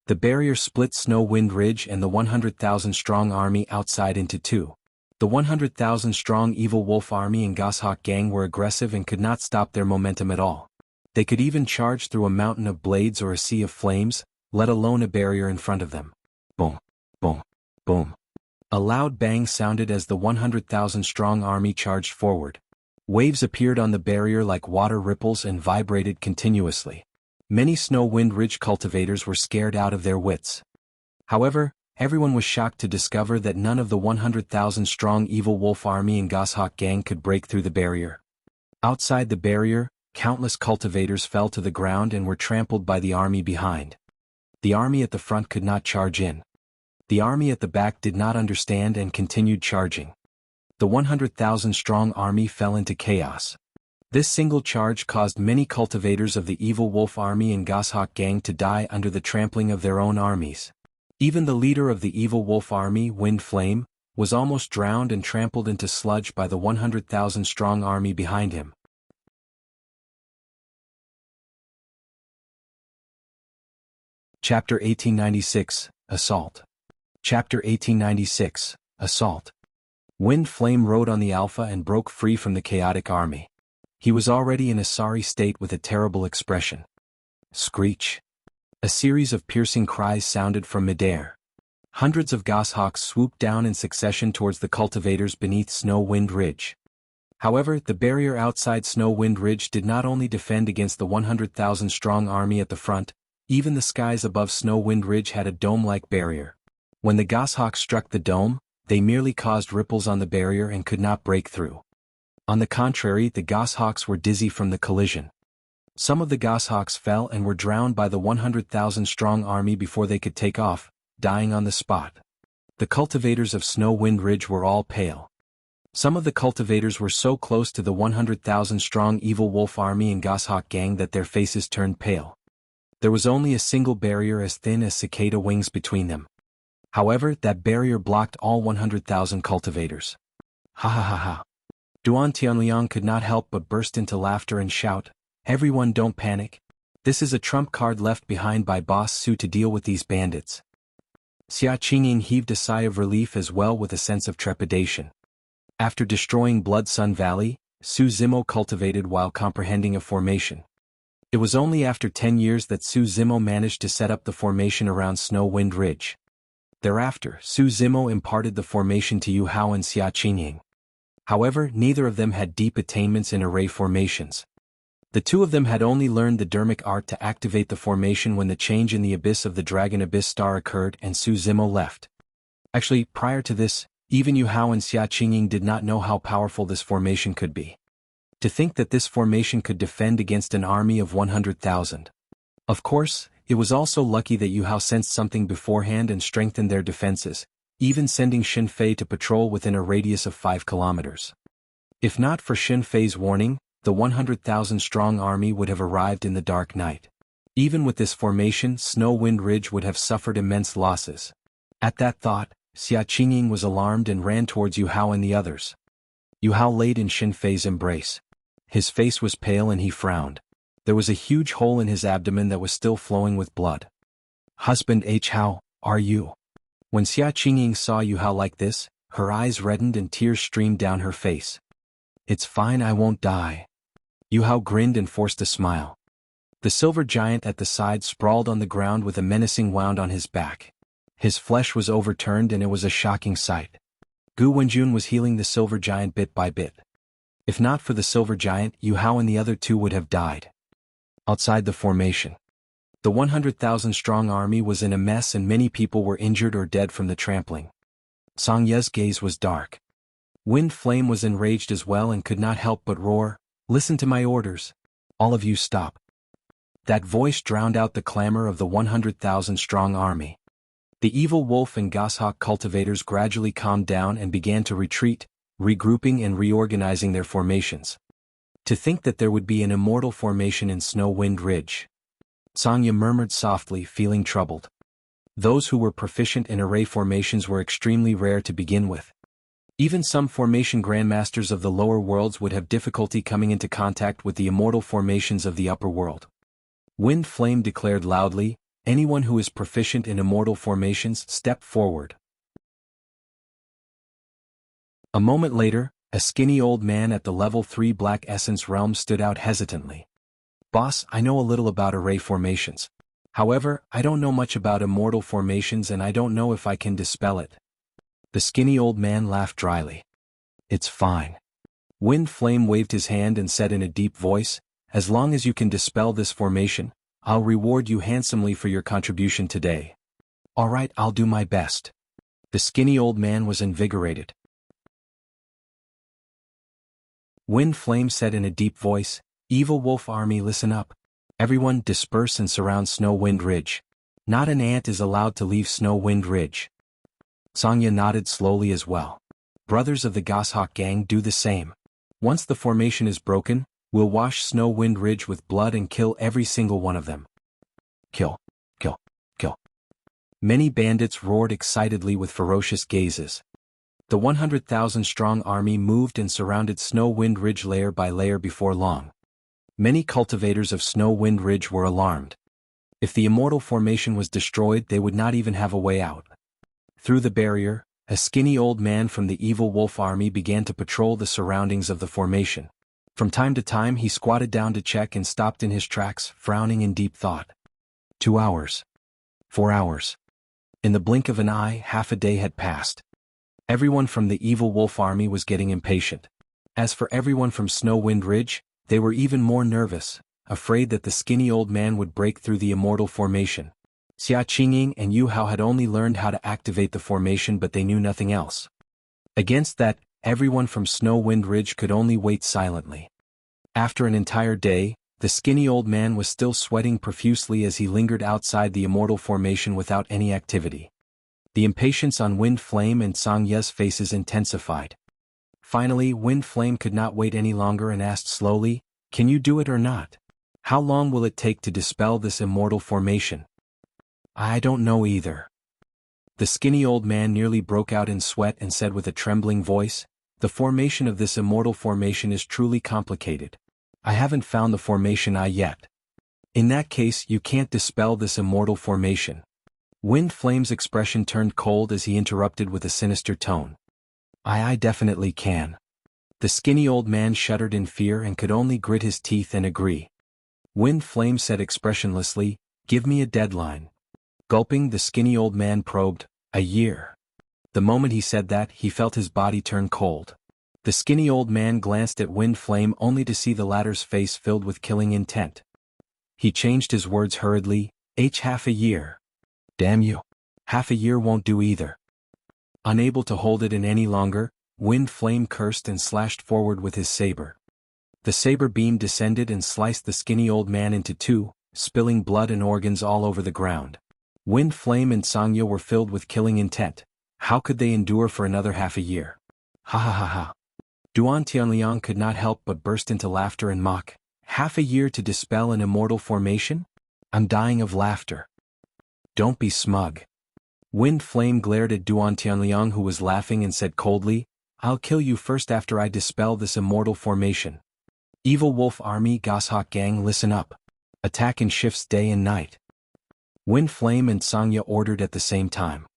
S1: The barrier split Snow Wind Ridge and the 100,000-strong army outside into two. The 100,000-strong Evil Wolf Army and Goshawk Gang were aggressive and could not stop their momentum at all. They could even charge through a mountain of blades or a sea of flames, let alone a barrier in front of them. Boom, boom, boom. A loud bang sounded as the 100,000-strong army charged forward. Waves appeared on the barrier like water ripples and vibrated continuously. Many Snow Wind Ridge cultivators were scared out of their wits. However, everyone was shocked to discover that none of the 100,000-strong Evil Wolf Army and Goshawk Gang could break through the barrier. Outside the barrier, countless cultivators fell to the ground and were trampled by the army behind. The army at the front could not charge in. The army at the back did not understand and continued charging. The 100,000-strong army fell into chaos. This single charge caused many cultivators of the Evil Wolf Army and Goshawk Gang to die under the trampling of their own armies. Even the leader of the Evil Wolf Army, Wind Flame, was almost drowned and trampled into sludge by the 100,000-strong army behind him. Chapter 1896, Assault. Chapter 1896, Assault. Wind Flame rode on the Alpha and broke free from the chaotic army. He was already in a sorry state with a terrible expression. Screech. A series of piercing cries sounded from midair. Hundreds of goshawks swooped down in succession towards the cultivators beneath Snow Wind Ridge. However, the barrier outside Snow Wind Ridge did not only defend against the 100,000-strong army at the front, even the skies above Snow Wind Ridge had a dome-like barrier. When the goshawks struck the dome, they merely caused ripples on the barrier and could not break through. On the contrary, the goshawks were dizzy from the collision. Some of the goshawks fell and were drowned by the 100,000-strong army before they could take off, dying on the spot. The cultivators of Snow Wind Ridge were all pale. Some of the cultivators were so close to the 100,000-strong Evil Wolf Army and Goshawk Gang that their faces turned pale. There was only a single barrier as thin as cicada wings between them. However, that barrier blocked all 100,000 cultivators. Ha ha ha ha. Duan Tianliang could not help but burst into laughter and shout, "Everyone don't panic. This is a trump card left behind by Boss Su to deal with these bandits." Xia Qingying heaved a sigh of relief as well with a sense of trepidation. After destroying Blood Sun Valley, Su Zimo cultivated while comprehending a formation. It was only after 10 years that Su Zimo managed to set up the formation around Snow Wind Ridge. Thereafter, Su Zimo imparted the formation to Yu Hao and Xia Qingying. However, neither of them had deep attainments in array formations. The two of them had only learned the dermic art to activate the formation when the change in the abyss of the Dragon Abyss Star occurred and Su Zimo left. Actually, prior to this, even Yu Hao and Xia Qingying did not know how powerful this formation could be. To think that this formation could defend against an army of 100,000. Of course, it was also lucky that Yu Hao sensed something beforehand and strengthened their defenses, even sending Xin Fei to patrol within a radius of 5 kilometers. If not for Xin Fei's warning, the 100,000-strong army would have arrived in the dark night. Even with this formation, Snow Wind Ridge would have suffered immense losses. At that thought, Xia Qingying was alarmed and ran towards Yu Hao and the others. Yu Hao laid in Xin Fei's embrace. His face was pale and he frowned. There was a huge hole in his abdomen that was still flowing with blood. "Husband H. Hao, are you?" When Xia Qingying saw Yu Hao like this, her eyes reddened and tears streamed down her face. "It's fine, I won't die." Yu Hao grinned and forced a smile. The silver giant at the side sprawled on the ground with a menacing wound on his back. His flesh was overturned and it was a shocking sight. Gu Wenjun was healing the silver giant bit by bit. If not for the silver giant, Yu Hao and the other two would have died. Outside the formation, the 100,000-strong army was in a mess and many people were injured or dead from the trampling. Song Ye's gaze was dark. Wind Flame was enraged as well and could not help but roar, "Listen to my orders. All of you stop." That voice drowned out the clamor of the 100,000-strong army. The evil wolf and goshawk cultivators gradually calmed down and began to retreat, regrouping and reorganizing their formations. To think that there would be an immortal formation in Snow Wind Ridge. Sangya murmured softly, feeling troubled. Those who were proficient in array formations were extremely rare to begin with. Even some formation grandmasters of the lower worlds would have difficulty coming into contact with the immortal formations of the upper world. Wind Flame declared loudly, "Anyone who is proficient in immortal formations, step forward." A moment later, a skinny old man at the level 3 Black Essence realm stood out hesitantly. "Boss, I know a little about array formations. However, I don't know much about immortal formations and I don't know if I can dispel it." The skinny old man laughed dryly. "It's fine." Wind Flame waved his hand and said in a deep voice, "As long as you can dispel this formation, I'll reward you handsomely for your contribution today." "All right, I'll do my best." The skinny old man was invigorated. Wind Flame said in a deep voice, "Evil Wolf Army, listen up. Everyone disperse and surround Snow Wind Ridge. Not an ant is allowed to leave Snow Wind Ridge." Sangya nodded slowly as well. "Brothers of the Goshawk Gang, do the same. Once the formation is broken, we'll wash Snow Wind Ridge with blood and kill every single one of them." Kill, kill, kill. Many bandits roared excitedly with ferocious gazes. The 100,000-strong army moved and surrounded Snow Wind Ridge layer by layer before long. Many cultivators of Snow Wind Ridge were alarmed. If the immortal formation was destroyed, they would not even have a way out. Through the barrier, a skinny old man from the evil wolf army began to patrol the surroundings of the formation. From time to time he squatted down to check and stopped in his tracks, frowning in deep thought. 2 hours. 4 hours. In the blink of an eye, half a day had passed. Everyone from the evil wolf army was getting impatient. As for everyone from Snow Wind Ridge, they were even more nervous, afraid that the skinny old man would break through the immortal formation. Xia Qingying and Yu Hao had only learned how to activate the formation, but they knew nothing else. Against that, everyone from Snow Wind Ridge could only wait silently. After an entire day, the skinny old man was still sweating profusely as he lingered outside the immortal formation without any activity. The impatience on Wind Flame and Song Ye's faces intensified. Finally, Wind Flame could not wait any longer and asked slowly, "Can you do it or not? How long will it take to dispel this immortal formation?" "I don't know either." The skinny old man nearly broke out in sweat and said with a trembling voice, "The formation of this immortal formation is truly complicated. I haven't found the formation I yet." "In that case, you can't dispel this immortal formation." Wind Flame's expression turned cold as he interrupted with a sinister tone. I definitely can." The skinny old man shuddered in fear and could only grit his teeth and agree. Wind Flame said expressionlessly, "Give me a deadline." Gulping, the skinny old man probed, "A year." The moment he said that, he felt his body turn cold. The skinny old man glanced at Wind Flame only to see the latter's face filled with killing intent. He changed his words hurriedly, half a year. Damn you. Half a year won't do either." Unable to hold it in any longer, Wind Flame cursed and slashed forward with his saber. The saber beam descended and sliced the skinny old man into two, spilling blood and organs all over the ground. Wind Flame and Sangya were filled with killing intent. How could they endure for another half a year? Ha ha ha ha. Duan Tianliang could not help but burst into laughter and mock. Half a year to dispel an immortal formation? I'm dying of laughter. Don't be smug. Wind Flame glared at Duan Tianliang, who was laughing, and said coldly, "I'll kill you first after I dispel this immortal formation." Evil Wolf Army Goshawk Gang, listen up. Attack in shifts day and night. Wind Flame and Sangya ordered at the same time.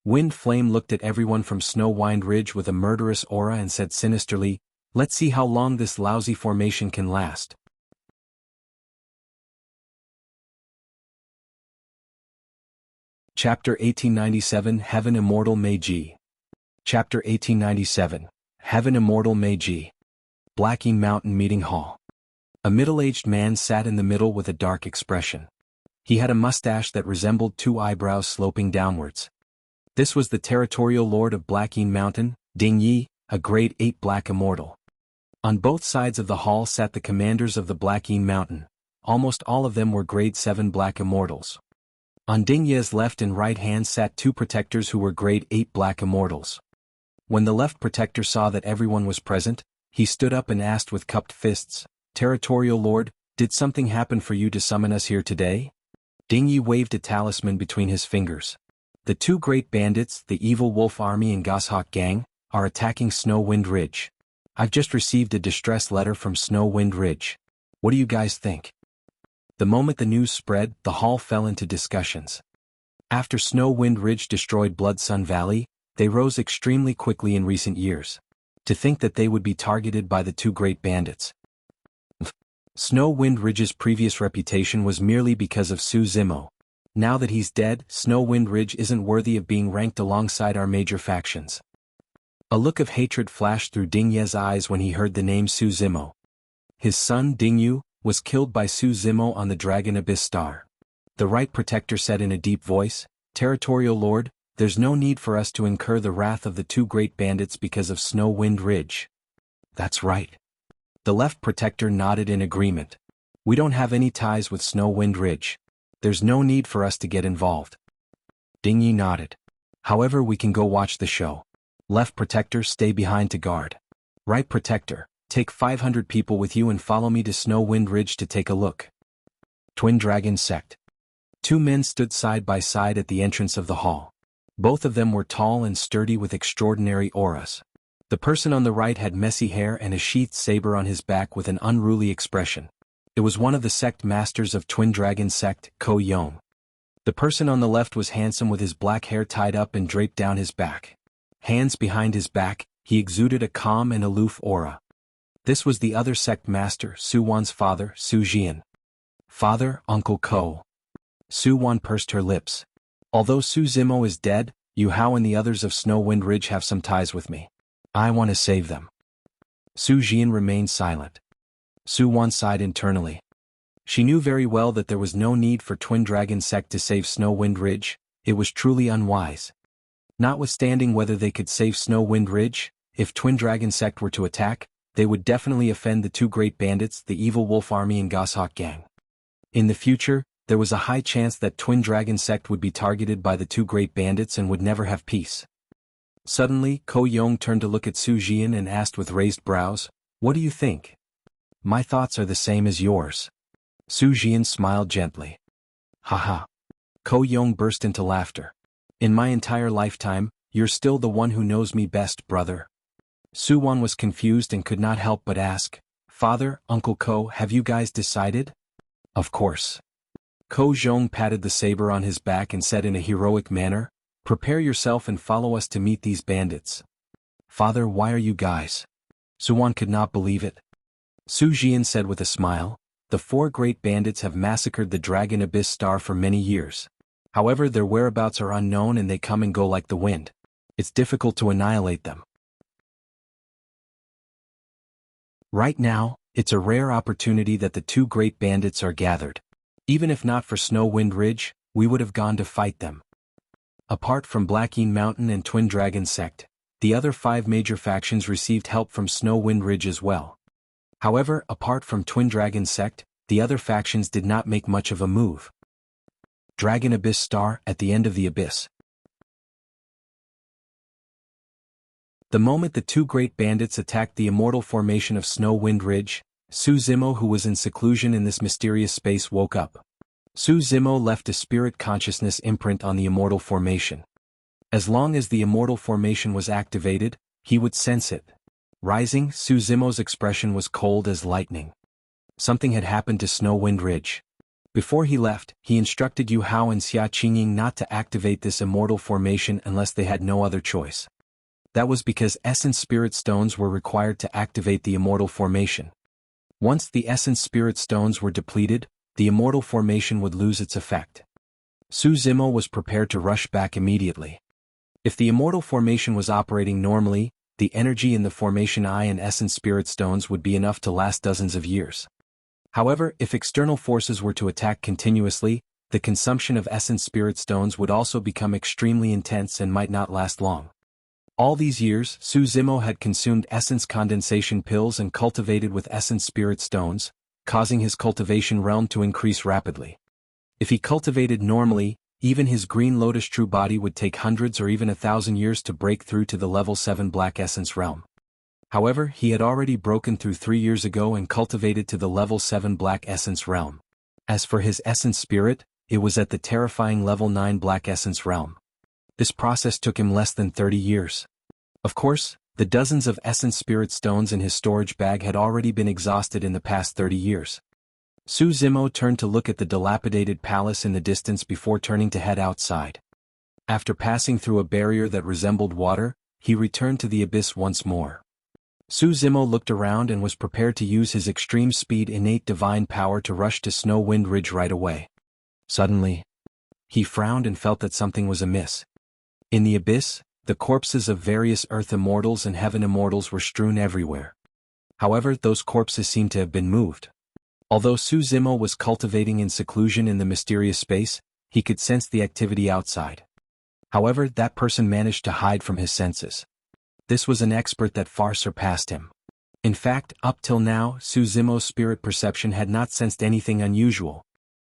S1: Wind Flame looked at everyone from Snow-Wind Ridge with a murderous aura and said sinisterly, "Let's see how long this lousy formation can last." Chapter 1897 Heaven Immortal Meiji. Chapter 1897 Heaven Immortal Meiji. Blacking Mountain Meeting Hall. A middle-aged man sat in the middle with a dark expression. He had a mustache that resembled two eyebrows sloping downwards. This was the territorial lord of Blacking Mountain, Ding Yi, a grade 8 black immortal. On both sides of the hall sat the commanders of the Blacking Mountain. Almost all of them were grade 7 black immortals. On Ding Yi's left and right hand sat two protectors who were grade 8 black immortals. When the left protector saw that everyone was present, he stood up and asked with cupped fists, "Territorial Lord, did something happen for you to summon us here today?" Ding Yi waved a talisman between his fingers. "The two great bandits, the Evil Wolf Army and Goshawk Gang, are attacking Snow-Wind Ridge. I've just received a distress letter from Snow-Wind Ridge. What do you guys think?" The moment the news spread, the hall fell into discussions. After Snow-Wind Ridge destroyed Blood Sun Valley, they rose extremely quickly in recent years. To think that they would be targeted by the two great bandits. Snow-Wind Ridge's previous reputation was merely because of Su Zimo. Now that he's dead, Snow-Wind Ridge isn't worthy of being ranked alongside our major factions. A look of hatred flashed through Ding Ye's eyes when he heard the name Su Zimo. His son, Ding Yu, was killed by Su Zimo on the Dragon Abyss Star. The right protector said in a deep voice, "Territorial Lord, there's no need for us to incur the wrath of the two great bandits because of Snow-Wind Ridge." "That's right." The left protector nodded in agreement. "We don't have any ties with Snow-Wind Ridge. There's no need for us to get involved." Ding Yi nodded. "However, we can go watch the show. Left protector, stay behind to guard. Right protector, take 500 people with you and follow me to Snow-Wind Ridge to take a look." Twin Dragon Sect. Two men stood side by side at the entrance of the hall. Both of them were tall and sturdy with extraordinary auras. The person on the right had messy hair and a sheathed saber on his back with an unruly expression. It was one of the sect masters of Twin Dragon Sect, Ko Yong. The person on the left was handsome with his black hair tied up and draped down his back. Hands behind his back, he exuded a calm and aloof aura. This was the other sect master, Su Wan's father, Su Jian. "Father, Uncle Ko." Su Wan pursed her lips. "Although Su Zimo is dead, Yu Hao and the others of Snow-Wind Ridge have some ties with me. I want to save them." Su Jian remained silent. Su Wan sighed internally. She knew very well that there was no need for Twin Dragon Sect to save Snow-Wind Ridge. It was truly unwise. Notwithstanding whether they could save Snow-Wind Ridge, if Twin Dragon Sect were to attack, they would definitely offend the two great bandits, the Evil Wolf Army and Goshawk Gang. In the future, there was a high chance that Twin Dragon Sect would be targeted by the two great bandits and would never have peace. Suddenly, Ko Yong turned to look at Su Jian and asked with raised brows, "What do you think?" "My thoughts are the same as yours." Su Jian smiled gently. "Ha ha." Ko Yong burst into laughter. In my entire lifetime, you're still the one who knows me best, brother. Suwan was confused and could not help but ask, Father, Uncle Ko, have you guys decided? Of course. Ko Zhong patted the saber on his back and said in a heroic manner, prepare yourself and follow us to meet these bandits. Father, why are you guys? Suwan could not believe it. Su Jian said with a smile, the 4 great bandits have massacred the Dragon Abyss Star for many years. However, their whereabouts are unknown and they come and go like the wind. It's difficult to annihilate them. Right now, it's a rare opportunity that the 2 great bandits are gathered. Even if not for Snow Wind Ridge, we would have gone to fight them. Apart from Blackeen Mountain and Twin Dragon Sect, the other 5 major factions received help from Snow Wind Ridge as well. However, apart from Twin Dragon Sect, the other factions did not make much of a move. Dragon Abyss Star at the end of the abyss. The moment the 2 great bandits attacked the immortal formation of Snow Wind Ridge, Su Zimo, who was in seclusion in this mysterious space, woke up. Su Zimo left a spirit consciousness imprint on the immortal formation. As long as the immortal formation was activated, he would sense it. Rising, Su Zimo's expression was cold as lightning. Something had happened to Snow Wind Ridge. Before he left, he instructed Yu Hao and Xia Qingying not to activate this immortal formation unless they had no other choice. That was because Essence Spirit Stones were required to activate the Immortal Formation. Once the Essence Spirit Stones were depleted, the Immortal Formation would lose its effect. Su Zimo was prepared to rush back immediately. If the Immortal Formation was operating normally, the energy in the Formation Eye and Essence Spirit Stones would be enough to last dozens of years. However, if external forces were to attack continuously, the consumption of Essence Spirit Stones would also become extremely intense and might not last long. All these years, Su Zimo had consumed essence condensation pills and cultivated with essence spirit stones, causing his cultivation realm to increase rapidly. If he cultivated normally, even his green lotus true body would take hundreds or even 1,000 years to break through to the level 7 black essence realm. However, he had already broken through 3 years ago and cultivated to the level 7 black essence realm. As for his essence spirit, it was at the terrifying level 9 black essence realm. This process took him less than 30 years. Of course, the dozens of essence spirit stones in his storage bag had already been exhausted in the past 30 years. Su Zimo turned to look at the dilapidated palace in the distance before turning to head outside. After passing through a barrier that resembled water, he returned to the abyss once more. Su Zimo looked around and was prepared to use his extreme speed innate divine power to rush to Snow Wind Ridge right away. Suddenly, he frowned and felt that something was amiss. In the abyss, the corpses of various Earth Immortals and Heaven Immortals were strewn everywhere. However, those corpses seemed to have been moved. Although Su Zimo was cultivating in seclusion in the mysterious space, he could sense the activity outside. However, that person managed to hide from his senses. This was an expert that far surpassed him. In fact, up till now, Su Zimo's spirit perception had not sensed anything unusual.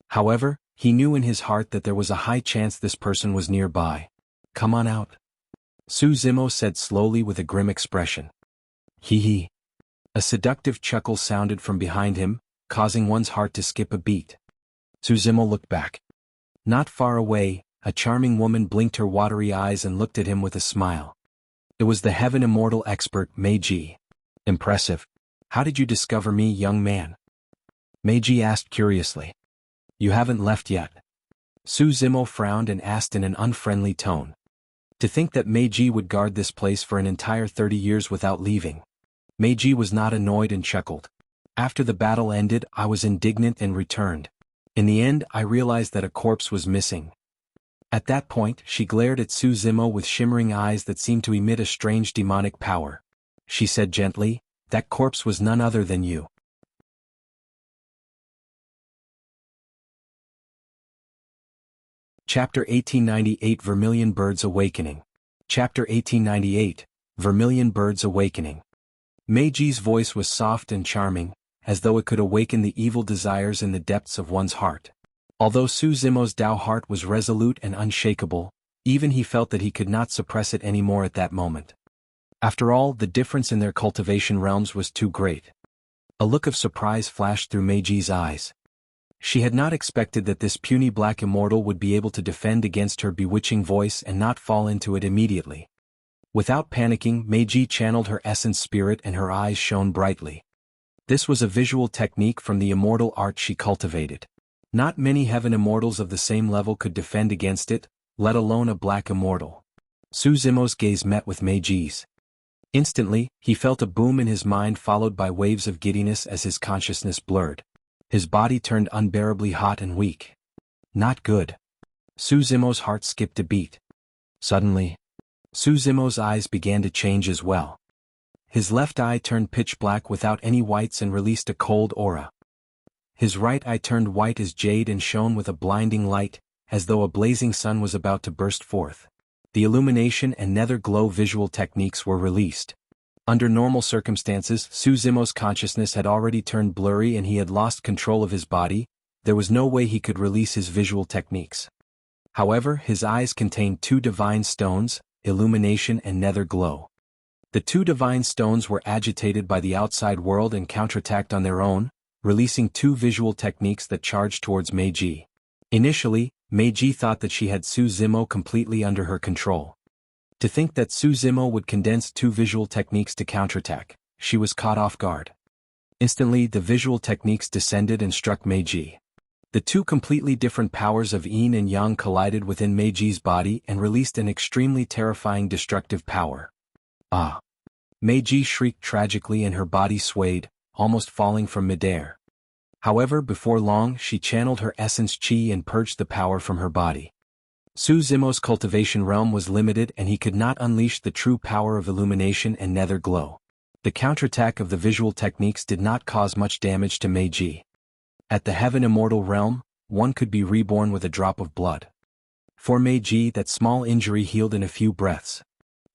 S1: However, he knew in his heart that there was a high chance this person was nearby. Come on out. Su Zimo said slowly with a grim expression. Hee hee. A seductive chuckle sounded from behind him, causing one's heart to skip a beat. Su Zimo looked back. Not far away, a charming woman blinked her watery eyes and looked at him with a smile. It was the Heaven Immortal expert, Meiji. Impressive. How did you discover me, young man? Meiji asked curiously. You haven't left yet. Su Zimo frowned and asked in an unfriendly tone. To think that Meiji would guard this place for an entire 30 years without leaving. Meiji was not annoyed and chuckled. After the battle ended, I was indignant and returned. In the end, I realized that a corpse was missing. At that point, she glared at Su Zimo with shimmering eyes that seemed to emit a strange demonic power. She said gently, that corpse was none other than you. Chapter 1898 Vermilion Birds Awakening. Chapter 1898, Vermilion Birds Awakening. Meiji's voice was soft and charming, as though it could awaken the evil desires in the depths of one's heart. Although Su Zimo's Dao heart was resolute and unshakable, even he felt that he could not suppress it anymore at that moment. After all, the difference in their cultivation realms was too great. A look of surprise flashed through Meiji's eyes. She had not expected that this puny black immortal would be able to defend against her bewitching voice and not fall into it immediately. Without panicking, Meiji channeled her essence spirit and her eyes shone brightly. This was a visual technique from the immortal art she cultivated. Not many heaven immortals of the same level could defend against it, let alone a black immortal. Suzumo's gaze met with Meiji's. Instantly, he felt a boom in his mind followed by waves of giddiness as his consciousness blurred. His body turned unbearably hot and weak. Not good. Suzumo's heart skipped a beat. Suddenly, Suzumo's eyes began to change as well. His left eye turned pitch black without any whites and released a cold aura. His right eye turned white as jade and shone with a blinding light, as though a blazing sun was about to burst forth. The illumination and nether glow visual techniques were released. Under normal circumstances, Suzumo's consciousness had already turned blurry and he had lost control of his body. There was no way he could release his visual techniques. However, his eyes contained two divine stones, illumination and nether glow. The two divine stones were agitated by the outside world and counterattacked on their own, releasing two visual techniques that charged towards Meiji. Initially, Meiji thought that she had Suzumo completely under her control. To think that Suzumo would condense two visual techniques to counterattack, she was caught off guard. Instantly, the visual techniques descended and struck Meiji. The two completely different powers of yin and yang collided within Meiji's body and released an extremely terrifying destructive power. Ah! Meiji shrieked tragically and her body swayed, almost falling from midair. However, before long she channeled her essence chi and purged the power from her body. Suzumo's cultivation realm was limited and he could not unleash the true power of illumination and nether glow. The counterattack of the visual techniques did not cause much damage to Meiji. At the Heaven Immortal realm, one could be reborn with a drop of blood. For Meiji, that small injury healed in a few breaths.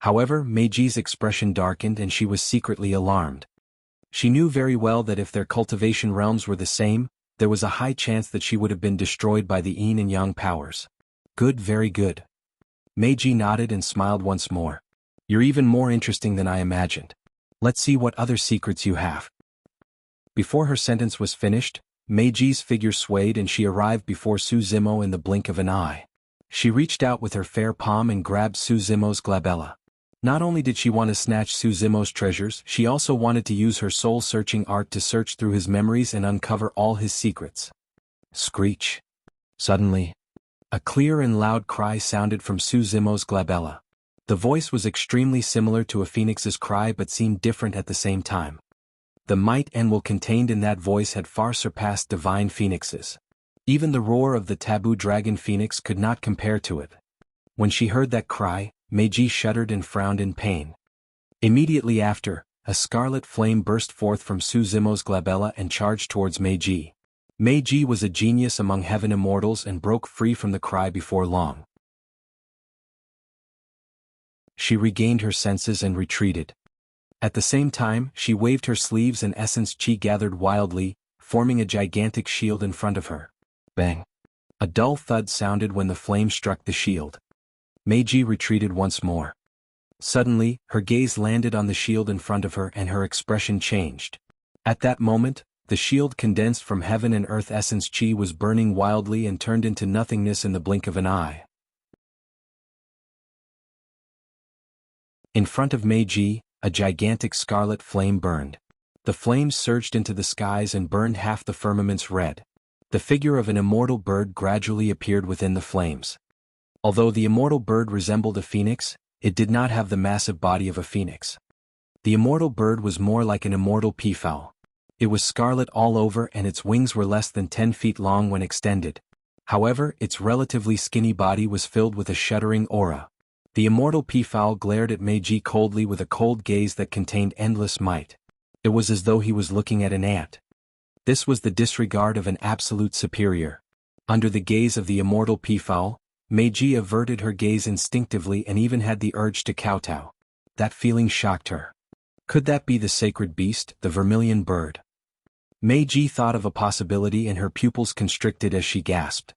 S1: However, Meiji's expression darkened and she was secretly alarmed. She knew very well that if their cultivation realms were the same, there was a high chance that she would have been destroyed by the yin and yang powers. Good, very good. Meiji nodded and smiled once more. You're even more interesting than I imagined. Let's see what other secrets you have. Before her sentence was finished, Meiji's figure swayed and she arrived before Suzumo in the blink of an eye. She reached out with her fair palm and grabbed Suzumo's glabella. Not only did she want to snatch Suzumo's treasures, she also wanted to use her soul-searching art to search through his memories and uncover all his secrets. Screech. Suddenly, a clear and loud cry sounded from Suzumo's glabella. The voice was extremely similar to a phoenix's cry but seemed different at the same time. The might and will contained in that voice had far surpassed divine phoenixes. Even the roar of the taboo dragon phoenix could not compare to it. When she heard that cry, Meiji shuddered and frowned in pain. Immediately after, a scarlet flame burst forth from Suzumo's glabella and charged towards Meiji. Meiji was a genius among heaven immortals and broke free from the cry before long. She regained her senses and retreated. At the same time, she waved her sleeves and essence chi gathered wildly, forming a gigantic shield in front of her. Bang! A dull thud sounded when the flame struck the shield. Meiji retreated once more. Suddenly, her gaze landed on the shield in front of her and her expression changed. At that moment, the shield condensed from heaven and earth essence chi was burning wildly and turned into nothingness in the blink of an eye. In front of Meiji, a gigantic scarlet flame burned. The flames surged into the skies and burned half the firmaments red. The figure of an immortal bird gradually appeared within the flames. Although the immortal bird resembled a phoenix, it did not have the massive body of a phoenix. The immortal bird was more like an immortal peafowl. It was scarlet all over and its wings were less than 10 feet long when extended. However, its relatively skinny body was filled with a shuddering aura. The immortal peafowl glared at Meiji coldly with a cold gaze that contained endless might. It was as though he was looking at an ant. This was the disregard of an absolute superior. Under the gaze of the immortal peafowl, Meiji averted her gaze instinctively and even had the urge to kowtow. That feeling shocked her. Could that be the sacred beast, the Vermilion bird? Meiji thought of a possibility and her pupils constricted as she gasped.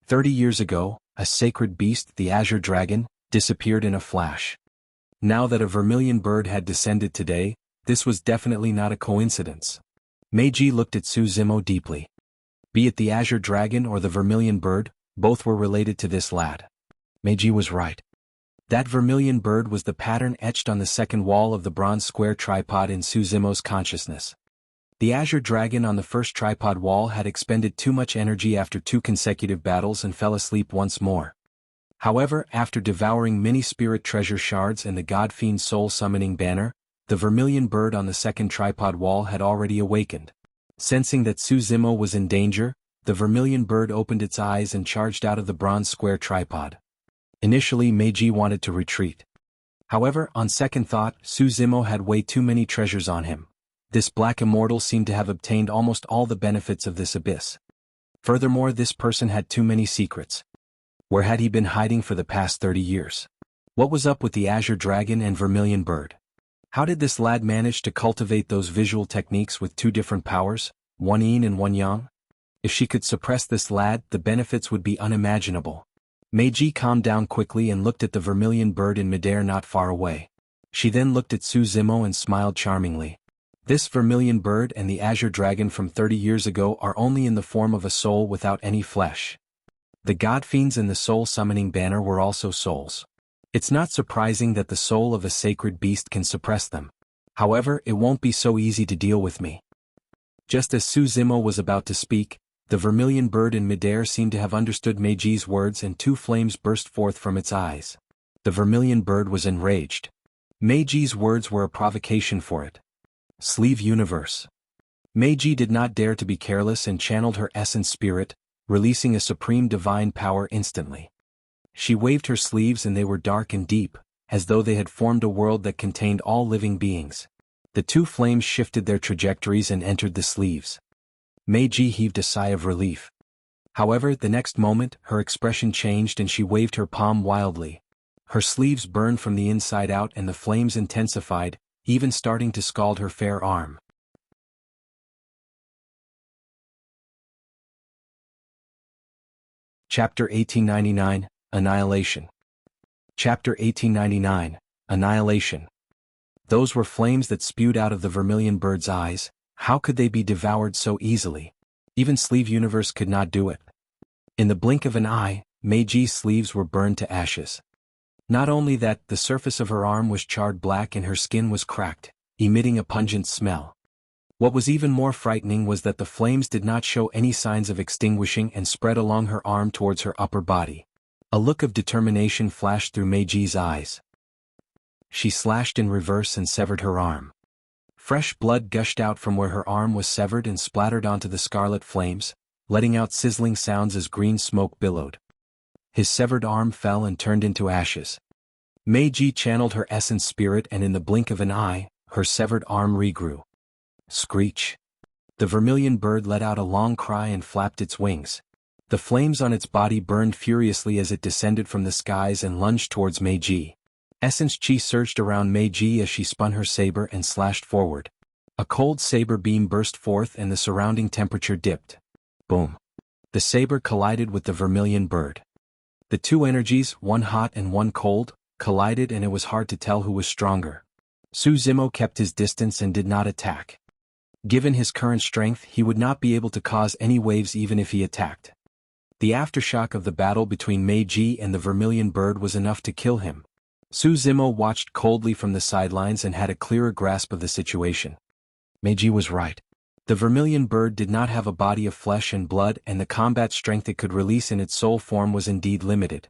S1: 30 years ago, a sacred beast, the azure dragon, disappeared in a flash. Now that a Vermilion bird had descended today, this was definitely not a coincidence. Meiji looked at Suzumo deeply. Be it the Azure Dragon or the Vermilion Bird, both were related to this lad. Meiji was right. That Vermilion Bird was the pattern etched on the second wall of the bronze square tripod in Suzimo's consciousness. The Azure Dragon on the first tripod wall had expended too much energy after 2 consecutive battles and fell asleep once more. However, after devouring many spirit treasure shards and the God-Fiend soul summoning banner, the Vermilion Bird on the second tripod wall had already awakened. Sensing that Suzimo was in danger, the Vermilion Bird opened its eyes and charged out of the bronze square tripod. Initially, Meiji wanted to retreat. However, on second thought, Suzimo had way too many treasures on him. This black immortal seemed to have obtained almost all the benefits of this abyss. Furthermore, this person had too many secrets. Where had he been hiding for the past 30 years? What was up with the Azure Dragon and Vermilion Bird? How did this lad manage to cultivate those visual techniques with 2 different powers, one yin and one yang? If she could suppress this lad, the benefits would be unimaginable. Meiji calmed down quickly and looked at the Vermilion Bird in midair not far away. She then looked at Suzimo and smiled charmingly. This Vermilion Bird and the Azure Dragon from 30 years ago are only in the form of a soul without any flesh. The God-Fiends and the soul summoning banner were also souls. It's not surprising that the soul of a sacred beast can suppress them. However, it won't be so easy to deal with me. Just as Suzimo was about to speak, the Vermilion Bird in midair seemed to have understood Meiji's words and 2 flames burst forth from its eyes. The Vermilion Bird was enraged. Meiji's words were a provocation for it. Sleeve Universe. Meiji did not dare to be careless and channeled her essence spirit, releasing a supreme divine power instantly. She waved her sleeves and they were dark and deep, as though they had formed a world that contained all living beings. The 2 flames shifted their trajectories and entered the sleeves. Meiji heaved a sigh of relief. However, the next moment, her expression changed and she waved her palm wildly. Her sleeves burned from the inside out and the flames intensified, even starting to scald her fair arm. Chapter 1899, Annihilation. Chapter 1899, Annihilation. Those were flames that spewed out of the Vermilion Bird's eyes. How could they be devoured so easily? Even Sleeve Universe could not do it. In the blink of an eye, Meiji's sleeves were burned to ashes. Not only that, the surface of her arm was charred black and her skin was cracked, emitting a pungent smell. What was even more frightening was that the flames did not show any signs of extinguishing and spread along her arm towards her upper body. A look of determination flashed through Meiji's eyes. She slashed in reverse and severed her arm. Fresh blood gushed out from where her arm was severed and splattered onto the scarlet flames, letting out sizzling sounds as green smoke billowed. His severed arm fell and turned into ashes. Meiji channeled her essence spirit and in the blink of an eye, her severed arm regrew. Screech. The Vermilion Bird let out a long cry and flapped its wings. The flames on its body burned furiously as it descended from the skies and lunged towards Meiji. Essence chi surged around Meiji as she spun her saber and slashed forward. A cold saber beam burst forth and the surrounding temperature dipped. Boom. The saber collided with the Vermilion Bird. The 2 energies, one hot and one cold, collided and it was hard to tell who was stronger. Suzimo kept his distance and did not attack. Given his current strength, he would not be able to cause any waves even if he attacked. The aftershock of the battle between Meiji and the Vermilion Bird was enough to kill him. Suzimo watched coldly from the sidelines and had a clearer grasp of the situation. Meiji was right. The Vermilion Bird did not have a body of flesh and blood and the combat strength it could release in its soul form was indeed limited.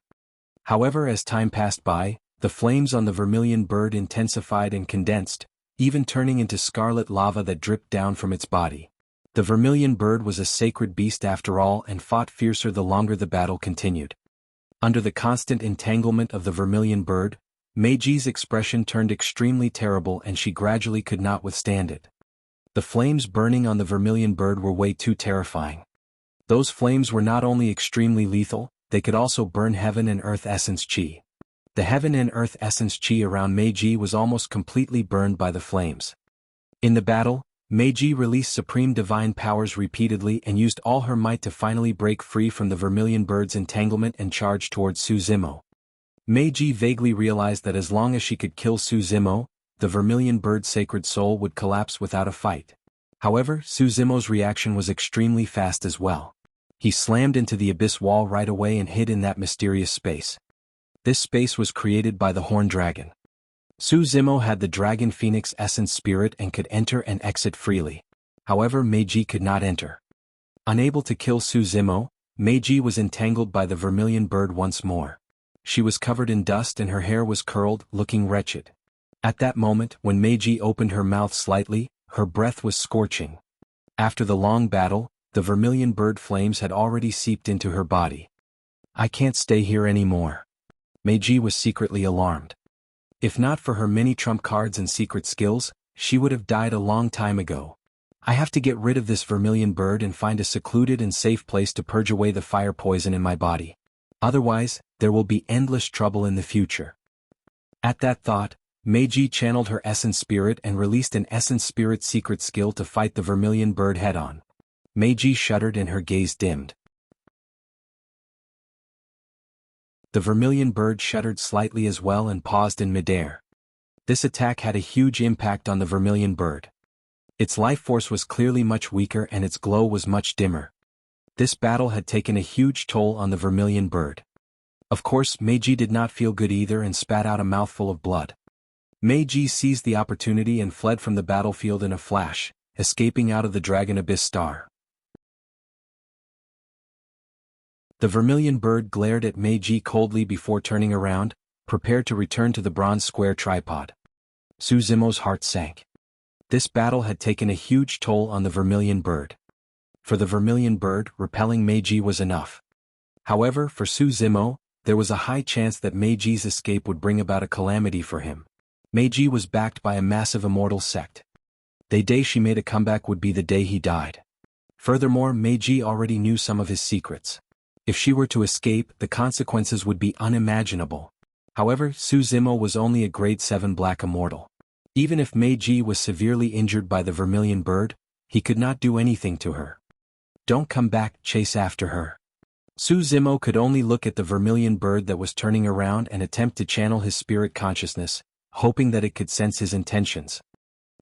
S1: However, as time passed by, the flames on the Vermilion Bird intensified and condensed, even turning into scarlet lava that dripped down from its body. The Vermilion Bird was a sacred beast after all and fought fiercer the longer the battle continued. Under the constant entanglement of the Vermilion Bird, Meiji's expression turned extremely terrible and she gradually could not withstand it. The flames burning on the Vermilion Bird were way too terrifying. Those flames were not only extremely lethal, they could also burn heaven and earth essence chi. The heaven and earth essence chi around Meiji was almost completely burned by the flames. In the battle, Meiji released supreme divine powers repeatedly and used all her might to finally break free from the Vermilion Bird's entanglement and charge towards Suzimo. Meiji vaguely realized that as long as she could kill Suzimo, the Vermilion Bird's sacred soul would collapse without a fight. However, Su Zimo's reaction was extremely fast as well. He slammed into the abyss wall right away and hid in that mysterious space. This space was created by the Horned Dragon. Su Zimo had the Dragon Phoenix Essence Spirit and could enter and exit freely. However, Meiji could not enter. Unable to kill Su Zimo, Meiji was entangled by the Vermilion Bird once more. She was covered in dust and her hair was curled, looking wretched. At that moment, when Meiji opened her mouth slightly, her breath was scorching. After the long battle, the Vermilion Bird flames had already seeped into her body. I can't stay here anymore. Meiji was secretly alarmed. If not for her many trump cards and secret skills, she would have died a long time ago. I have to get rid of this Vermilion Bird and find a secluded and safe place to purge away the fire poison in my body. Otherwise, there will be endless trouble in the future. At that thought, Meiji channeled her Essence Spirit and released an Essence Spirit secret skill to fight the Vermilion Bird head-on. Meiji shuddered and her gaze dimmed. The Vermilion Bird shuddered slightly as well and paused in midair. This attack had a huge impact on the Vermilion Bird. Its life force was clearly much weaker and its glow was much dimmer. This battle had taken a huge toll on the Vermilion Bird. Of course, Meiji did not feel good either and spat out a mouthful of blood. Meiji seized the opportunity and fled from the battlefield in a flash, escaping out of the Dragon Abyss Star. The Vermilion Bird glared at Meiji coldly before turning around, prepared to return to the bronze square tripod. Su Zimo's heart sank. This battle had taken a huge toll on the Vermilion Bird. For the Vermilion Bird, repelling Meiji was enough. However, for Su Zimo, there was a high chance that Meiji's escape would bring about a calamity for him. Meiji was backed by a massive immortal sect. The day she made a comeback would be the day he died. Furthermore, Meiji already knew some of his secrets. If she were to escape, the consequences would be unimaginable. However, Su Zimo was only a grade 7 black immortal. Even if Meiji was severely injured by the Vermilion Bird, he could not do anything to her. Don't come back, chase after her. Su Zimo could only look at the Vermilion Bird that was turning around and attempt to channel his spirit consciousness, hoping that it could sense his intentions.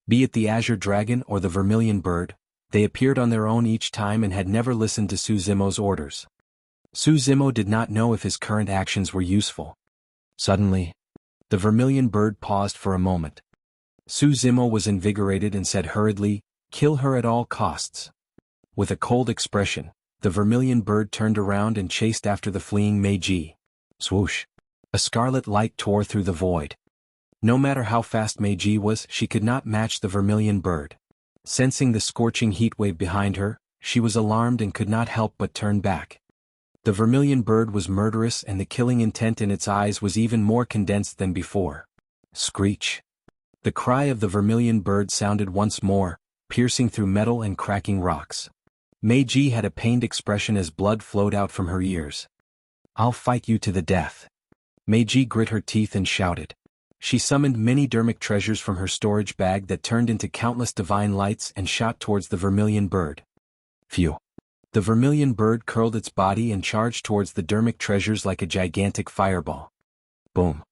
S1: Be it the Azure Dragon or the Vermilion Bird, they appeared on their own each time and had never listened to Su Zimo's orders. Su Zimo did not know if his current actions were useful. Suddenly, the Vermilion Bird paused for a moment. Su Zimo was invigorated and said hurriedly, "Kill her at all costs." With a cold expression, the Vermilion Bird turned around and chased after the fleeing Meiji. Swoosh! A scarlet light tore through the void. No matter how fast Meiji was, she could not match the Vermilion Bird. Sensing the scorching heat wave behind her, she was alarmed and could not help but turn back. The Vermilion Bird was murderous and the killing intent in its eyes was even more condensed than before. Screech! The cry of the Vermilion Bird sounded once more, piercing through metal and cracking rocks. Meiji had a pained expression as blood flowed out from her ears. "I'll fight you to the death." Meiji grit her teeth and shouted. She summoned many dermic treasures from her storage bag that turned into countless divine lights and shot towards the Vermilion Bird. Phew! The Vermilion Bird curled its body and charged towards the dermic treasures like a gigantic fireball. Boom!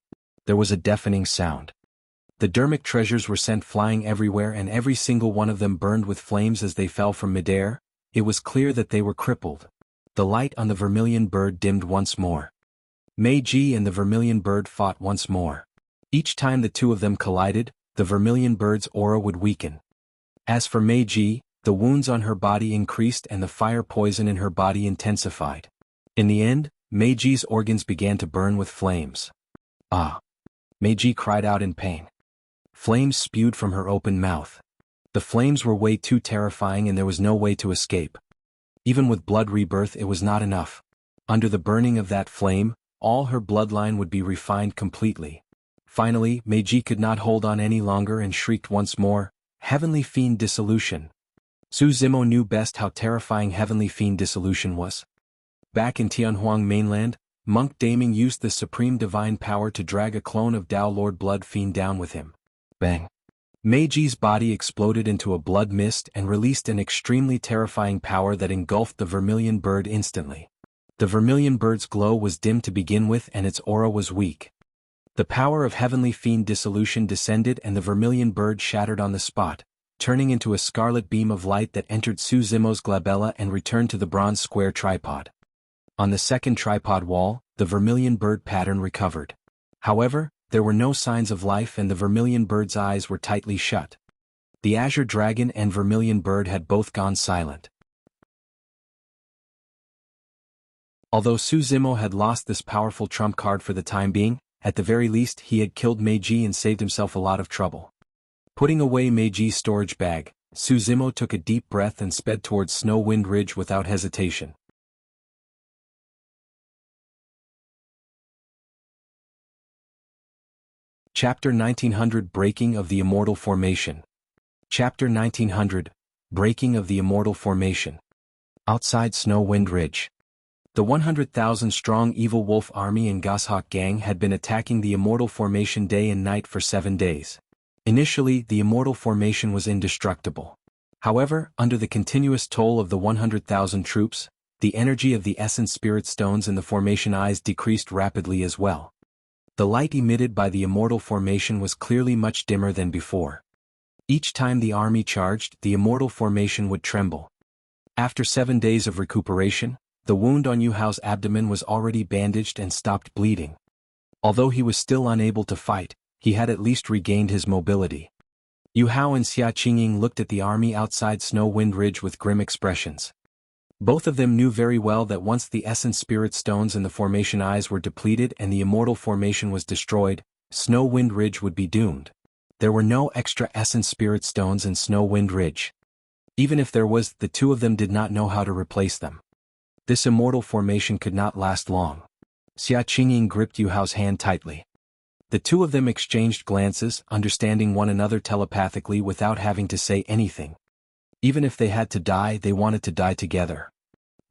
S1: There was a deafening sound. The dermic treasures were sent flying everywhere and every single one of them burned with flames as they fell from midair. It was clear that they were crippled. The light on the Vermilion Bird dimmed once more. Meiji and the Vermilion Bird fought once more. Each time the two of them collided, the Vermilion Bird's aura would weaken. As for Meiji, the wounds on her body increased and the fire poison in her body intensified. In the end, Meiji's organs began to burn with flames. Ah! Meiji cried out in pain. Flames spewed from her open mouth. The flames were way too terrifying and there was no way to escape. Even with blood rebirth it was not enough. Under the burning of that flame, all her bloodline would be refined completely. Finally, Meiji could not hold on any longer and shrieked once more, "Heavenly Fiend Dissolution!" Su Zimo knew best how terrifying Heavenly Fiend Dissolution was. Back in Tianhuang mainland, Monk Daming used the supreme divine power to drag a clone of Tao Lord Blood Fiend down with him. Bang! Meiji's body exploded into a blood mist and released an extremely terrifying power that engulfed the Vermilion Bird instantly. The Vermilion Bird's glow was dim to begin with and its aura was weak. The power of Heavenly Fiend Dissolution descended and the Vermilion Bird shattered on the spot, turning into a scarlet beam of light that entered Su Zimo's glabella and returned to the bronze square tripod. On the second tripod wall, the vermilion bird pattern recovered. However, there were no signs of life and the vermilion bird's eyes were tightly shut. The azure dragon and vermilion bird had both gone silent. Although Su Zimo had lost this powerful trump card for the time being, at the very least he had killed Meiji and saved himself a lot of trouble. Putting away Meiji's storage bag, Su Zimo took a deep breath and sped towards Snow Wind Ridge without hesitation. Chapter 1900 Breaking of the Immortal Formation. Chapter 1900 Breaking of the Immortal Formation. Outside Snow Wind Ridge. The 100,000-strong Evil Wolf Army and Goshawk Gang had been attacking the Immortal Formation day and night for 7 days. Initially, the Immortal Formation was indestructible. However, under the continuous toll of the 100,000 troops, the energy of the Essence Spirit Stones in the Formation Eyes decreased rapidly as well. The light emitted by the Immortal Formation was clearly much dimmer than before. Each time the army charged, the Immortal Formation would tremble. After 7 days of recuperation, the wound on Yu Hao's abdomen was already bandaged and stopped bleeding. Although he was still unable to fight, he had at least regained his mobility. Yu Hao and Xia Qingying looked at the army outside Snow Wind Ridge with grim expressions. Both of them knew very well that once the Essence Spirit Stones in the Formation Eyes were depleted and the Immortal Formation was destroyed, Snow Wind Ridge would be doomed. There were no extra Essence Spirit Stones in Snow Wind Ridge. Even if there was, the two of them did not know how to replace them. This Immortal Formation could not last long. Xia Qingying gripped Yu Hao's hand tightly. The two of them exchanged glances, understanding one another telepathically without having to say anything. Even if they had to die, they wanted to die together.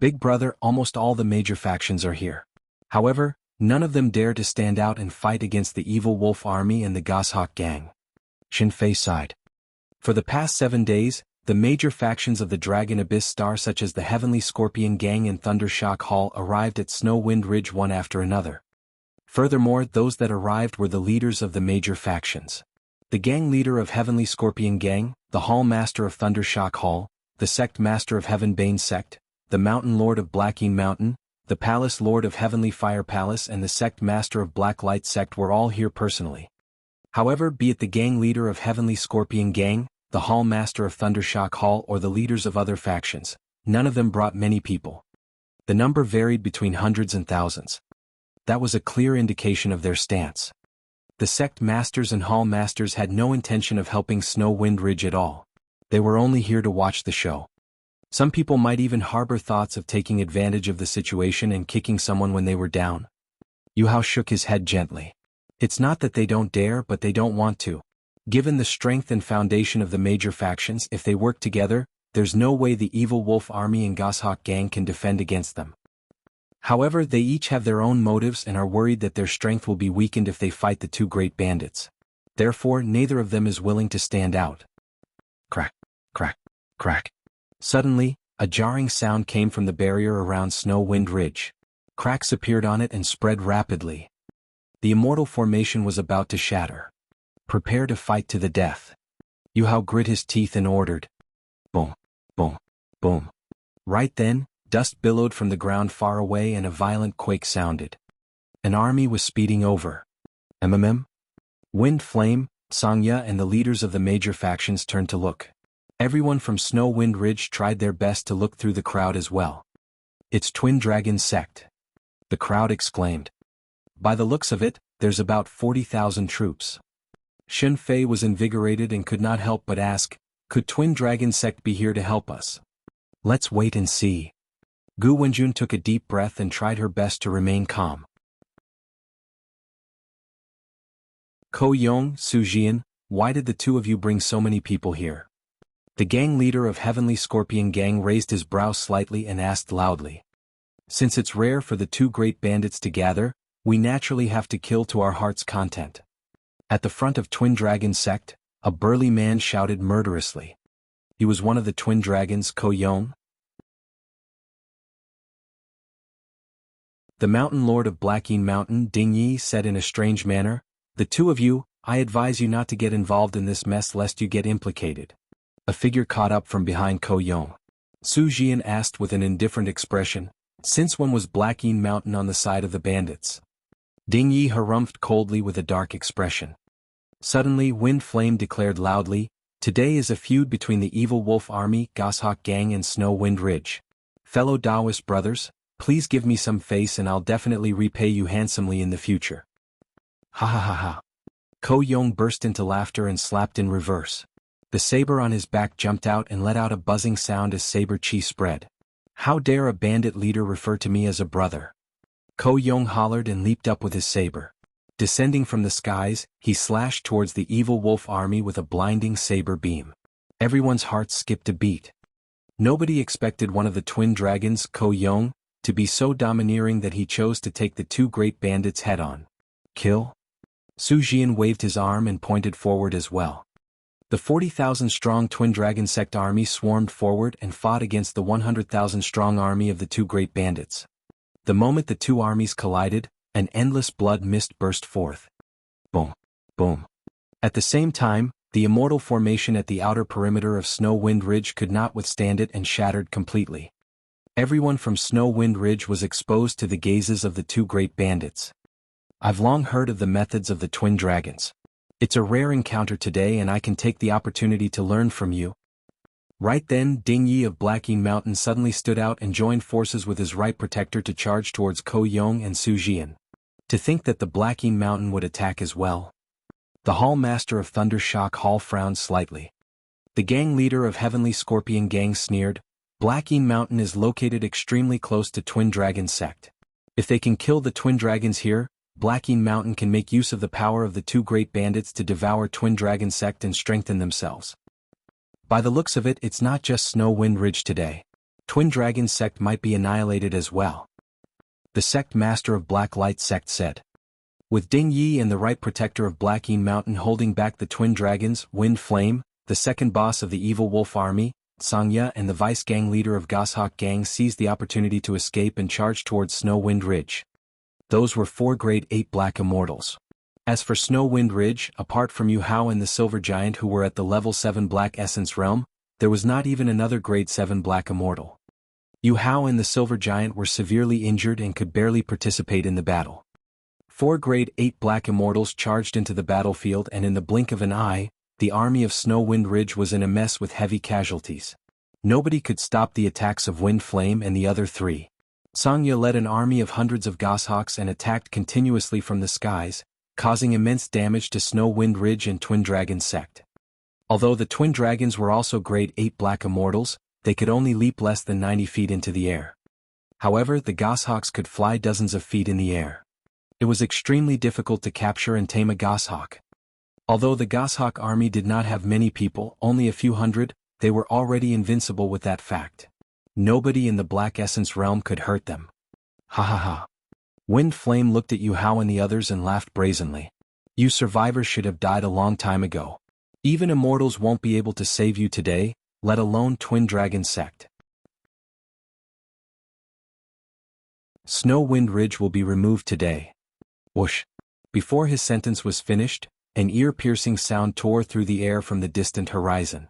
S1: Big brother, almost all the major factions are here. However, none of them dare to stand out and fight against the Evil Wolf Army and the Goshawk Gang. Xin Fei sighed. For the past 7 days, the major factions of the Dragon Abyss Star such as the Heavenly Scorpion Gang and Thundershock Hall arrived at Snow Wind Ridge one after another. Furthermore, those that arrived were the leaders of the major factions. The gang leader of Heavenly Scorpion Gang, the Hall Master of Thundershock Hall, the Sect Master of Heavenbane Sect, the Mountain Lord of Blackeen Mountain, the Palace Lord of Heavenly Fire Palace and the Sect Master of Black Light Sect were all here personally. However, be it the gang leader of Heavenly Scorpion Gang, the Hall Master of Thundershock Hall or the leaders of other factions, none of them brought many people. The number varied between hundreds and thousands. That was a clear indication of their stance. The Sect Masters and Hall Masters had no intention of helping Snow Wind Ridge at all. They were only here to watch the show. Some people might even harbor thoughts of taking advantage of the situation and kicking someone when they were down. Yu Hao shook his head gently. It's not that they don't dare, but they don't want to. Given the strength and foundation of the major factions, if they work together, there's no way the Evil Wolf Army and Goshawk Gang can defend against them. However, they each have their own motives and are worried that their strength will be weakened if they fight the two great bandits. Therefore, neither of them is willing to stand out. Crack, crack, crack. Suddenly, a jarring sound came from the barrier around Snow Wind Ridge. Cracks appeared on it and spread rapidly. The Immortal Formation was about to shatter. Prepare to fight to the death. Yu Hao grit his teeth and ordered. Boom, boom, boom. Right then, dust billowed from the ground far away and a violent quake sounded. An army was speeding over. Wind Flame, Sangya and the leaders of the major factions turned to look. Everyone from Snow Wind Ridge tried their best to look through the crowd as well. It's Twin Dragon Sect. The crowd exclaimed. By the looks of it, there's about 40,000 troops. Xin Fei was invigorated and could not help but ask, could Twin Dragon Sect be here to help us? Let's wait and see. Gu Wenjun took a deep breath and tried her best to remain calm. Ko Yong, Su Jian, why did the two of you bring so many people here? The gang leader of Heavenly Scorpion Gang raised his brow slightly and asked loudly. Since it's rare for the two great bandits to gather, we naturally have to kill to our heart's content. At the front of Twin Dragon Sect, a burly man shouted murderously. He was one of the Twin Dragons, Ko Yong. The Mountain Lord of Blackeen Mountain, Ding Yi, said in a strange manner, the two of you, I advise you not to get involved in this mess lest you get implicated. A figure caught up from behind Ko Yong. Su Jian asked with an indifferent expression, "Since when was Blackeen Mountain on the side of the bandits?" Ding Yi harumphed coldly with a dark expression. Suddenly Wind Flame declared loudly, "Today is a feud between the Evil Wolf Army, Goshawk Gang and Snow Wind Ridge. Fellow Taoist brothers, please give me some face and I'll definitely repay you handsomely in the future." Ha ha ha ha. Ko Yong burst into laughter and slapped in reverse. The saber on his back jumped out and let out a buzzing sound as saber chi spread. "How dare a bandit leader refer to me as a brother?" Ko Yong hollered and leaped up with his saber. Descending from the skies, he slashed towards the Evil Wolf Army with a blinding saber beam. Everyone's hearts skipped a beat. Nobody expected one of the twin dragons, Ko Yong, to be so domineering that he chose to take the two great bandits head-on. "Kill?" Su Jian waved his arm and pointed forward as well. The 40,000-strong Twin Dragon Sect army swarmed forward and fought against the 100,000-strong army of the two great bandits. The moment the two armies collided, an endless blood mist burst forth. Boom, boom. At the same time, the Immortal formation at the outer perimeter of Snow Wind Ridge could not withstand it and shattered completely. Everyone from Snow Wind Ridge was exposed to the gazes of the two great bandits. "I've long heard of the methods of the Twin Dragons. It's a rare encounter today and I can take the opportunity to learn from you." Right then Ding Yi of Blackeen Mountain suddenly stood out and joined forces with his right protector to charge towards Ko Yong and Su Jian. To think that the Blackeen Mountain would attack as well. The Hall Master of Thundershock Hall frowned slightly. The gang leader of Heavenly Scorpion Gang sneered, "Blackeen Mountain is located extremely close to Twin Dragon Sect. If they can kill the Twin Dragons here, Blackeen Mountain can make use of the power of the two great bandits to devour Twin Dragon Sect and strengthen themselves. By the looks of it, it's not just Snow Wind Ridge today. Twin Dragon Sect might be annihilated as well," the Sect Master of Black Light Sect said. With Ding Yi and the right protector of Blackeen Mountain holding back the Twin Dragons, Wind Flame, the second boss of the Evil Wolf Army, Sangya and the vice gang leader of Goshawk Gang seized the opportunity to escape and charge towards Snow Wind Ridge. Those were 4 grade 8 Black Immortals. As for Snow Wind Ridge, apart from Yu Hao and the Silver Giant who were at the level 7 Black Essence Realm, there was not even another grade 7 Black Immortal. Yu Hao and the Silver Giant were severely injured and could barely participate in the battle. 4 grade 8 Black Immortals charged into the battlefield and in the blink of an eye, the army of Snow Wind Ridge was in a mess with heavy casualties. Nobody could stop the attacks of Wind Flame and the other 3. Sangya led an army of hundreds of goshawks and attacked continuously from the skies, causing immense damage to Snow Wind Ridge and Twin Dragon Sect. Although the Twin Dragons were also grade 8 Black Immortals, they could only leap less than 90 feet into the air. However, the goshawks could fly dozens of feet in the air. It was extremely difficult to capture and tame a goshawk. Although the goshawk army did not have many people, only a few hundred, they were already invincible with that fact. Nobody in the Black Essence realm could hurt them. Ha ha ha. Wind Flame looked at Yu Hao and the others and laughed brazenly. "You survivors should have died a long time ago. Even Immortals won't be able to save you today, let alone Twin Dragon Sect. Snow Wind Ridge will be removed today." Whoosh. Before his sentence was finished, an ear-piercing sound tore through the air from the distant horizon.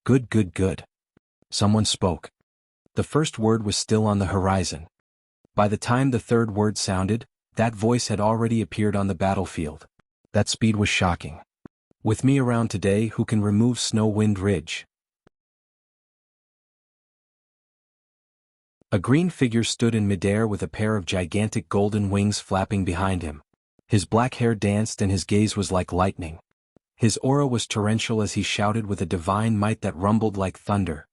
S1: "Good, good, good." Someone spoke. The first word was still on the horizon. By the time the third word sounded, that voice had already appeared on the battlefield. That speed was shocking. "With me around today, who can remove Snow Wind Ridge?" A green figure stood in midair with a pair of gigantic golden wings flapping behind him. His black hair danced and his gaze was like lightning. His aura was torrential as he shouted with a divine might that rumbled like thunder.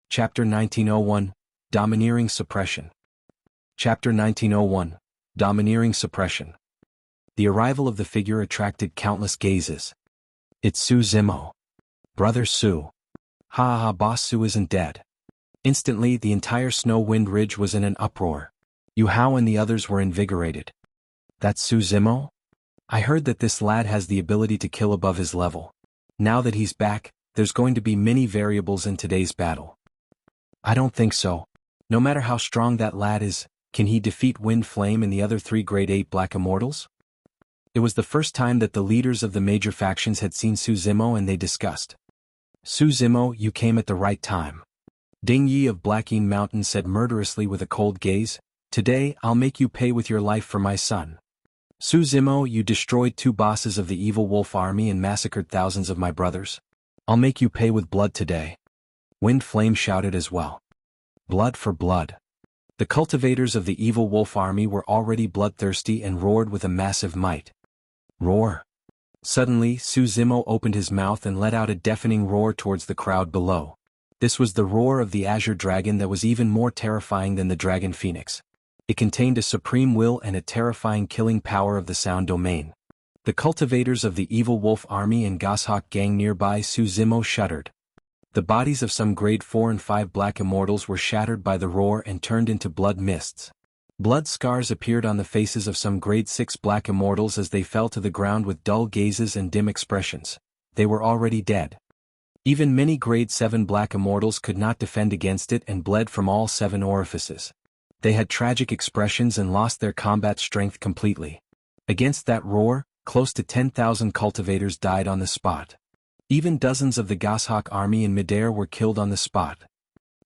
S1: Chapter 1901, Domineering Suppression. Chapter 1901, Domineering Suppression. The arrival of the figure attracted countless gazes. "It's Su Zimo. Brother Su. Ha ha, Boss Su isn't dead." Instantly, the entire Snow Wind Ridge was in an uproar. Yu Hao and the others were invigorated. "That's Su Zimo? I heard that this lad has the ability to kill above his level. Now that he's back, there's going to be many variables in today's battle." "I don't think so. No matter how strong that lad is, can he defeat Wind Flame and the other 3 grade 8 Black Immortals?" It was the first time that the leaders of the major factions had seen Su Zimo, and they discussed. Su Zimo, you came at the right time. Ding Yi of Blackeen Mountain said murderously with a cold gaze, today I'll make you pay with your life for my son. Su Zimo, you destroyed 2 bosses of the evil wolf army and massacred thousands of my brothers. I'll make you pay with blood today. Wind Flame shouted as well. Blood for blood. The cultivators of the evil wolf army were already bloodthirsty and roared with a massive might. Roar. Suddenly, Su Zimo opened his mouth and let out a deafening roar towards the crowd below. This was the roar of the Azure Dragon that was even more terrifying than the Dragon Phoenix. It contained a supreme will and a terrifying killing power of the sound domain. The cultivators of the evil wolf army and goshawk gang nearby Su Zimo shuddered. The bodies of some grade 4 and 5 black immortals were shattered by the roar and turned into blood mists. Blood scars appeared on the faces of some grade 6 black immortals as they fell to the ground with dull gazes and dim expressions. They were already dead. Even many grade 7 black immortals could not defend against it and bled from all 7 orifices. They had tragic expressions and lost their combat strength completely. Against that roar, close to 10,000 cultivators died on the spot. Even dozens of the goshawk army in midair were killed on the spot.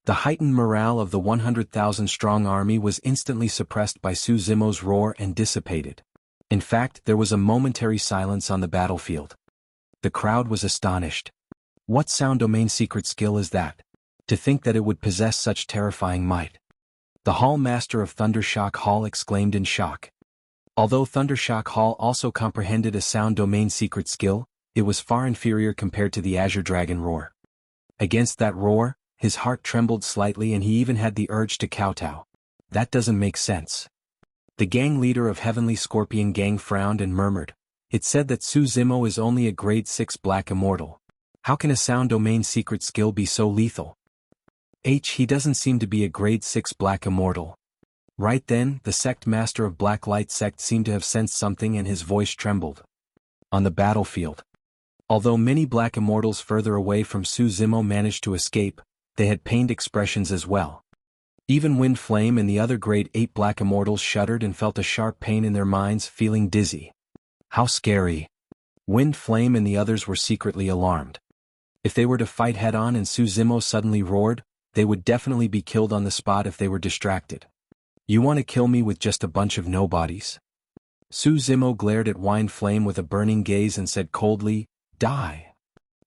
S1: The heightened morale of the 100,000-strong army was instantly suppressed by Su Zimo's roar and dissipated. In fact, there was a momentary silence on the battlefield. The crowd was astonished. What sound domain secret skill is that? To think that it would possess such terrifying might. The Hall Master of Thundershock Hall exclaimed in shock. Although Thundershock Hall also comprehended a sound domain secret skill, it was far inferior compared to the Azure Dragon roar. Against that roar, his heart trembled slightly and he even had the urge to kowtow. That doesn't make sense. The gang leader of Heavenly Scorpion Gang frowned and murmured. It said that Su Zimo is only a grade 6 black immortal. How can a sound domain secret skill be so lethal? He doesn't seem to be a grade 6 black immortal. Right then, the sect master of Black Light Sect seemed to have sensed something and his voice trembled. On the battlefield. Although many black immortals further away from Su Zimo managed to escape, they had pained expressions as well. Even Wind Flame and the other grade 8 black immortals shuddered and felt a sharp pain in their minds, feeling dizzy. How scary. Wind Flame and the others were secretly alarmed. If they were to fight head-on and Su Zimo suddenly roared, they would definitely be killed on the spot if they were distracted. You want to kill me with just a bunch of nobodies? Su Zimo glared at Wind Flame with a burning gaze and said coldly, die.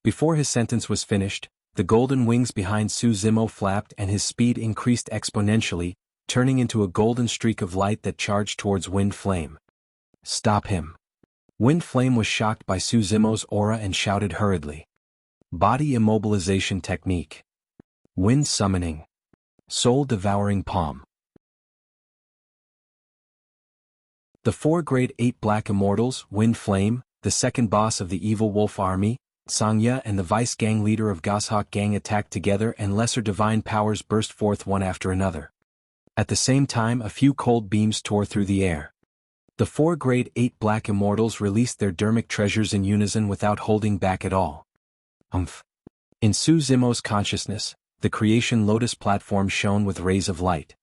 S1: Before his sentence was finished, the golden wings behind Su Zimo flapped and his speed increased exponentially, turning into a golden streak of light that charged towards Wind Flame. Stop him. Wind Flame was shocked by Su Zimo's aura and shouted hurriedly. Body Immobilization Technique. Wind Summoning. Soul Devouring Palm. The 4 grade 8 black immortals, Wind Flame, the second boss of the evil wolf army, Sangya and the vice gang leader of Goshawk Gang attacked together and lesser divine powers burst forth one after another. At the same time a few cold beams tore through the air. The 4 grade 8 black immortals released their dermic treasures in unison without holding back at all. In Su Zimo's consciousness, the creation lotus platform shone with rays of light.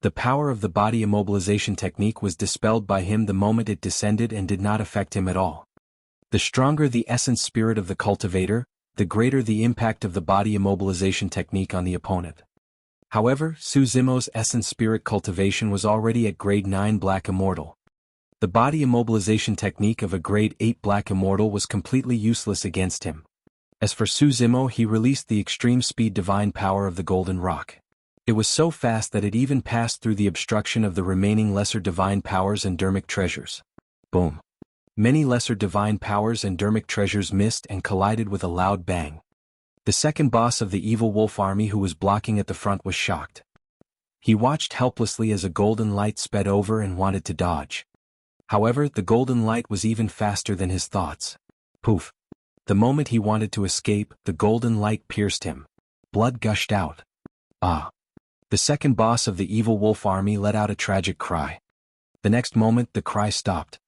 S1: The power of the body immobilization technique was dispelled by him the moment it descended and did not affect him at all. The stronger the essence spirit of the cultivator, the greater the impact of the body immobilization technique on the opponent. However, Su Zimo's essence spirit cultivation was already at grade 9 black immortal. The body immobilization technique of a grade 8 black immortal was completely useless against him. As for Su Zimo, he released the extreme speed divine power of the golden rock. It was so fast that it even passed through the obstruction of the remaining lesser divine powers and dermic treasures. Boom. Many lesser divine powers and dermic treasures missed and collided with a loud bang. The second boss of the evil wolf army who was blocking at the front was shocked. He watched helplessly as a golden light sped over and wanted to dodge. However, the golden light was even faster than his thoughts. Poof. The moment he wanted to escape, the golden light pierced him. Blood gushed out. Ah. The second boss of the evil wolf army let out a tragic cry. The next moment the cry stopped.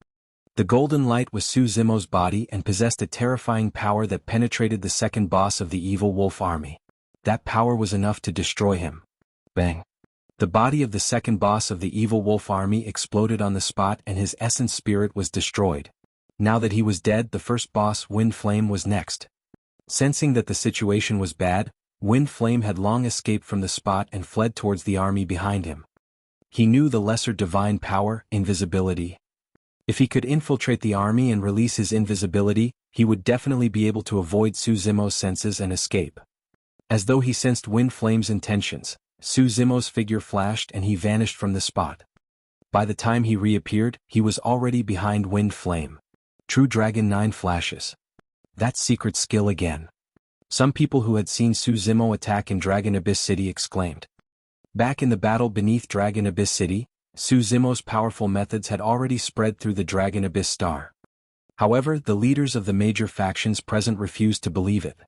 S1: The golden light was Su Zimo's body and possessed a terrifying power that penetrated the second boss of the evil wolf army. That power was enough to destroy him. Bang. The body of the second boss of the evil wolf army exploded on the spot and his essence spirit was destroyed. Now that he was dead, the first boss, Wind Flame, was next. Sensing that the situation was bad, Wind Flame had long escaped from the spot and fled towards the army behind him. He knew the lesser divine power, invisibility. If he could infiltrate the army and release his invisibility, he would definitely be able to avoid Suzimo's senses and escape. As though he sensed Wind Flame's intentions, Suzimo's figure flashed and he vanished from the spot. By the time he reappeared, he was already behind Wind Flame. True Dragon 9 flashes. That secret skill again. Some people who had seen Suzimo attack in Dragon Abyss City exclaimed. Back in the battle beneath Dragon Abyss City, Suzimo's powerful methods had already spread through the Dragon Abyss Star. However, the leaders of the major factions present refused to believe it.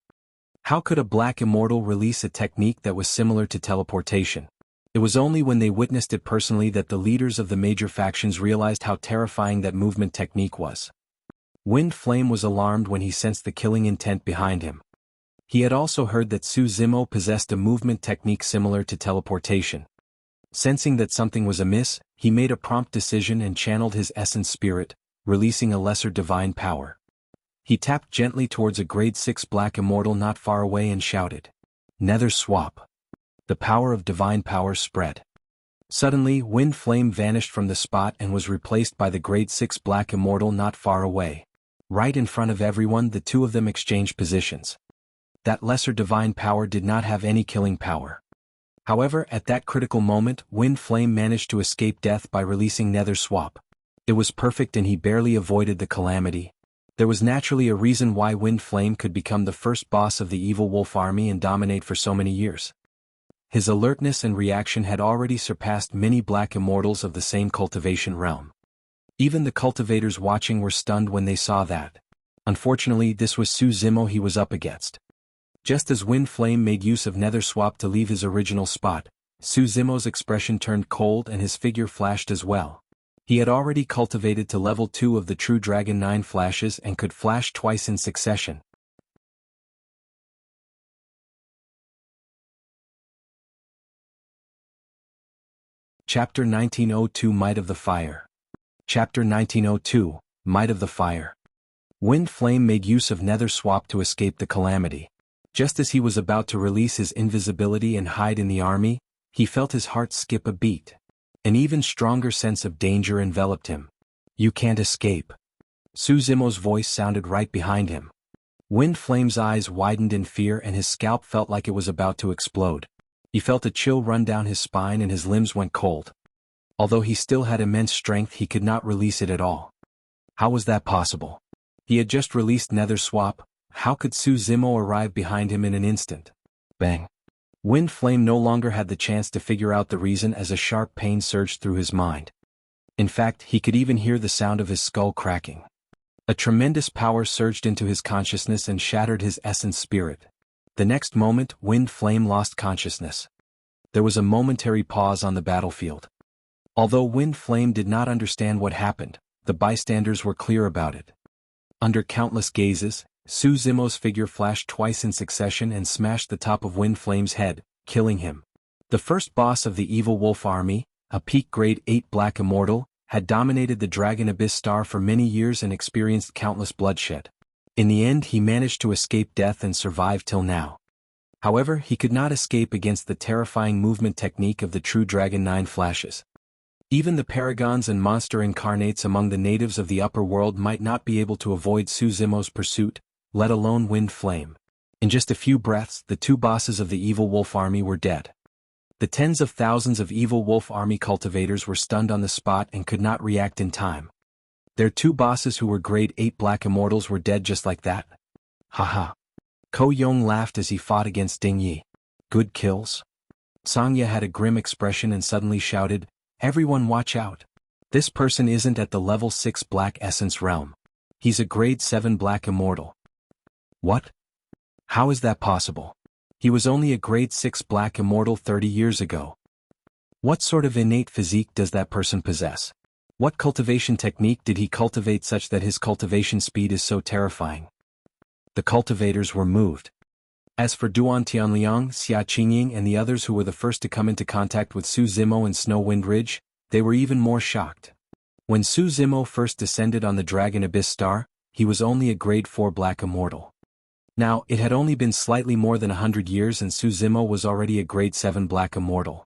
S1: How could a black immortal release a technique that was similar to teleportation? It was only when they witnessed it personally that the leaders of the major factions realized how terrifying that movement technique was. Wind Flame was alarmed when he sensed the killing intent behind him. He had also heard that Suzimo possessed a movement technique similar to teleportation. Sensing that something was amiss, he made a prompt decision and channeled his essence spirit, releasing a lesser divine power. He tapped gently towards a grade 6 black immortal not far away and shouted, "Nether swap." The power of divine power spread. Suddenly, Wind Flame vanished from the spot and was replaced by the grade 6 black immortal not far away. Right in front of everyone, the two of them exchanged positions. That lesser divine power did not have any killing power. However, at that critical moment, Wind Flame managed to escape death by releasing Nether Swap. It was perfect and he barely avoided the calamity. There was naturally a reason why Wind Flame could become the first boss of the evil wolf army and dominate for so many years. His alertness and reaction had already surpassed many black immortals of the same cultivation realm. Even the cultivators watching were stunned when they saw that. Unfortunately, this was Suzimo he was up against. Just as Wind Flame made use of Nether Swap to leave his original spot, Suzimo's expression turned cold and his figure flashed as well. He had already cultivated to level 2 of the True Dragon 9 flashes and could flash twice in succession. Chapter 1902 Might of the Fire. Chapter 1902, Might of the Fire. Wind Flame made use of Nether Swap to escape the calamity. Just as he was about to release his invisibility and hide in the army, he felt his heart skip a beat. An even stronger sense of danger enveloped him. "You can't escape." Suzimo's voice sounded right behind him. Wind Flame's eyes widened in fear and his scalp felt like it was about to explode. He felt a chill run down his spine and his limbs went cold. Although he still had immense strength, he could not release it at all. How was that possible? He had just released Nether Swap. How could Suzimo arrive behind him in an instant? Bang. Wind Flame no longer had the chance to figure out the reason as a sharp pain surged through his mind. In fact, he could even hear the sound of his skull cracking. A tremendous power surged into his consciousness and shattered his essence spirit. The next moment, Wind Flame lost consciousness. There was a momentary pause on the battlefield. Although Wind Flame did not understand what happened, the bystanders were clear about it. Under countless gazes, Suzimo's figure flashed twice in succession and smashed the top of Wind Flame's head, killing him. The first boss of the evil wolf army, a peak grade 8 black immortal, had dominated the Dragon Abyss Star for many years and experienced countless bloodshed. In the end, he managed to escape death and survive till now. However, he could not escape against the terrifying movement technique of the True Dragon 9 flashes. Even the paragons and monster incarnates among the natives of the upper world might not be able to avoid Suzimo's pursuit, let alone Wind Flame. In just a few breaths, the two bosses of the evil wolf army were dead. The tens of thousands of evil wolf army cultivators were stunned on the spot and could not react in time. Their two bosses who were grade 8 black immortals were dead just like that. Haha. Ko Yong laughed as he fought against Ding Yi. Good kills? Sangya had a grim expression and suddenly shouted, "Everyone watch out. This person isn't at the level 6 black essence realm. He's a grade 7 black immortal." What? How is that possible? He was only a grade 6 black immortal 30 years ago. What sort of innate physique does that person possess? What cultivation technique did he cultivate such that his cultivation speed is so terrifying? The cultivators were moved. As for Duan Tianliang, Xia Qingying and the others who were the first to come into contact with Su Zimo and Snow Wind Ridge, they were even more shocked. When Su Zimo first descended on the Dragon Abyss Star, he was only a grade 4 Black Immortal. Now, it had only been slightly more than 100 years and Su Zimo was already a grade 7 Black Immortal.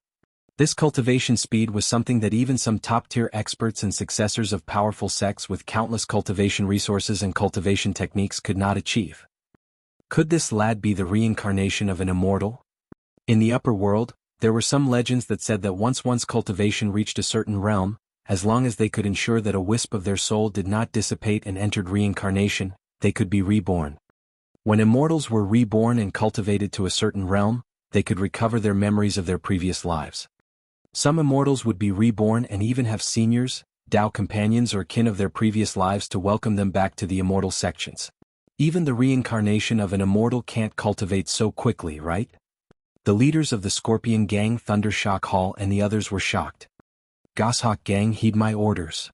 S1: This cultivation speed was something that even some top-tier experts and successors of powerful sects with countless cultivation resources and cultivation techniques could not achieve. Could this lad be the reincarnation of an immortal? In the upper world, there were some legends that said that once one's cultivation reached a certain realm, as long as they could ensure that a wisp of their soul did not dissipate and entered reincarnation, they could be reborn. When immortals were reborn and cultivated to a certain realm, they could recover their memories of their previous lives. Some immortals would be reborn and even have seniors, Tao companions or kin of their previous lives to welcome them back to the immortal sections. Even the reincarnation of an immortal can't cultivate so quickly, right? The leaders of the Scorpion Gang, Thundershock Hall and the others were shocked. Goshawk Gang, heed my orders.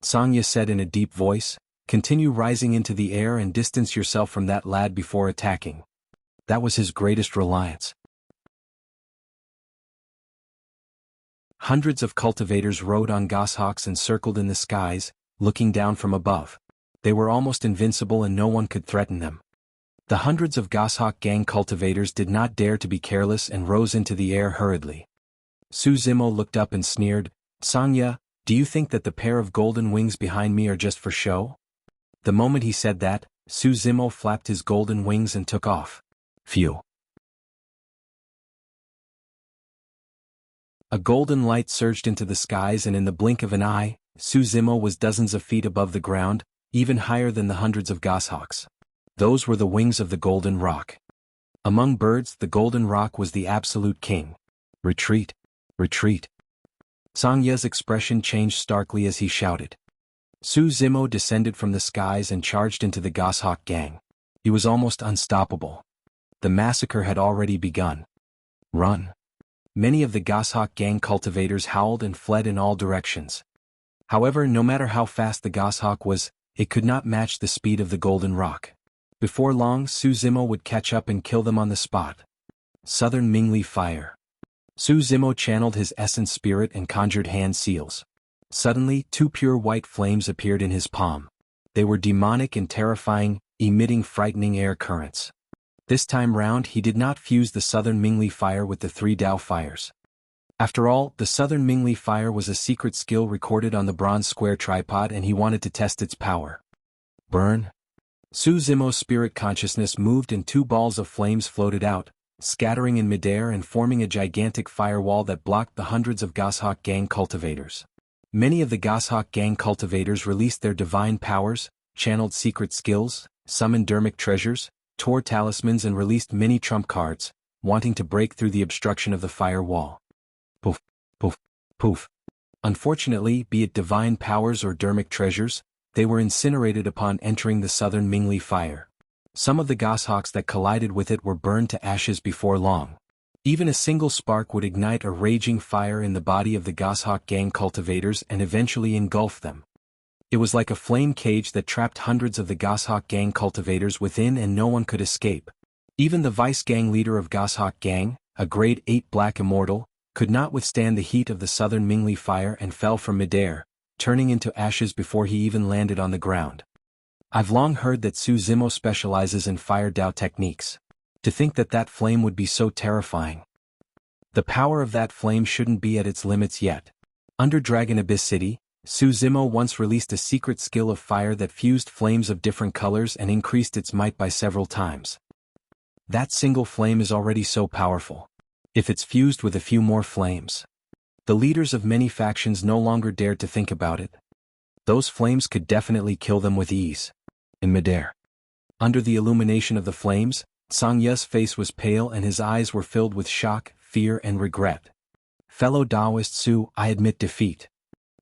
S1: Sangya said in a deep voice, continue rising into the air and distance yourself from that lad before attacking. That was his greatest reliance. Hundreds of cultivators rode on goshawks and circled in the skies, looking down from above. They were almost invincible and no one could threaten them. The hundreds of Goshawk Gang cultivators did not dare to be careless and rose into the air hurriedly. Su Zimo looked up and sneered, Sangya, do you think that the pair of golden wings behind me are just for show? The moment he said that, Su Zimo flapped his golden wings and took off. Phew. A golden light surged into the skies and in the blink of an eye, Su Zimo was dozens of feet above the ground, even higher than the hundreds of goshawks. Those were the wings of the Golden Rock. Among birds, the Golden Rock was the absolute king. Retreat! Retreat! Sangya's expression changed starkly as he shouted. Su Zimo descended from the skies and charged into the Goshawk Gang. He was almost unstoppable. The massacre had already begun. Run! Many of the Goshawk Gang cultivators howled and fled in all directions. However, no matter how fast the goshawk was, it could not match the speed of the Golden Rock. Before long, Su Zimo would catch up and kill them on the spot. Southern Mingli Fire. Su Zimo channeled his essence spirit and conjured hand seals. Suddenly, 2 pure white flames appeared in his palm. They were demonic and terrifying, emitting frightening air currents. This time round he did not fuse the Southern Mingli Fire with the 3 Tao fires. After all, the Southern Mingli Fire was a secret skill recorded on the bronze square tripod and he wanted to test its power. Burn! Su Zimo's spirit consciousness moved and 2 balls of flames floated out, scattering in midair and forming a gigantic firewall that blocked the hundreds of Goshawk Gang cultivators. Many of the Goshawk Gang cultivators released their divine powers, channeled secret skills, summoned dermic treasures, tore talismans and released many trump cards, wanting to break through the obstruction of the firewall. Poof, poof, poof. Unfortunately, be it divine powers or dermic treasures, they were incinerated upon entering the Southern Mingli Fire. Some of the goshawks that collided with it were burned to ashes before long. Even a single spark would ignite a raging fire in the body of the Goshawk Gang cultivators and eventually engulf them. It was like a flame cage that trapped hundreds of the Goshawk Gang cultivators within and no one could escape. Even the vice gang leader of Goshawk Gang, a grade 8 Black Immortal, could not withstand the heat of the Southern Mingli Fire and fell from midair, turning into ashes before he even landed on the ground. I've long heard that Su Zimo specializes in fire Tao techniques. To think that that flame would be so terrifying. The power of that flame shouldn't be at its limits yet. Under Dragon Abyss City, Su Zimo once released a secret skill of fire that fused flames of different colors and increased its might by several times. That single flame is already so powerful. If it's fused with a few more flames. The leaders of many factions no longer dared to think about it. Those flames could definitely kill them with ease. In midair. Under the illumination of the flames, Sangya's face was pale and his eyes were filled with shock, fear and regret. Fellow Taoist Su, I admit defeat.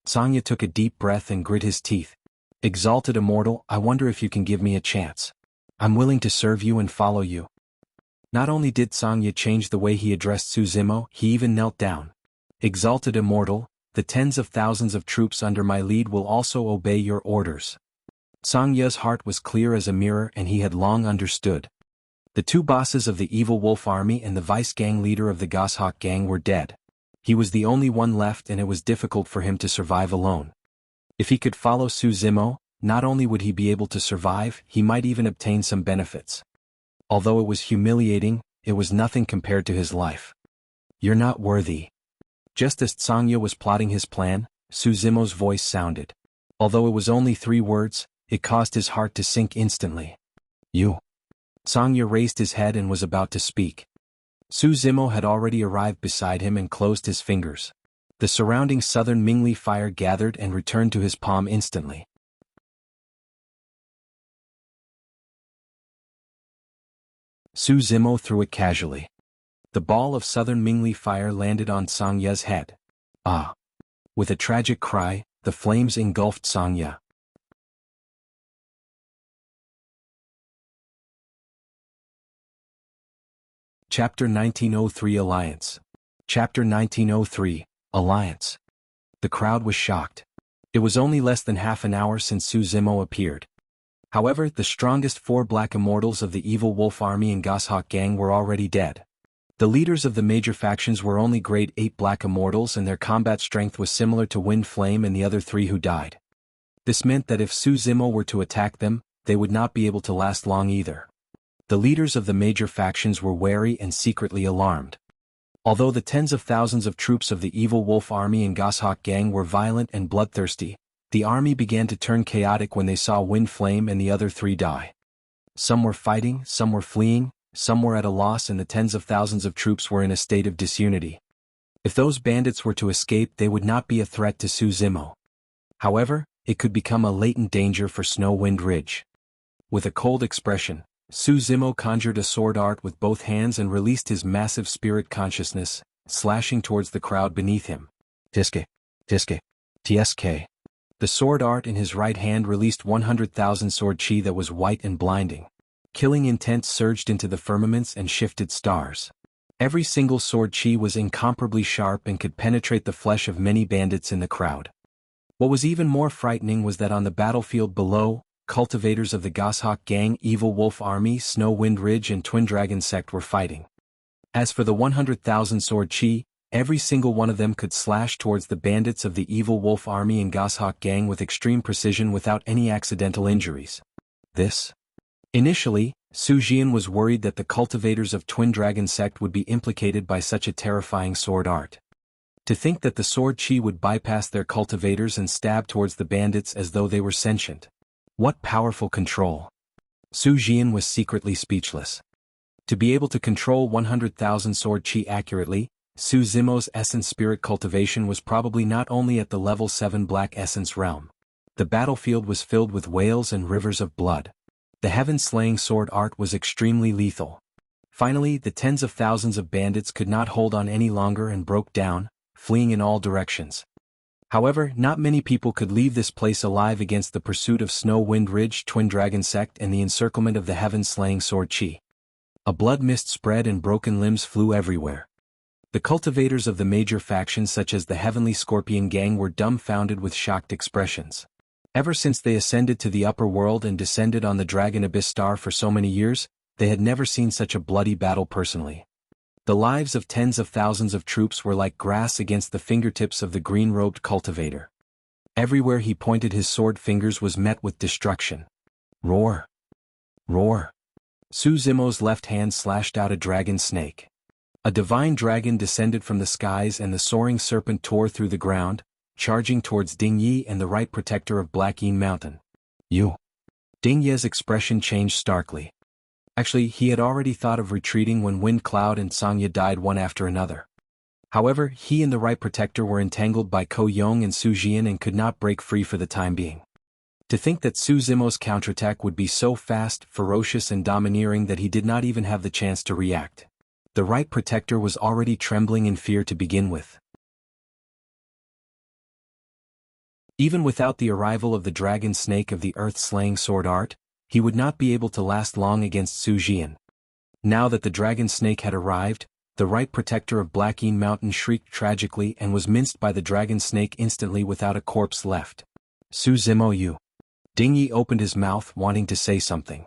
S1: Sangya took a deep breath and grit his teeth. Exalted Immortal, I wonder if you can give me a chance. I'm willing to serve you and follow you. Not only did Sangya change the way he addressed Su Zimo, he even knelt down. Exalted Immortal, the tens of thousands of troops under my lead will also obey your orders. Sangya's heart was clear as a mirror and he had long understood. The two bosses of the Evil Wolf Army and the vice-gang leader of the Goshawk Gang were dead. He was the only one left and it was difficult for him to survive alone. If he could follow Su Zimo, not only would he be able to survive, he might even obtain some benefits. Although it was humiliating, it was nothing compared to his life. "You're not worthy." Just as Sangya was plotting his plan, Su Zimo's voice sounded. Although it was only 3 words, it caused his heart to sink instantly. "You." Sangya raised his head and was about to speak. Su Zimo had already arrived beside him and closed his fingers. The surrounding southern Mingli fire gathered and returned to his palm instantly. Su Zimo threw it casually. The ball of southern Mingli fire landed on Sangya's head. Ah! With a tragic cry, the flames engulfed Sangya. Chapter 1903 Alliance. Chapter 1903, Alliance. The crowd was shocked. It was only less than half an hour since Su Zimo appeared. However, the strongest 4 black immortals of the Evil Wolf Army and Goshawk Gang were already dead. The leaders of the major factions were only grade 8 black immortals and their combat strength was similar to Wind Flame and the other 3 who died. This meant that if Su Zimo were to attack them, they would not be able to last long either. The leaders of the major factions were wary and secretly alarmed. Although the tens of thousands of troops of the Evil Wolf Army and Goshawk Gang were violent and bloodthirsty, the army began to turn chaotic when they saw Wind Flame and the other 3 die. Some were fighting, some were fleeing, some were at a loss and the tens of thousands of troops were in a state of disunity. If those bandits were to escape they would not be a threat to Su Zimo. However, it could become a latent danger for Snow Wind Ridge. With a cold expression, Su Zimo conjured a sword art with both hands and released his massive spirit consciousness, slashing towards the crowd beneath him. Tiske, Tiske, Tsk. The sword art in his right hand released 100,000 sword chi that was white and blinding. Killing intent surged into the firmaments and shifted stars. Every single sword chi was incomparably sharp and could penetrate the flesh of many bandits in the crowd. What was even more frightening was that on the battlefield below, cultivators of the Goshawk Gang, Evil Wolf Army, Snow Wind Ridge and Twin Dragon Sect were fighting. As for the 100,000 sword chi, every single one of them could slash towards the bandits of the Evil Wolf Army and Goshawk Gang with extreme precision without any accidental injuries. Initially, Su Jian was worried that the cultivators of Twin Dragon Sect would be implicated by such a terrifying sword art. To think that the sword chi would bypass their cultivators and stab towards the bandits as though they were sentient. What powerful control! Su Jian was secretly speechless. To be able to control 100,000 sword chi accurately, Su Zimo's essence spirit cultivation was probably not only at the level 7 black essence realm. The battlefield was filled with whales and rivers of blood. The heaven-slaying sword art was extremely lethal. Finally, the tens of thousands of bandits could not hold on any longer and broke down, fleeing in all directions. However, not many people could leave this place alive against the pursuit of Snow Wind Ridge, Twin Dragon Sect and the encirclement of the heaven-slaying sword chi. A blood mist spread and broken limbs flew everywhere. The cultivators of the major factions such as the Heavenly Scorpion Gang were dumbfounded with shocked expressions. Ever since they ascended to the upper world and descended on the Dragon Abyss Star for so many years, they had never seen such a bloody battle personally. The lives of tens of thousands of troops were like grass against the fingertips of the green-robed cultivator. Everywhere he pointed his sword fingers was met with destruction. Roar! Roar! Su Zimo's left hand slashed out a dragon snake. A divine dragon descended from the skies and the soaring serpent tore through the ground, charging towards Ding Yi and the right protector of Black Yin Mountain. You! Ding Ye's expression changed starkly. Actually, he had already thought of retreating when Wind Cloud and Sangya died one after another. However, he and the right protector were entangled by Ko Yong and Su Jian and could not break free for the time being. To think that Su Zimo's counterattack would be so fast, ferocious and domineering that he did not even have the chance to react. The right protector was already trembling in fear to begin with. Even without the arrival of the dragon snake of the earth-slaying sword art, he would not be able to last long against Su Jian. Now that the dragon snake had arrived, the right protector of Black Yin Mountain shrieked tragically and was minced by the dragon snake instantly without a corpse left. Su Zimo, you! Ding Yi opened his mouth wanting to say something.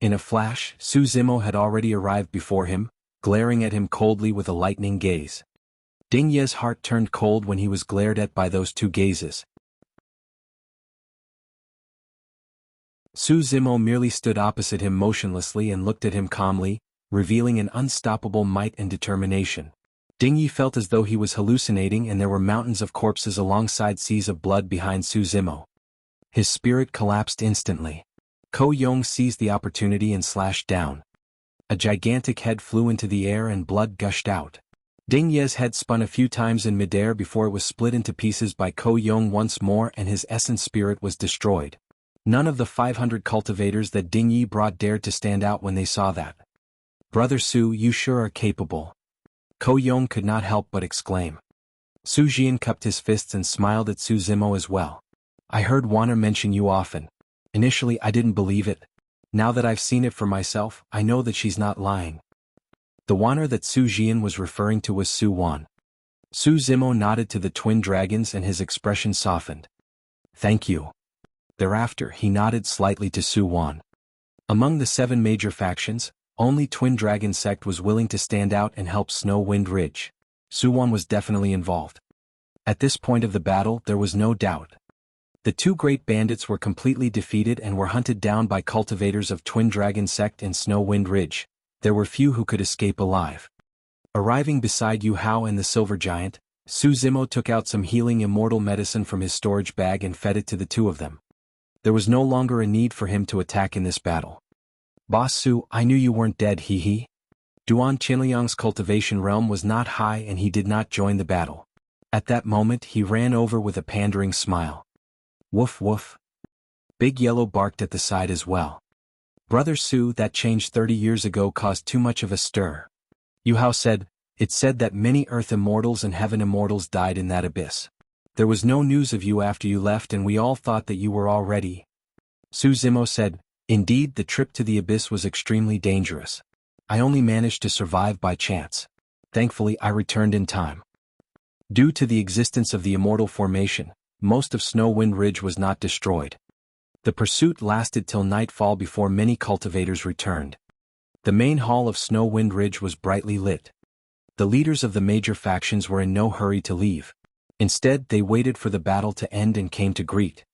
S1: In a flash, Su Zimo had already arrived before him, glaring at him coldly with a lightning gaze. Ding Ye's heart turned cold when he was glared at by those two gazes. Su Zimo merely stood opposite him motionlessly and looked at him calmly, revealing an unstoppable might and determination. Ding Ye felt as though he was hallucinating and there were mountains of corpses alongside seas of blood behind Su Zimo. His spirit collapsed instantly. Ko Yong seized the opportunity and slashed down. A gigantic head flew into the air and blood gushed out. Ding Ye's head spun a few times in midair before it was split into pieces by Ko Yong once more and his essence spirit was destroyed. None of the 500 cultivators that Ding Ye brought dared to stand out when they saw that. "Brother Su, you sure are capable." Ko Yong could not help but exclaim. Su Jian cupped his fists and smiled at Su Zimo as well. "I heard Wanner mention you often. Initially I didn't believe it. Now that I've seen it for myself, I know that she's not lying." The Wanner that Su Jian was referring to was Su Wan. Su Zimo nodded to the twin dragons and his expression softened. "Thank you." Thereafter he nodded slightly to Su Wan. Among the 7 major factions, only Twin Dragon Sect was willing to stand out and help Snow Wind Ridge. Su Wan was definitely involved. At this point of the battle there was no doubt. The 2 great bandits were completely defeated and were hunted down by cultivators of Twin Dragon Sect and Snow Wind Ridge. There were few who could escape alive. Arriving beside Yu Hao and the Silver Giant, Su Zimo took out some healing immortal medicine from his storage bag and fed it to the 2 of them. There was no longer a need for him to attack in this battle. "Boss Su, I knew you weren't dead, hee." Duan Qinliang's cultivation realm was not high and he did not join the battle. At that moment he ran over with a pandering smile. "Woof woof." Big Yellow barked at the side as well. "Brother Su, that change 30 years ago caused too much of a stir." Yu Hao said, "It said that many Earth Immortals and Heaven Immortals died in that abyss. There was no news of you after you left and we all thought that you were already." Su Zimo said, "Indeed, the trip to the abyss was extremely dangerous. I only managed to survive by chance. Thankfully I returned in time." Due to the existence of the Immortal Formation, most of Snow Wind Ridge was not destroyed. The pursuit lasted till nightfall before many cultivators returned. The main hall of Snow Wind Ridge was brightly lit. The leaders of the major factions were in no hurry to leave. Instead, they waited for the battle to end and came to greet.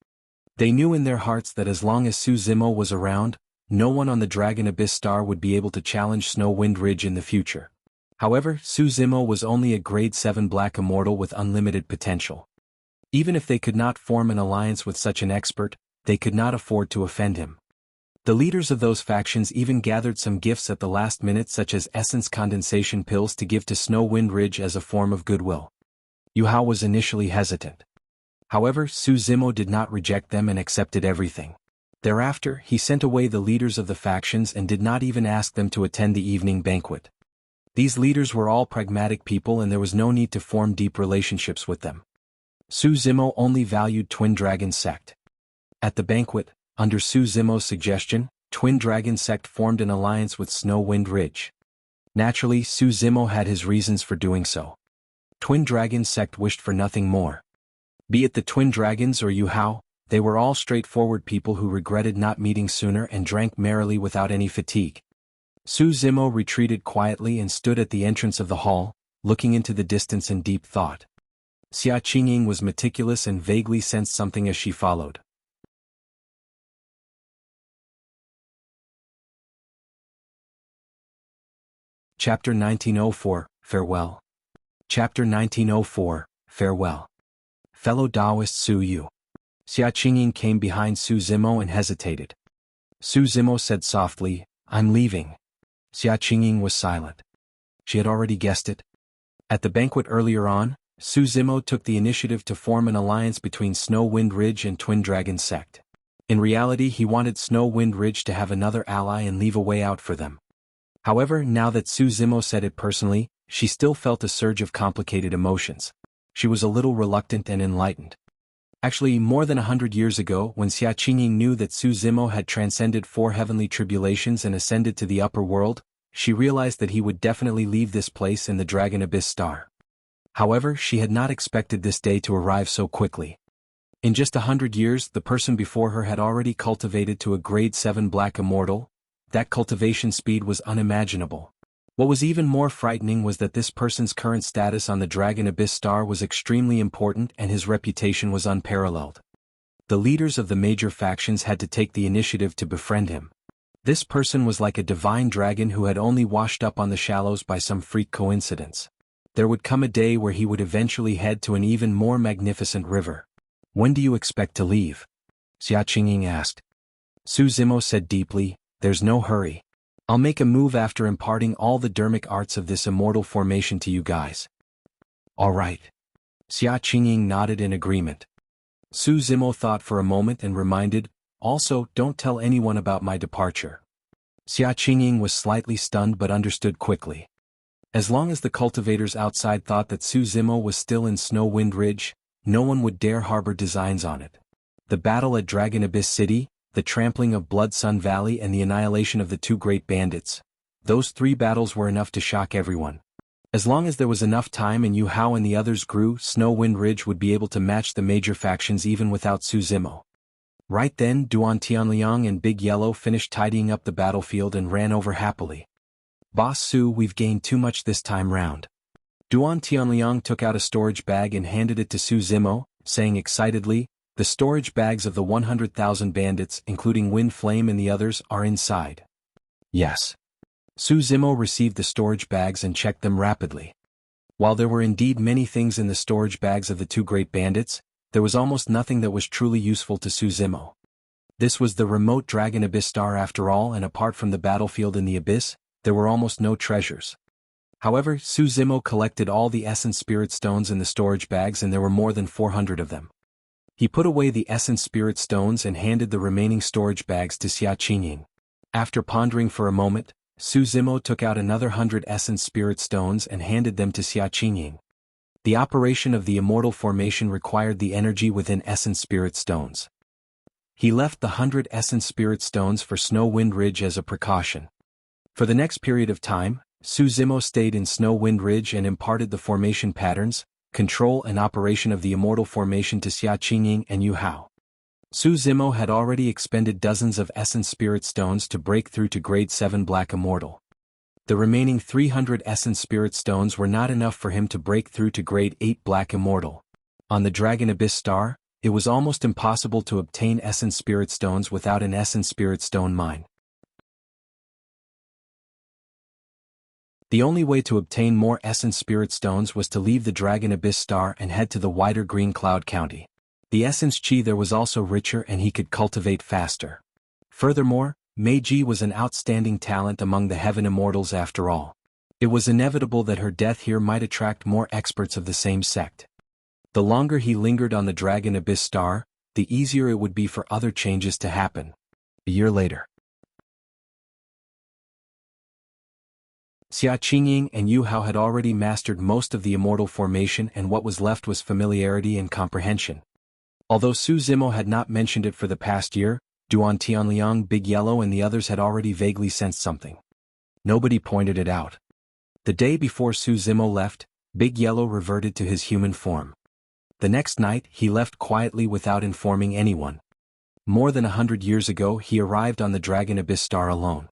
S1: They knew in their hearts that as long as Su Zimo was around, no one on the Dragon Abyss Star would be able to challenge Snow Wind Ridge in the future. However, Su Zimo was only a grade 7 Black Immortal with unlimited potential. Even if they could not form an alliance with such an expert, they could not afford to offend him. The leaders of those factions even gathered some gifts at the last minute such as essence condensation pills to give to Snow Wind Ridge as a form of goodwill. Yu Hao was initially hesitant. However, Su Zimo did not reject them and accepted everything. Thereafter, he sent away the leaders of the factions and did not even ask them to attend the evening banquet. These leaders were all pragmatic people and there was no need to form deep relationships with them. Su Zimo only valued Twin Dragon Sect. At the banquet, under Su Zimo's suggestion, Twin Dragon Sect formed an alliance with Snow Wind Ridge. Naturally, Su Zimo had his reasons for doing so. Twin Dragon Sect wished for nothing more. Be it the Twin Dragons or Yu Hao, they were all straightforward people who regretted not meeting sooner and drank merrily without any fatigue. Su Zimo retreated quietly and stood at the entrance of the hall, looking into the distance in deep thought. Xia Qingying was meticulous and vaguely sensed something as she followed. Chapter 1904, Farewell. Chapter 1904, Farewell. Fellow Taoist Su Yu. Xia Qingying came behind Su Zimo and hesitated. Su Zimo said softly, "I'm leaving." Xia Qingying was silent. She had already guessed it. At the banquet earlier on, Su Zimo took the initiative to form an alliance between Snow Wind Ridge and Twin Dragon Sect. In reality, he wanted Snow Wind Ridge to have another ally and leave a way out for them. However, now that Su Zimo said it personally, she still felt a surge of complicated emotions. She was a little reluctant and enlightened. Actually, more than 100 years ago, when Xia Qingying knew that Su Zimo had transcended 4 heavenly tribulations and ascended to the upper world, she realized that he would definitely leave this place in the Dragon Abyss Star. However, she had not expected this day to arrive so quickly. In just 100 years, the person before her had already cultivated to a grade 7 Black Immortal, that cultivation speed was unimaginable. What was even more frightening was that this person's current status on the Dragon Abyss Star was extremely important and his reputation was unparalleled. The leaders of the major factions had to take the initiative to befriend him. This person was like a divine dragon who had only washed up on the shallows by some freak coincidence. There would come a day where he would eventually head to an even more magnificent river. When do you expect to leave? Xia Qingying asked. Su Zimo said deeply, there's no hurry. I'll make a move after imparting all the dermic arts of this immortal formation to you guys. All right. Xia Qingying nodded in agreement. Su Zimo thought for a moment and reminded, also, don't tell anyone about my departure. Xia Qingying was slightly stunned but understood quickly. As long as the cultivators outside thought that Su Zimo was still in Snow Wind Ridge, no one would dare harbor designs on it. The battle at Dragon Abyss City, the trampling of Blood Sun Valley and the annihilation of the two great bandits. Those 3 battles were enough to shock everyone. As long as there was enough time and Yu Hao and the others grew, Snow Wind Ridge would be able to match the major factions even without Su Zimo. Right then, Duan Tianliang and Big Yellow finished tidying up the battlefield and ran over happily. Boss Su, we've gained too much this time round. Duan Tianliang took out a storage bag and handed it to Su Zimo, saying excitedly, the storage bags of the 100,000 bandits, including Wind Flame and the others, are inside. Yes. Su Zimo received the storage bags and checked them rapidly. While there were indeed many things in the storage bags of the two great bandits, there was almost nothing that was truly useful to Su Zimo. This was the remote Dragon Abyss Star after all, and apart from the battlefield in the Abyss, there were almost no treasures. However, Su Zimo collected all the Essence Spirit Stones in the storage bags and there were more than 400 of them. He put away the Essence Spirit Stones and handed the remaining storage bags to Xia Qingying. After pondering for a moment, Su Zimo took out another 100 Essence Spirit Stones and handed them to Xia Qingying. The operation of the Immortal formation required the energy within Essence Spirit Stones. He left the 100 Essence Spirit Stones for Snow Wind Ridge as a precaution. For the next period of time, Su Zimo stayed in Snow Wind Ridge and imparted the formation patterns, control and operation of the Immortal formation to Xia Qingying and Yu Hao. Su Zimo had already expended dozens of Essence Spirit Stones to break through to Grade 7 Black Immortal. The remaining 300 Essence Spirit Stones were not enough for him to break through to Grade 8 Black Immortal. On the Dragon Abyss Star, it was almost impossible to obtain Essence Spirit Stones without an Essence Spirit Stone mine. The only way to obtain more Essence Spirit Stones was to leave the Dragon Abyss Star and head to the wider Green Cloud County. The Essence Chi there was also richer and he could cultivate faster. Furthermore, Meiji was an outstanding talent among the Heaven Immortals after all. It was inevitable that her death here might attract more experts of the same sect. The longer he lingered on the Dragon Abyss Star, the easier it would be for other changes to happen. A year later. Xia Qingying and Yu Hao had already mastered most of the Immortal formation and what was left was familiarity and comprehension. Although Su Zimo had not mentioned it for the past year, Duan Tianliang, Big Yellow and the others had already vaguely sensed something. Nobody pointed it out. The day before Su Zimo left, Big Yellow reverted to his human form. The next night, he left quietly without informing anyone. More than 100 years ago he arrived on the Dragon Abyss Star alone.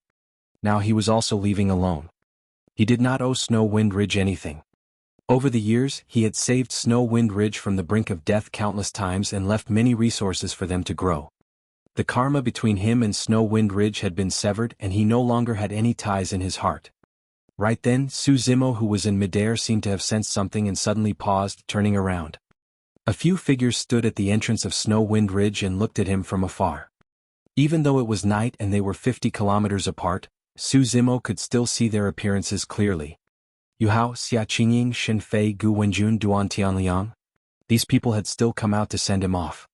S1: Now he was also leaving alone. He did not owe Snow Wind Ridge anything. Over the years, he had saved Snow Wind Ridge from the brink of death countless times and left many resources for them to grow. The karma between him and Snow Wind Ridge had been severed and he no longer had any ties in his heart. Right then, Su Zimo, who was in midair, seemed to have sensed something and suddenly paused, turning around. A few figures stood at the entrance of Snow Wind Ridge and looked at him from afar. Even though it was night and they were 50 kilometers apart, Su Zimo could still see their appearances clearly. Yu Hao, Xia Qingying, Xin Fei, Gu Wenjun, Duan Tianliang. These people had still come out to send him off.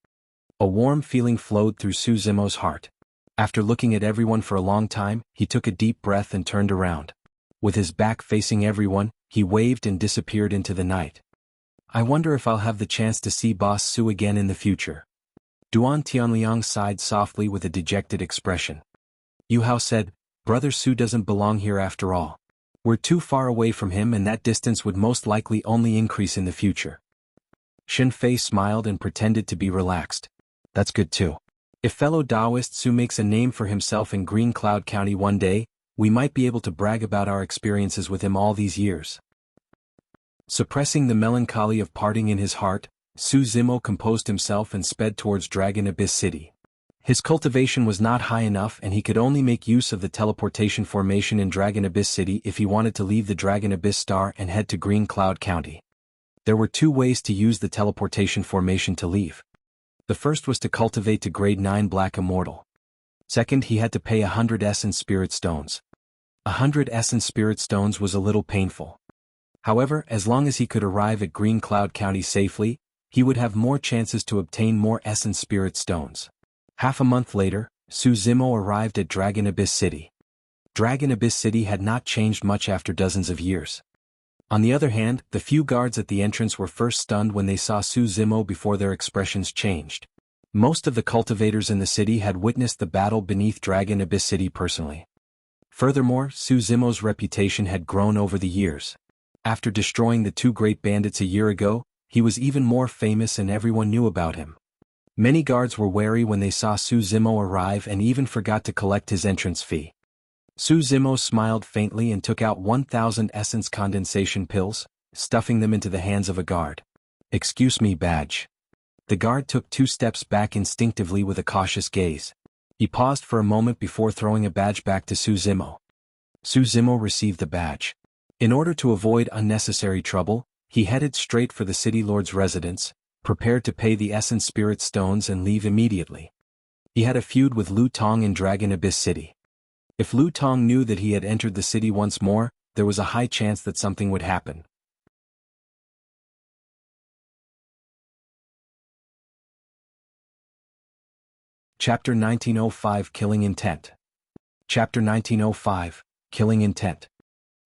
S1: A warm feeling flowed through Su Zimo's heart. After looking at everyone for a long time, he took a deep breath and turned around. With his back facing everyone, he waved and disappeared into the night. I wonder if I'll have the chance to see Boss Su again in the future. Duan Tianliang sighed softly with a dejected expression. Yu Hao said, Brother Su doesn't belong here after all. We're too far away from him and that distance would most likely only increase in the future. Xin Fei smiled and pretended to be relaxed. That's good too. If fellow Taoist Su makes a name for himself in Green Cloud County one day, we might be able to brag about our experiences with him all these years. Suppressing the melancholy of parting in his heart, Su Zimo composed himself and sped towards Dragon Abyss City. His cultivation was not high enough and he could only make use of the teleportation formation in Dragon Abyss City if he wanted to leave the Dragon Abyss Star and head to Green Cloud County. There were two ways to use the teleportation formation to leave. The first was to cultivate to grade 9 Black Immortal. Second, he had to pay 100 Essence Spirit Stones. 100 Essence Spirit Stones was a little painful. However, as long as he could arrive at Green Cloud County safely, he would have more chances to obtain more Essence Spirit Stones. Half a month later, Su Zimo arrived at Dragon Abyss City. Dragon Abyss City had not changed much after dozens of years. On the other hand, the few guards at the entrance were first stunned when they saw Su Zimo before their expressions changed. Most of the cultivators in the city had witnessed the battle beneath Dragon Abyss City personally. Furthermore, Su Zimo's reputation had grown over the years. After destroying the two great bandits a year ago, he was even more famous and everyone knew about him. Many guards were wary when they saw Su Zimo arrive and even forgot to collect his entrance fee. Su Zimo smiled faintly and took out 1,000 essence condensation pills, stuffing them into the hands of a guard. "Excuse me, badge." The guard took 2 steps back instinctively with a cautious gaze. He paused for a moment before throwing a badge back to Su Zimo. Su Zimo received the badge. In order to avoid unnecessary trouble, he headed straight for the city lord's residence, prepared to pay the Essence Spirit Stones and leave immediately. He had a feud with Lu Tong in Dragon Abyss City. If Lu Tong knew that he had entered the city once more, there was a high chance that something would happen. Chapter 1905 Killing Intent. Chapter 1905 Killing Intent.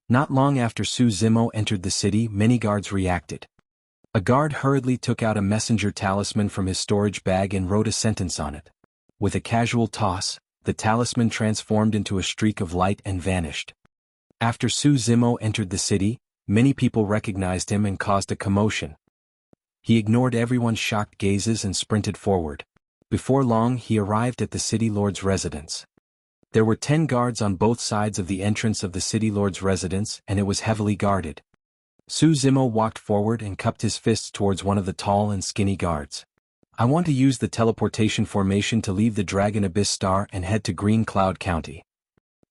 S1: Not long after Su Zimo entered the city, many guards reacted. A guard hurriedly took out a messenger talisman from his storage bag and wrote a sentence on it. With a casual toss, the talisman transformed into a streak of light and vanished. After Su Zimo entered the city, many people recognized him and caused a commotion. He ignored everyone's shocked gazes and sprinted forward. Before long, he arrived at the city lord's residence. There were 10 guards on both sides of the entrance of the city lord's residence and it was heavily guarded. Su Zimo walked forward and cupped his fists towards one of the tall and skinny guards. "I want to use the teleportation formation to leave the Dragon Abyss Star and head to Green Cloud County."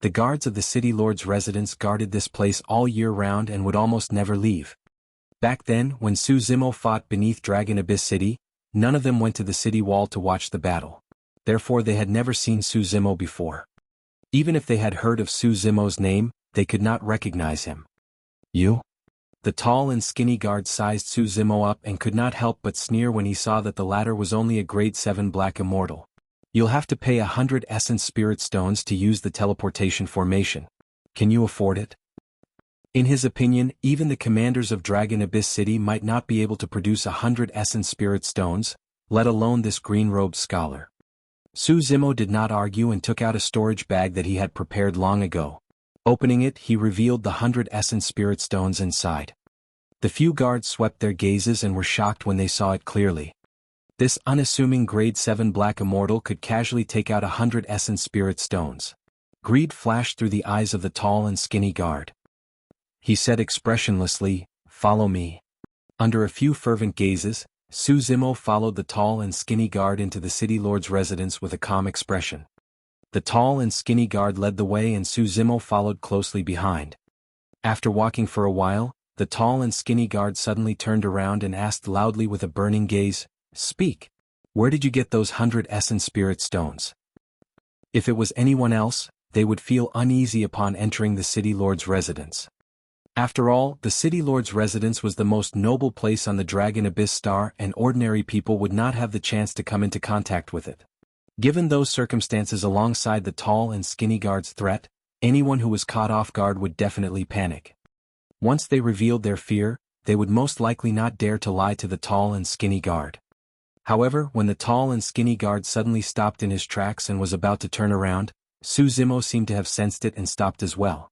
S1: The guards of the city lord's residence guarded this place all year round and would almost never leave. Back then, when Su Zimo fought beneath Dragon Abyss City, none of them went to the city wall to watch the battle. Therefore they had never seen Su Zimo before. Even if they had heard of Su Zimo's name, they could not recognize him. "You?" The tall and skinny guard sized Su Zimo up and could not help but sneer when he saw that the latter was only a grade 7 Black Immortal. "You'll have to pay 100 Essence Spirit Stones to use the teleportation formation. Can you afford it?" In his opinion, even the commanders of Dragon Abyss City might not be able to produce 100 Essence Spirit Stones, let alone this green-robed scholar. Su Zimo did not argue and took out a storage bag that he had prepared long ago. Opening it, he revealed the 100 Essence Spirit Stones inside. The few guards swept their gazes and were shocked when they saw it clearly. This unassuming grade 7 Black Immortal could casually take out 100 Essence Spirit Stones. Greed flashed through the eyes of the tall and skinny guard. He said expressionlessly, "Follow me." Under a few fervent gazes, Su Zimo followed the tall and skinny guard into the city lord's residence with a calm expression. The tall and skinny guard led the way and Su Zimo followed closely behind. After walking for a while, the tall and skinny guard suddenly turned around and asked loudly with a burning gaze, "Speak. Where did you get those 100 Essence Spirit Stones?" If it was anyone else, they would feel uneasy upon entering the city lord's residence. After all, the city lord's residence was the most noble place on the Dragon Abyss Star and ordinary people would not have the chance to come into contact with it. Given those circumstances alongside the tall and skinny guard's threat, anyone who was caught off guard would definitely panic. Once they revealed their fear, they would most likely not dare to lie to the tall and skinny guard. However, when the tall and skinny guard suddenly stopped in his tracks and was about to turn around, Su Zimo seemed to have sensed it and stopped as well.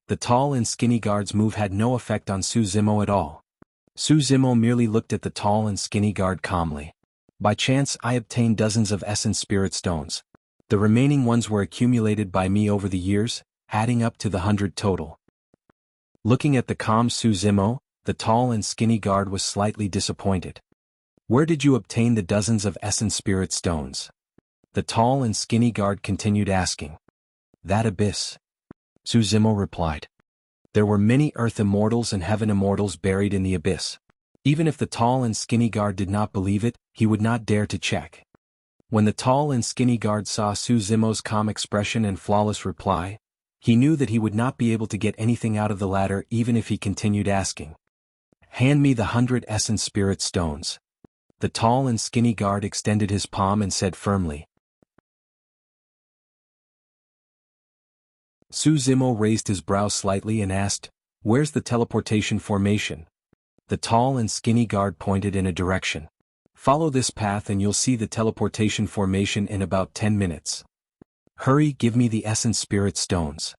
S1: The tall and skinny guard's move had no effect on Su Zimo at all. Su Zimo merely looked at the tall and skinny guard calmly. By chance I obtained dozens of essence spirit stones. The remaining ones were accumulated by me over the years, adding up to the 100 total. Looking at the calm Su Zimo, the tall and skinny guard was slightly disappointed. Where did you obtain the dozens of essence spirit stones? The tall and skinny guard continued asking. That abyss. Su Zimo replied. There were many earth immortals and heaven immortals buried in the abyss. Even if the tall and skinny guard did not believe it, he would not dare to check. When the tall and skinny guard saw Su Zimo's calm expression and flawless reply, he knew that he would not be able to get anything out of the latter even if he continued asking. Hand me the 100 essence spirit stones. The tall and skinny guard extended his palm and said firmly. Su Zimo raised his brow slightly and asked, Where's the teleportation formation? The tall and skinny guard pointed in a direction. Follow this path and you'll see the teleportation formation in about 10 minutes. Hurry, give me the essence spirit stones.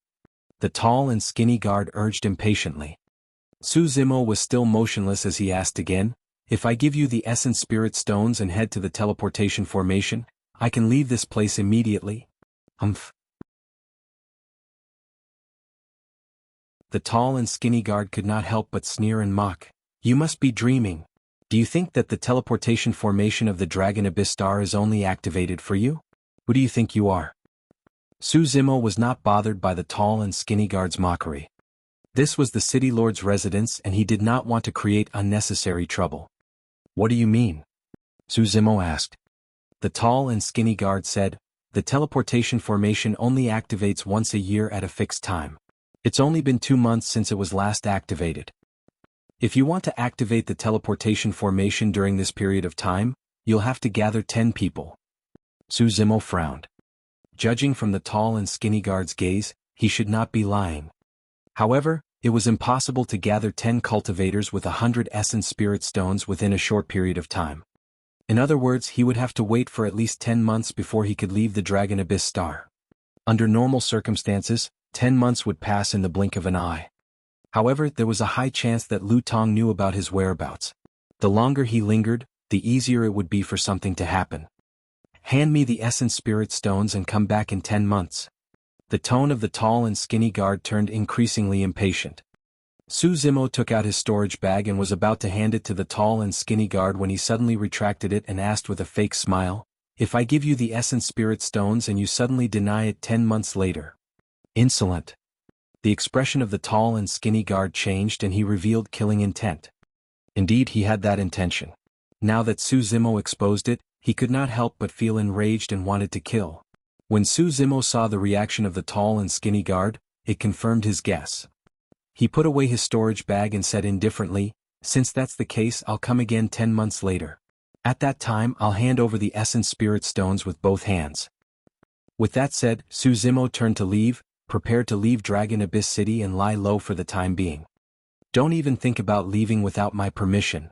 S1: The tall and skinny guard urged impatiently. Su Zimo was still motionless as he asked again, If I give you the essence spirit stones and head to the teleportation formation, I can leave this place immediately? Humph. The tall and skinny guard could not help but sneer and mock. You must be dreaming. Do you think that the teleportation formation of the Dragon Abyss Star is only activated for you? Who do you think you are? Su Zimo was not bothered by the tall and skinny guard's mockery. This was the city lord's residence and he did not want to create unnecessary trouble. What do you mean? Su Zimo asked. The tall and skinny guard said, The teleportation formation only activates once a year at a fixed time. It's only been 2 months since it was last activated. If you want to activate the teleportation formation during this period of time, you'll have to gather 10 people. Su Zimo frowned. Judging from the tall and skinny guard's gaze, he should not be lying. However, it was impossible to gather 10 cultivators with 100 essence spirit stones within a short period of time. In other words, he would have to wait for at least 10 months before he could leave the Dragon Abyss Star. Under normal circumstances, 10 months would pass in the blink of an eye. However, there was a high chance that Lu Tong knew about his whereabouts. The longer he lingered, the easier it would be for something to happen. Hand me the essence spirit stones and come back in 10 months. The tone of the tall and skinny guard turned increasingly impatient. Su Zimo took out his storage bag and was about to hand it to the tall and skinny guard when he suddenly retracted it and asked with a fake smile, If I give you the essence spirit stones and you suddenly deny it 10 months later. Insolent. The expression of the tall and skinny guard changed and he revealed killing intent. Indeed, he had that intention. Now that Su Zimo exposed it, he could not help but feel enraged and wanted to kill. When Su Zimo saw the reaction of the tall and skinny guard, it confirmed his guess. He put away his storage bag and said indifferently, Since that's the case, I'll come again 10 months later. At that time, I'll hand over the essence spirit stones with both hands. With that said, Su Zimo turned to leave, prepared to leave Dragon Abyss City and lie low for the time being. Don't even think about leaving without my permission.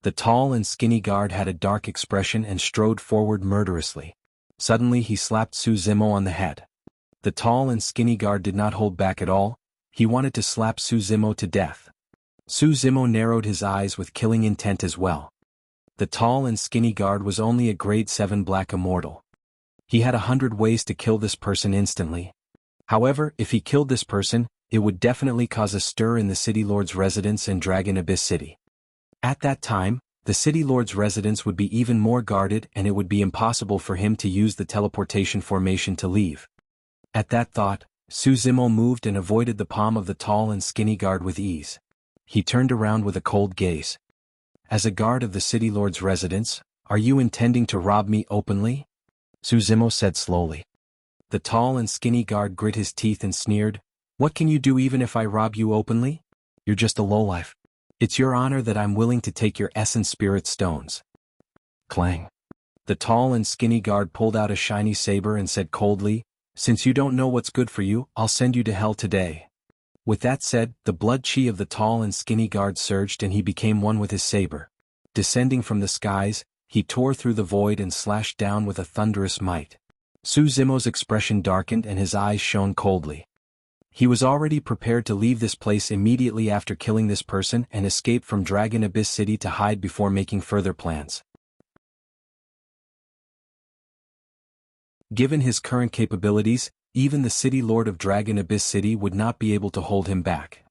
S1: The tall and skinny guard had a dark expression and strode forward murderously. Suddenly he slapped Su Zimo on the head. The tall and skinny guard did not hold back at all, he wanted to slap Su Zimo to death. Su Zimo narrowed his eyes with killing intent as well. The tall and skinny guard was only a grade 7 black immortal. He had 100 ways to kill this person instantly. However, if he killed this person, it would definitely cause a stir in the City Lord's residence in Dragon Abyss City. At that time, the City Lord's residence would be even more guarded and it would be impossible for him to use the teleportation formation to leave. At that thought, Su Zimo moved and avoided the palm of the tall and skinny guard with ease. He turned around with a cold gaze. As a guard of the City Lord's residence, are you intending to rob me openly? Su Zimo said slowly. The tall and skinny guard grit his teeth and sneered, What can you do even if I rob you openly? You're just a lowlife. It's your honor that I'm willing to take your essence spirit stones. Clang. The tall and skinny guard pulled out a shiny saber and said coldly, Since you don't know what's good for you, I'll send you to hell today. With that said, the blood chi of the tall and skinny guard surged and he became one with his saber. Descending from the skies, he tore through the void and slashed down with a thunderous might. Su Zimo's expression darkened and his eyes shone coldly. He was already prepared to leave this place immediately after killing this person and escape from Dragon Abyss City to hide before making further plans. Given his current capabilities, even the City Lord of Dragon Abyss City would not be able to hold him back.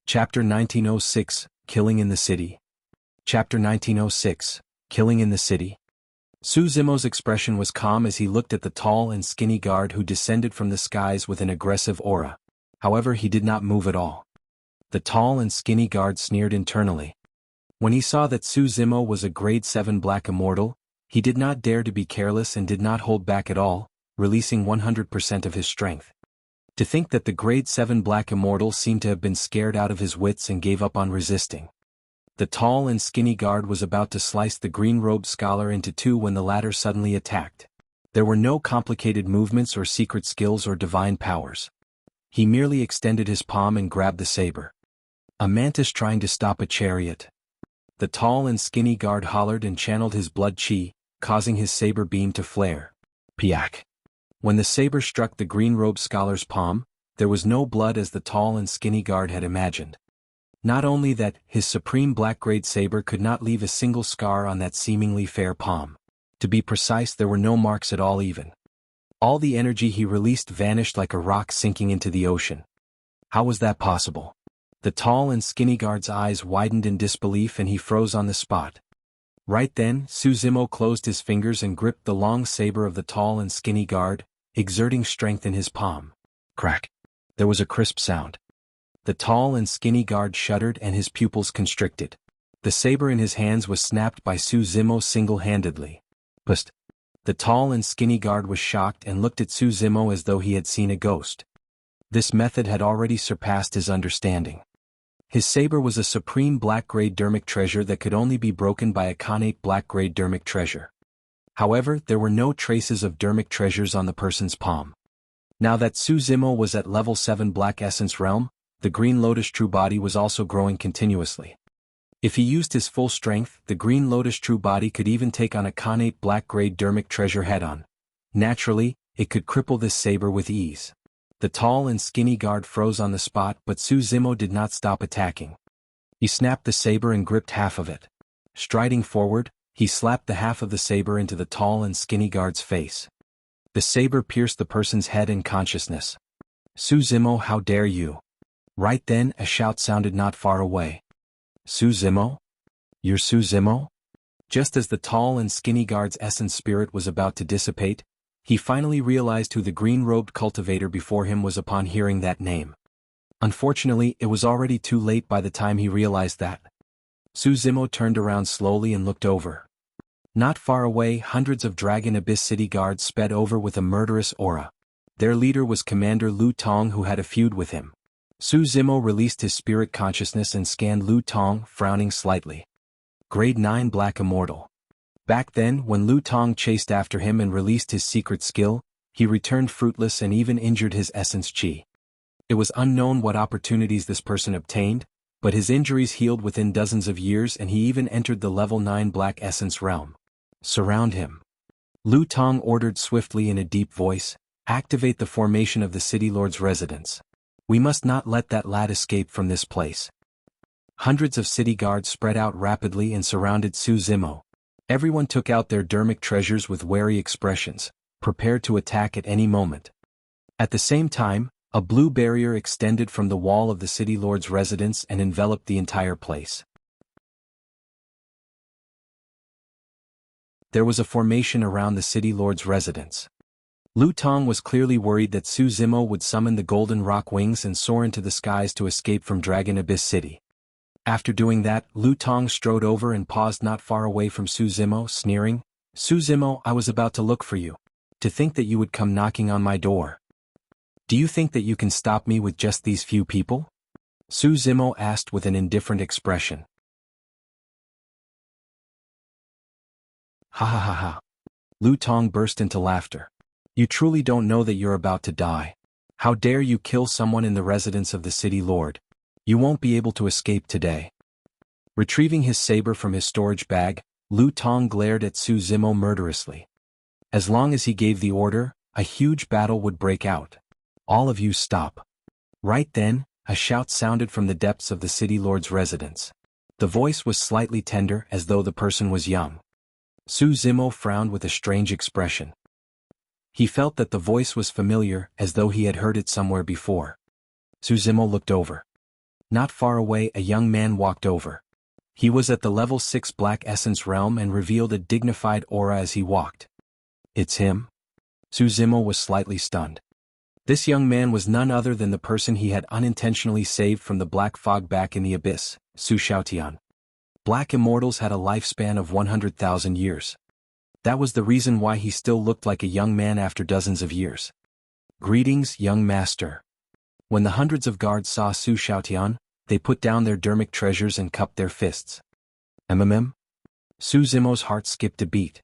S1: Chapter 1906, Killing in the City. Chapter 1906, Killing in the City. Su Zimo's expression was calm as he looked at the tall and skinny guard who descended from the skies with an aggressive aura. However, he did not move at all. The tall and skinny guard sneered internally. When he saw that Su Zimo was a grade 7 black immortal, he did not dare to be careless and did not hold back at all, releasing 100% of his strength. To think that the grade 7 black immortal seemed to have been scared out of his wits and gave up on resisting. The tall and skinny guard was about to slice the green-robed scholar into two when the latter suddenly attacked. There were no complicated movements or secret skills or divine powers. He merely extended his palm and grabbed the saber. A mantis trying to stop a chariot. The tall and skinny guard hollered and channeled his blood chi, causing his saber beam to flare. Piak. When the saber struck the green-robed scholar's palm, there was no blood as the tall and skinny guard had imagined. Not only that, his supreme black-grade saber could not leave a single scar on that seemingly fair palm. To be precise, there were no marks at all even. All the energy he released vanished like a rock sinking into the ocean. How was that possible? The tall and skinny guard's eyes widened in disbelief and he froze on the spot. Right then, Su Zimo closed his fingers and gripped the long saber of the tall and skinny guard, exerting strength in his palm. Crack. There was a crisp sound. The tall and skinny guard shuddered and his pupils constricted. The saber in his hands was snapped by Su Zimo single-handedly. Pust. The tall and skinny guard was shocked and looked at Su Zimo as though he had seen a ghost. This method had already surpassed his understanding. His saber was a supreme black-grade dermic treasure that could only be broken by a connate black-grade dermic treasure. However, there were no traces of dermic treasures on the person's palm. Now that Su Zimo was at level 7 Black Essence realm, the Green Lotus True Body was also growing continuously. If he used his full strength, the Green Lotus True Body could even take on a connate black-grade dermic treasure head-on. Naturally, it could cripple this saber with ease. The tall and skinny guard froze on the spot, but Su Zimo did not stop attacking. He snapped the saber and gripped half of it. Striding forward, he slapped the half of the saber into the tall and skinny guard's face. The saber pierced the person's head and consciousness. Su Zimo, how dare you! Right then, a shout sounded not far away. Su Zimo? You're Su Zimo? Just as the tall and skinny guard's essence spirit was about to dissipate, he finally realized who the green-robed cultivator before him was upon hearing that name. Unfortunately, it was already too late by the time he realized that. Su Zimo turned around slowly and looked over. Not far away, hundreds of Dragon Abyss City guards sped over with a murderous aura. Their leader was Commander Lu Tong, who had a feud with him. Su Zimo released his spirit consciousness and scanned Lu Tong, frowning slightly. Grade 9 Black Immortal. Back then, when Lu Tong chased after him and released his secret skill, he returned fruitless and even injured his essence chi. It was unknown what opportunities this person obtained, but his injuries healed within dozens of years and he even entered the level 9 Black Essence realm. Surround him. Lu Tong ordered swiftly in a deep voice, activate the formation of the City Lord's residence. We must not let that lad escape from this place. Hundreds of city guards spread out rapidly and surrounded Su Zimo. Everyone took out their dermic treasures with wary expressions, prepared to attack at any moment. At the same time, a blue barrier extended from the wall of the City Lord's residence and enveloped the entire place. There was a formation around the City Lord's residence. Lu Tong was clearly worried that Su Zimo would summon the golden rock wings and soar into the skies to escape from Dragon Abyss City. After doing that, Lu Tong strode over and paused not far away from Su Zimo, sneering, Su Zimo, I was about to look for you. To think that you would come knocking on my door. Do you think that you can stop me with just these few people? Su Zimo asked with an indifferent expression. Ha ha ha ha. Lu Tong burst into laughter. You truly don't know that you're about to die. How dare you kill someone in the residence of the City Lord? You won't be able to escape today. Retrieving his saber from his storage bag, Lu Tong glared at Su Zimo murderously. As long as he gave the order, a huge battle would break out. All of you stop. Right then, a shout sounded from the depths of the City Lord's residence. The voice was slightly tender as though the person was young. Su Zimo frowned with a strange expression. He felt that the voice was familiar, as though he had heard it somewhere before. Su Zimo looked over. Not far away a young man walked over. He was at the level 6 Black Essence realm and revealed a dignified aura as he walked. It's him? Su Zimo was slightly stunned. This young man was none other than the person he had unintentionally saved from the black fog back in the abyss, Su Xiaotian. Black Immortals had a lifespan of 100,000 years. That was the reason why he still looked like a young man after dozens of years. Greetings, young master. When the hundreds of guards saw Su Xiaotian, they put down their dermic treasures and cupped their fists. Su Zimo's heart skipped a beat.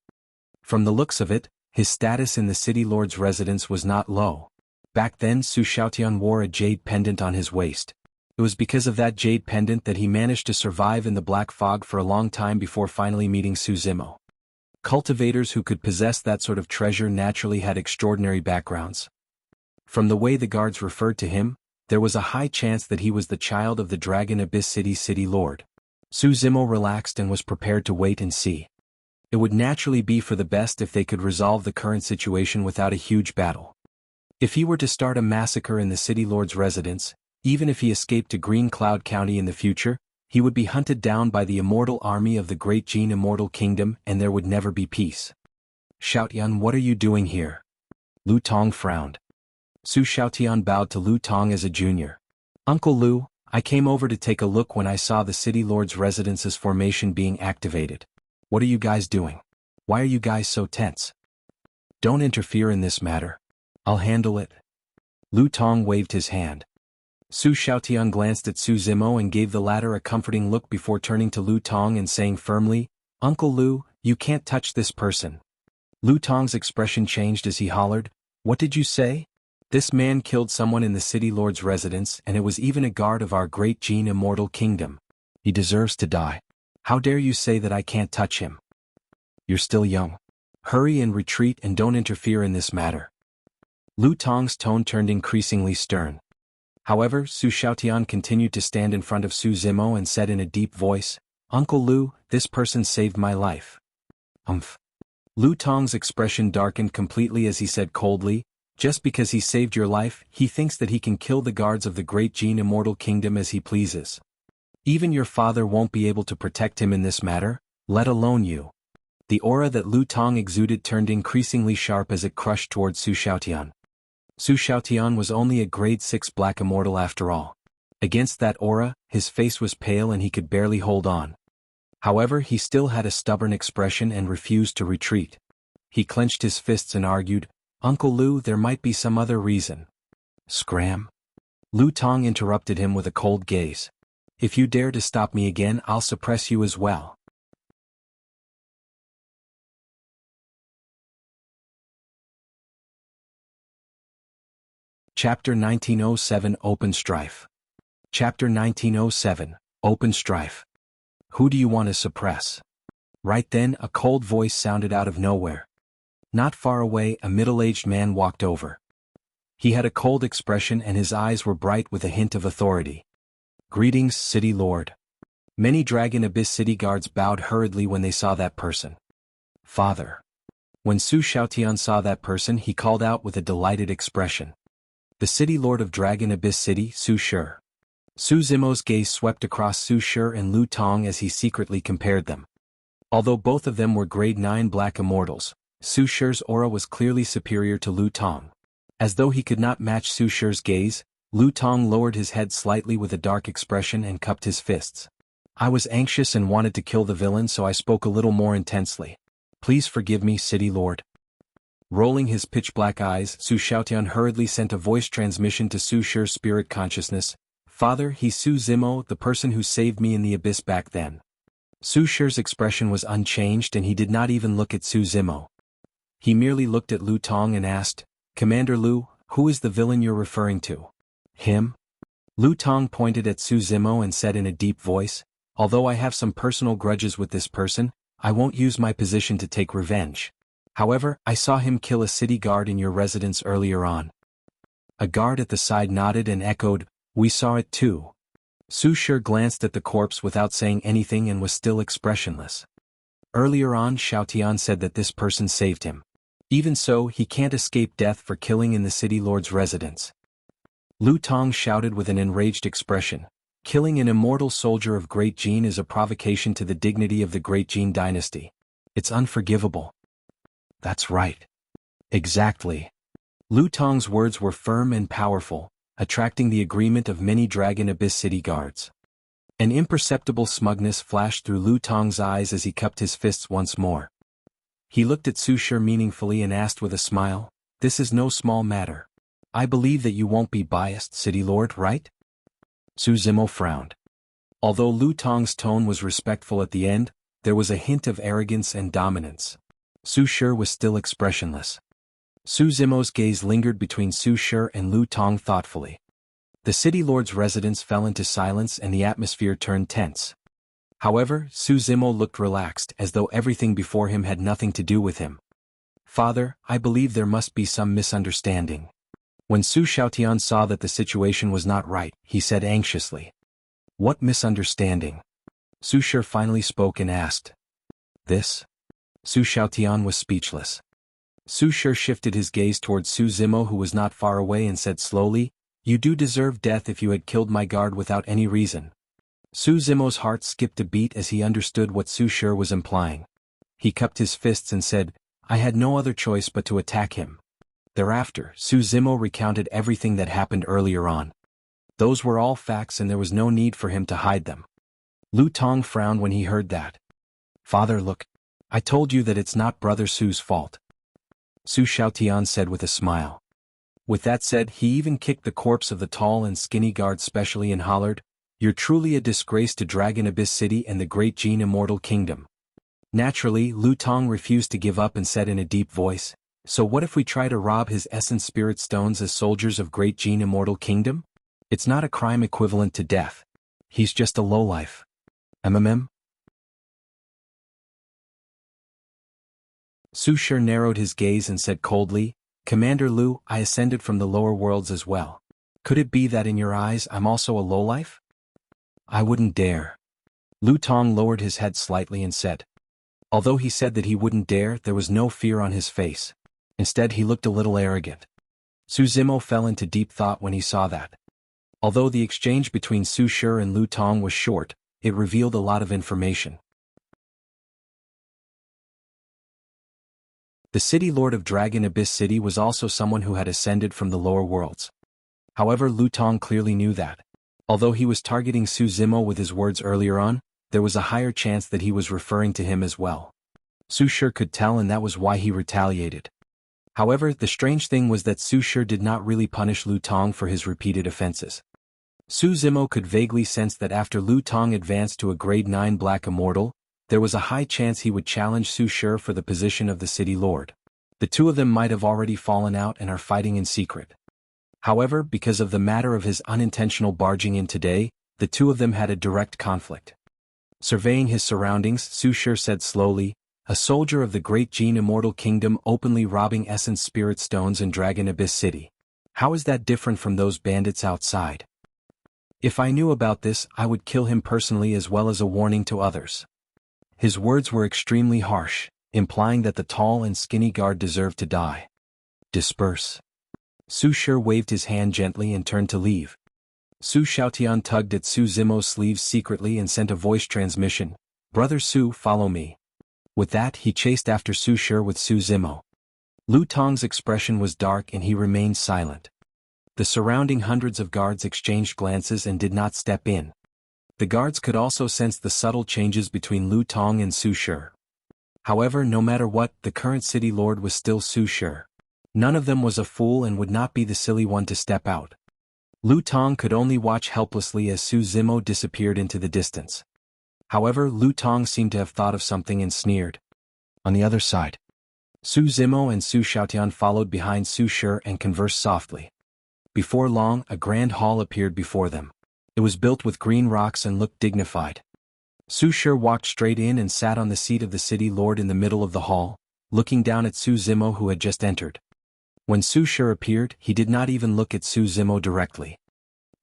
S1: From the looks of it, his status in the city lord's residence was not low. Back then Su Xiaotian wore a jade pendant on his waist. It was because of that jade pendant that he managed to survive in the black fog for a long time before finally meeting Su Zimo. Cultivators who could possess that sort of treasure naturally had extraordinary backgrounds. From the way the guards referred to him, there was a high chance that he was the child of the Dragon Abyss city lord. Su Zimo relaxed and was prepared to wait and see. It would naturally be for the best if they could resolve the current situation without a huge battle. If he were to start a massacre in the city lord's residence, even if he escaped to Green Cloud County in the future, he would be hunted down by the immortal army of the great Jin Immortal Kingdom and there would never be peace. Xiaotian, what are you doing here? Lu Tong frowned. Su Xiaotian bowed to Lu Tong as a junior. Uncle Lu, I came over to take a look when I saw the city lord's residence's formation being activated. What are you guys doing? Why are you guys so tense? Don't interfere in this matter. I'll handle it. Lu Tong waved his hand. Su Xiaotian glanced at Su Zimo and gave the latter a comforting look before turning to Lu Tong and saying firmly, Uncle Lu, you can't touch this person. Lu Tong's expression changed as he hollered, What did you say? This man killed someone in the city lord's residence and it was even a guard of our great Jin Immortal Kingdom. He deserves to die. How dare you say that I can't touch him? You're still young. Hurry and retreat and don't interfere in this matter. Lu Tong's tone turned increasingly stern. However, Su Xiaotian continued to stand in front of Su Zimo and said in a deep voice, Uncle Lu, this person saved my life. Lu Tong's expression darkened completely as he said coldly, Just because he saved your life, he thinks that he can kill the guards of the great Jin Immortal Kingdom as he pleases. Even your father won't be able to protect him in this matter, let alone you. The aura that Lu Tong exuded turned increasingly sharp as it crushed towards Su Xiaotian. Su Xiaotian was only a grade 6 Black Immortal after all. Against that aura, his face was pale and he could barely hold on. However, he still had a stubborn expression and refused to retreat. He clenched his fists and argued, Uncle Lu, there might be some other reason. Scram. Lu Tong interrupted him with a cold gaze. If you dare to stop me again, I'll suppress you as well. Chapter 1907 Open Strife. Chapter 1907 Open Strife. Who do you want to suppress? Right then, a cold voice sounded out of nowhere. Not far away, a middle-aged man walked over. He had a cold expression and his eyes were bright with a hint of authority. Greetings, City Lord. Many Dragon Abyss city guards bowed hurriedly when they saw that person. Father. When Su Xiaotian saw that person, he called out with a delighted expression. The City Lord of Dragon Abyss City, Su Shi. Su Zimo's gaze swept across Su Shi and Lu Tong as he secretly compared them. Although both of them were grade 9 Black Immortals, Su Shi's aura was clearly superior to Lu Tong. As though he could not match Su Shi's gaze, Lu Tong lowered his head slightly with a dark expression and cupped his fists. I was anxious and wanted to kill the villain, so I spoke a little more intensely. Please forgive me, City Lord. Rolling his pitch-black eyes, Su Xiaotian hurriedly sent a voice transmission to Su Shi's spirit consciousness. Father, he's Su Zimo, the person who saved me in the abyss back then. Su Shi's expression was unchanged and he did not even look at Su Zimo. He merely looked at Lu Tong and asked, Commander Lu, who is the villain you're referring to? Him? Lu Tong pointed at Su Zimo and said in a deep voice, Although I have some personal grudges with this person, I won't use my position to take revenge. However, I saw him kill a city guard in your residence earlier on. A guard at the side nodded and echoed, We saw it too. Su Shi glanced at the corpse without saying anything and was still expressionless. Earlier on, Xiaotian said that this person saved him. Even so, he can't escape death for killing in the city lord's residence. Lu Tong shouted with an enraged expression. Killing an immortal soldier of Great Jin is a provocation to the dignity of the Great Jin dynasty. It's unforgivable. That's right. Exactly. Lu Tong's words were firm and powerful, attracting the agreement of many Dragon Abyss city guards. An imperceptible smugness flashed through Lu Tong's eyes as he cupped his fists once more. He looked at Su Shi meaningfully and asked with a smile, "This is no small matter. I believe that you won't be biased, City Lord, right?" Su Zimo frowned. Although Lu Tong's tone was respectful at the end, there was a hint of arrogance and dominance. Su Shi was still expressionless. Su Zimo's gaze lingered between Su Shi and Lu Tong thoughtfully. The city lord's residence fell into silence and the atmosphere turned tense. However, Su Zimo looked relaxed as though everything before him had nothing to do with him. "Father, I believe there must be some misunderstanding." When Su Xiaotian saw that the situation was not right, he said anxiously. "What misunderstanding?" Su Shi finally spoke and asked. "This?" Su Xiaotian was speechless. Su Shi shifted his gaze towards Su Zimo, who was not far away, and said slowly, "You do deserve death if you had killed my guard without any reason." Su Zimo's heart skipped a beat as he understood what Su Shi was implying. He cupped his fists and said, "I had no other choice but to attack him." Thereafter, Su Zimo recounted everything that happened earlier on. Those were all facts and there was no need for him to hide them. Lu Tong frowned when he heard that. "Father, look. I told you that it's not Brother Su's fault," Su Xiaotian said with a smile. With that said, he even kicked the corpse of the tall and skinny guard specially and hollered, "You're truly a disgrace to Dragon Abyss City and the Great Jin Immortal Kingdom." Naturally, Lu Tong refused to give up and said in a deep voice, "So what if we try to rob his essence spirit stones as soldiers of Great Jin Immortal Kingdom? It's not a crime equivalent to death. He's just a lowlife. MMM?" Su Shi narrowed his gaze and said coldly, "Commander Lu, I ascended from the lower worlds as well. Could it be that in your eyes I'm also a lowlife?" "I wouldn't dare." Lu Tong lowered his head slightly and said. Although he said that he wouldn't dare, there was no fear on his face. Instead, he looked a little arrogant. Su Zimo fell into deep thought when he saw that. Although the exchange between Su Shi and Lu Tong was short, it revealed a lot of information. The city lord of Dragon Abyss City was also someone who had ascended from the lower worlds. However, Lu Tong clearly knew that. Although he was targeting Su Zimo with his words earlier on, there was a higher chance that he was referring to him as well. Su Shi could tell, and that was why he retaliated. However, the strange thing was that Su Shi did not really punish Lu Tong for his repeated offenses. Su Zimo could vaguely sense that after Lu Tong advanced to a grade 9 Black Immortal, there was a high chance he would challenge Su Shi for the position of the city lord. The two of them might have already fallen out and are fighting in secret. However, because of the matter of his unintentional barging in today, the two of them had a direct conflict. Surveying his surroundings, Su Shi said slowly, "A soldier of the Great Jin Immortal Kingdom openly robbing essence spirit stones in Dragon Abyss City. How is that different from those bandits outside? If I knew about this, I would kill him personally as well as a warning to others." His words were extremely harsh, implying that the tall and skinny guard deserved to die. "Disperse." Su Shi waved his hand gently and turned to leave. Su Xiaotian tugged at Su Zimo's sleeves secretly and sent a voice transmission, "Brother Su, follow me." With that, he chased after Su Shi with Su Zimo. Lu Tong's expression was dark and he remained silent. The surrounding hundreds of guards exchanged glances and did not step in. The guards could also sense the subtle changes between Lu Tong and Su Shi. However, no matter what, the current city lord was still Su Shi. None of them was a fool and would not be the silly one to step out. Lu Tong could only watch helplessly as Su Zimo disappeared into the distance. However, Lu Tong seemed to have thought of something and sneered. On the other side, Su Zimo and Su Xiaotian followed behind Su Shi and conversed softly. Before long, a grand hall appeared before them. It was built with green rocks and looked dignified. Su Shi walked straight in and sat on the seat of the city lord in the middle of the hall, looking down at Su Zimo, who had just entered. When Su Shi appeared, he did not even look at Su Zimo directly.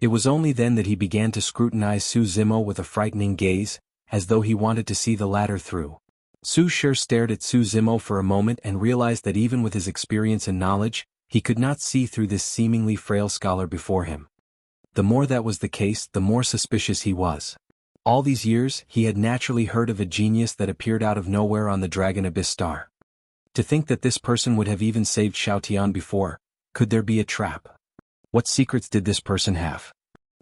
S1: It was only then that he began to scrutinize Su Zimo with a frightening gaze, as though he wanted to see the latter through. Su Shi stared at Su Zimo for a moment and realized that even with his experience and knowledge, he could not see through this seemingly frail scholar before him. The more that was the case, the more suspicious he was. All these years, he had naturally heard of a genius that appeared out of nowhere on the Dragon Abyss star. To think that this person would have even saved Xiaotian before, could there be a trap? What secrets did this person have?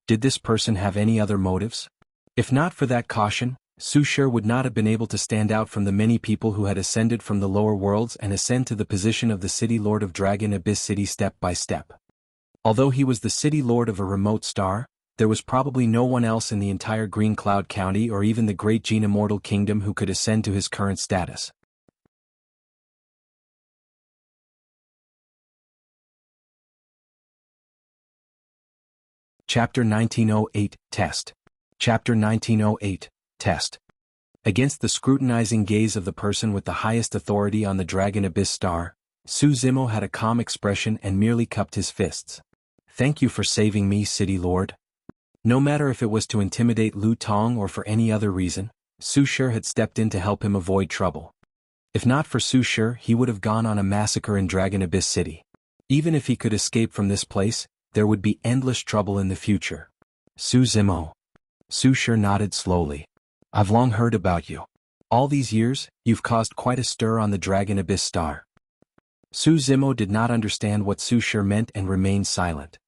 S1: Did this person have any other motives? If not for that caution, Su Shi would not have been able to stand out from the many people who had ascended from the lower worlds and ascend to the position of the City Lord of Dragon Abyss City step by step. Although he was the City Lord of a remote star, there was probably no one else in the entire Green Cloud County or even the Great Gene Immortal Kingdom who could ascend to his current status. Chapter 1908, Test. Chapter 1908, Test. Against the scrutinizing gaze of the person with the highest authority on the Dragon Abyss star, Su Zimo had a calm expression and merely cupped his fists. Thank you for saving me, City Lord. No matter if it was to intimidate Lu Tong or for any other reason, Su Shi had stepped in to help him avoid trouble. If not for Su Shi, he would have gone on a massacre in Dragon Abyss City. Even if he could escape from this place, there would be endless trouble in the future. Su Zimo. Su Shi nodded slowly. I've long heard about you. All these years, you've caused quite a stir on the Dragon Abyss star. Su Zimo did not understand what Su Shi meant and remained silent.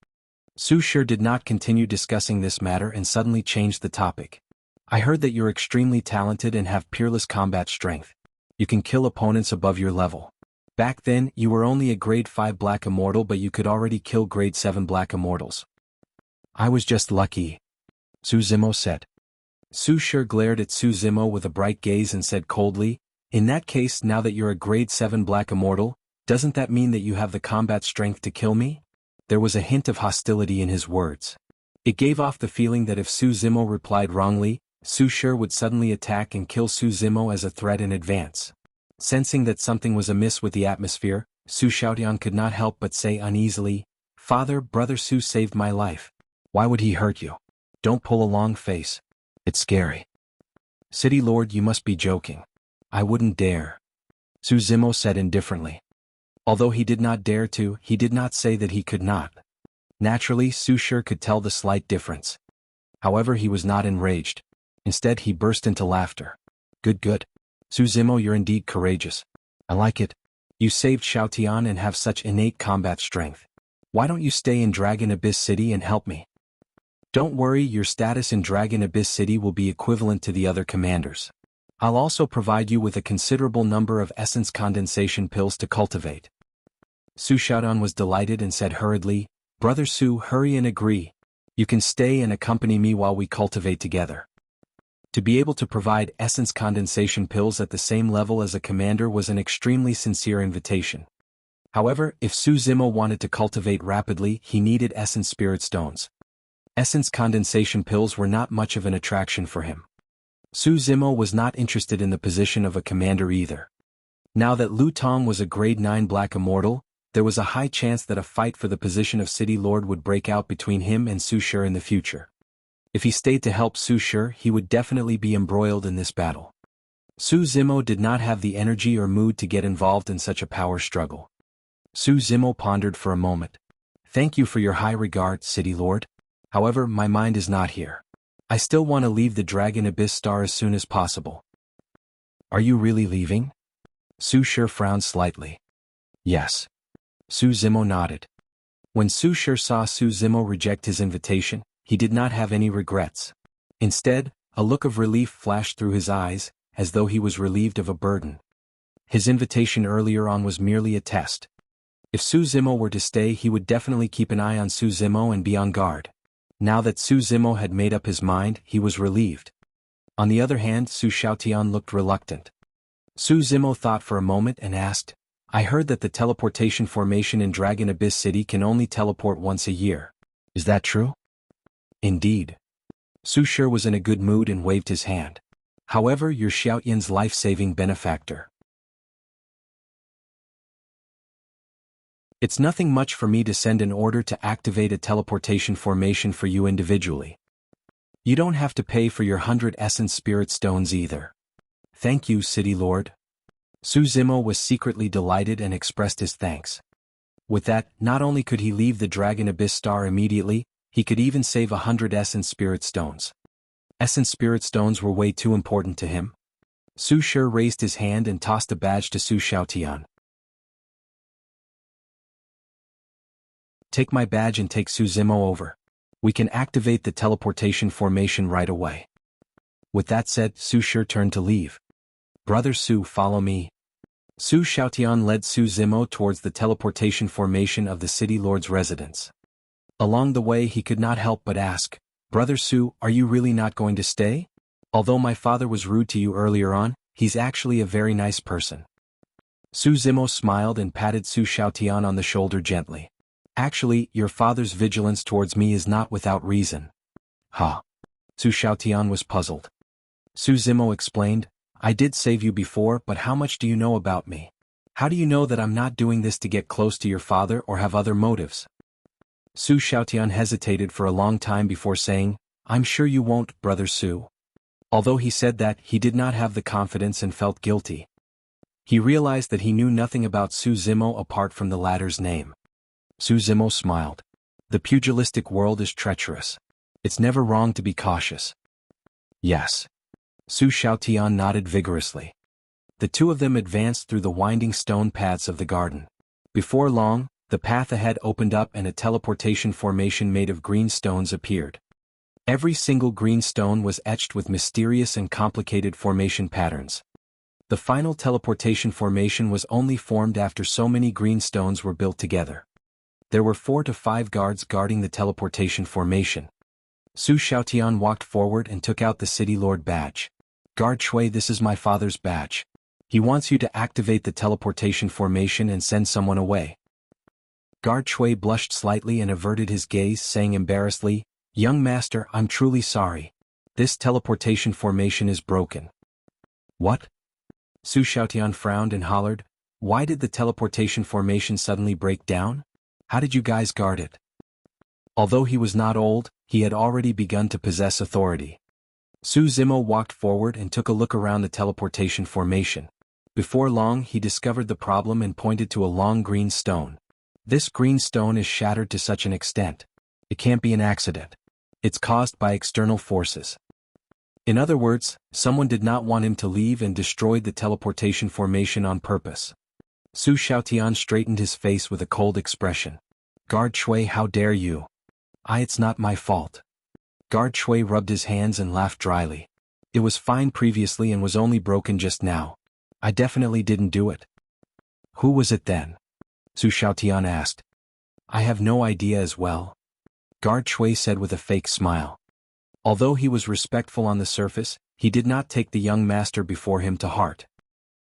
S1: Su Shi did not continue discussing this matter and suddenly changed the topic. I heard that you're extremely talented and have peerless combat strength. You can kill opponents above your level. Back then, you were only a grade 5 Black Immortal, but you could already kill grade 7 Black Immortals. I was just lucky, Su Zimo said. Su Shi glared at Su Zimo with a bright gaze and said coldly, in that case, now that you're a grade 7 Black Immortal, doesn't that mean that you have the combat strength to kill me? There was a hint of hostility in his words. It gave off the feeling that if Su Zimo replied wrongly, Su Shi would suddenly attack and kill Su Zimo as a threat in advance. Sensing that something was amiss with the atmosphere, Su Xiaotian could not help but say uneasily, Father, Brother Su saved my life. Why would he hurt you? Don't pull a long face. It's scary. City Lord, you must be joking. I wouldn't dare. Su Zimo said indifferently. Although he did not dare to, he did not say that he could not. Naturally, Su Shi could tell the slight difference. However, he was not enraged. Instead, he burst into laughter. Good. Su Zimo, you're indeed courageous. I like it. You saved Xiaotian and have such innate combat strength. Why don't you stay in Dragon Abyss City and help me? Don't worry, your status in Dragon Abyss City will be equivalent to the other commanders. I'll also provide you with a considerable number of essence condensation pills to cultivate. Su Xiaotian was delighted and said hurriedly, Brother Su, hurry and agree. You can stay and accompany me while we cultivate together. To be able to provide essence condensation pills at the same level as a commander was an extremely sincere invitation. However, if Su Zimo wanted to cultivate rapidly, he needed essence spirit stones. Essence condensation pills were not much of an attraction for him. Su Zimo was not interested in the position of a commander either. Now that Lu Tong was a grade 9 Black Immortal, there was a high chance that a fight for the position of City Lord would break out between him and Su Shi in the future. If he stayed to help Su Shi, he would definitely be embroiled in this battle. Su Zimo did not have the energy or mood to get involved in such a power struggle. Su Zimo pondered for a moment. Thank you for your high regard, City Lord. However, my mind is not here. I still want to leave the Dragon Abyss star as soon as possible. Are you really leaving? Su Shi frowned slightly. Yes. Su Zimo nodded. When Su Shi saw Su Zimo reject his invitation, he did not have any regrets. Instead, a look of relief flashed through his eyes, as though he was relieved of a burden. His invitation earlier on was merely a test. If Su Zimo were to stay, he would definitely keep an eye on Su Zimo and be on guard. Now that Su Zimo had made up his mind, he was relieved. On the other hand, Su Xiaotian looked reluctant. Su Zimo thought for a moment and asked, I heard that the teleportation formation in Dragon Abyss City can only teleport once a year. Is that true? Indeed. Su Shi was in a good mood and waved his hand. However, you're Xiaotian's life-saving benefactor. It's nothing much for me to send an order to activate a teleportation formation for you individually. You don't have to pay for your 100 Essence Spirit Stones either. Thank you, City Lord. Su Zimo was secretly delighted and expressed his thanks. With that, not only could he leave the Dragon Abyss Star immediately, he could even save 100 Essence Spirit Stones. Essence Spirit Stones were way too important to him. Su Shi raised his hand and tossed a badge to Su Xiaotian. Take my badge and take Su Zimo over. We can activate the teleportation formation right away. With that said, Su Shi turned to leave. Brother Su, follow me. Su Xiaotian led Su Zimo towards the teleportation formation of the City Lord's residence. Along the way he could not help but ask, Brother Su, are you really not going to stay? Although my father was rude to you earlier on, he's actually a very nice person. Su Zimo smiled and patted Su Xiaotian on the shoulder gently. Actually, your father's vigilance towards me is not without reason. Huh? Su Xiaotian was puzzled. Su Zimo explained, I did save you before, but how much do you know about me? How do you know that I'm not doing this to get close to your father or have other motives? Su Xiaotian hesitated for a long time before saying, I'm sure you won't, Brother Su. Although he said that, he did not have the confidence and felt guilty. He realized that he knew nothing about Su Zimo apart from the latter's name. Su Zimo smiled. The pugilistic world is treacherous. It's never wrong to be cautious. Yes. Su Xiaotian nodded vigorously. The two of them advanced through the winding stone paths of the garden. Before long, the path ahead opened up and a teleportation formation made of green stones appeared. Every single green stone was etched with mysterious and complicated formation patterns. The final teleportation formation was only formed after so many green stones were built together. There were 4 to 5 guards guarding the teleportation formation. Su Xiaotian walked forward and took out the City Lord badge. Guard Shui, this is my father's badge. He wants you to activate the teleportation formation and send someone away. Guard Shui blushed slightly and averted his gaze, saying embarrassedly, Young master, I'm truly sorry. This teleportation formation is broken. What? Su Xiaotian frowned and hollered, Why did the teleportation formation suddenly break down? How did you guys guard it? Although he was not old, he had already begun to possess authority. Su Zimo walked forward and took a look around the teleportation formation. Before long he discovered the problem and pointed to a long green stone. This green stone is shattered to such an extent. It can't be an accident. It's caused by external forces. In other words, someone did not want him to leave and destroyed the teleportation formation on purpose. Su Xiaotian straightened his face with a cold expression. Guard Shui, how dare you? It's not my fault. Guard Shui rubbed his hands and laughed dryly. It was fine previously and was only broken just now. I definitely didn't do it. Who was it then? Su Xiaotian asked. I have no idea as well. Guard Shui said with a fake smile. Although he was respectful on the surface, he did not take the young master before him to heart.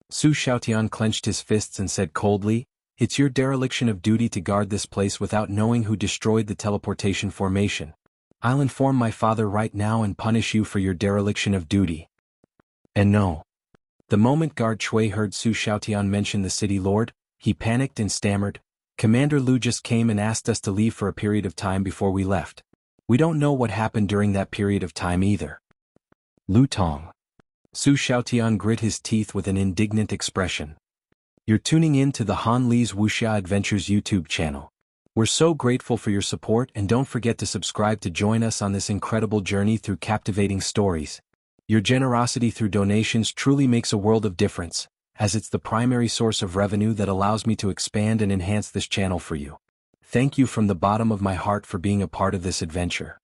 S1: Su Xiaotian clenched his fists and said coldly, It's your dereliction of duty to guard this place without knowing who destroyed the teleportation formation. I'll inform my father right now and punish you for your dereliction of duty. And no. The moment Guard Shui heard Su Xiaotian mention the City Lord, he panicked and stammered, Commander Lu just came and asked us to leave for a period of time before we left. We don't know what happened during that period of time either. Lu Tong. Su Xiaotian grit his teeth with an indignant expression. You're tuning in to the Han Li's Wuxia Adventures YouTube channel. We're so grateful for your support and don't forget to subscribe to join us on this incredible journey through captivating stories. Your generosity through donations truly makes a world of difference, as it's the primary source of revenue that allows me to expand and enhance this channel for you. Thank you from the bottom of my heart for being a part of this adventure.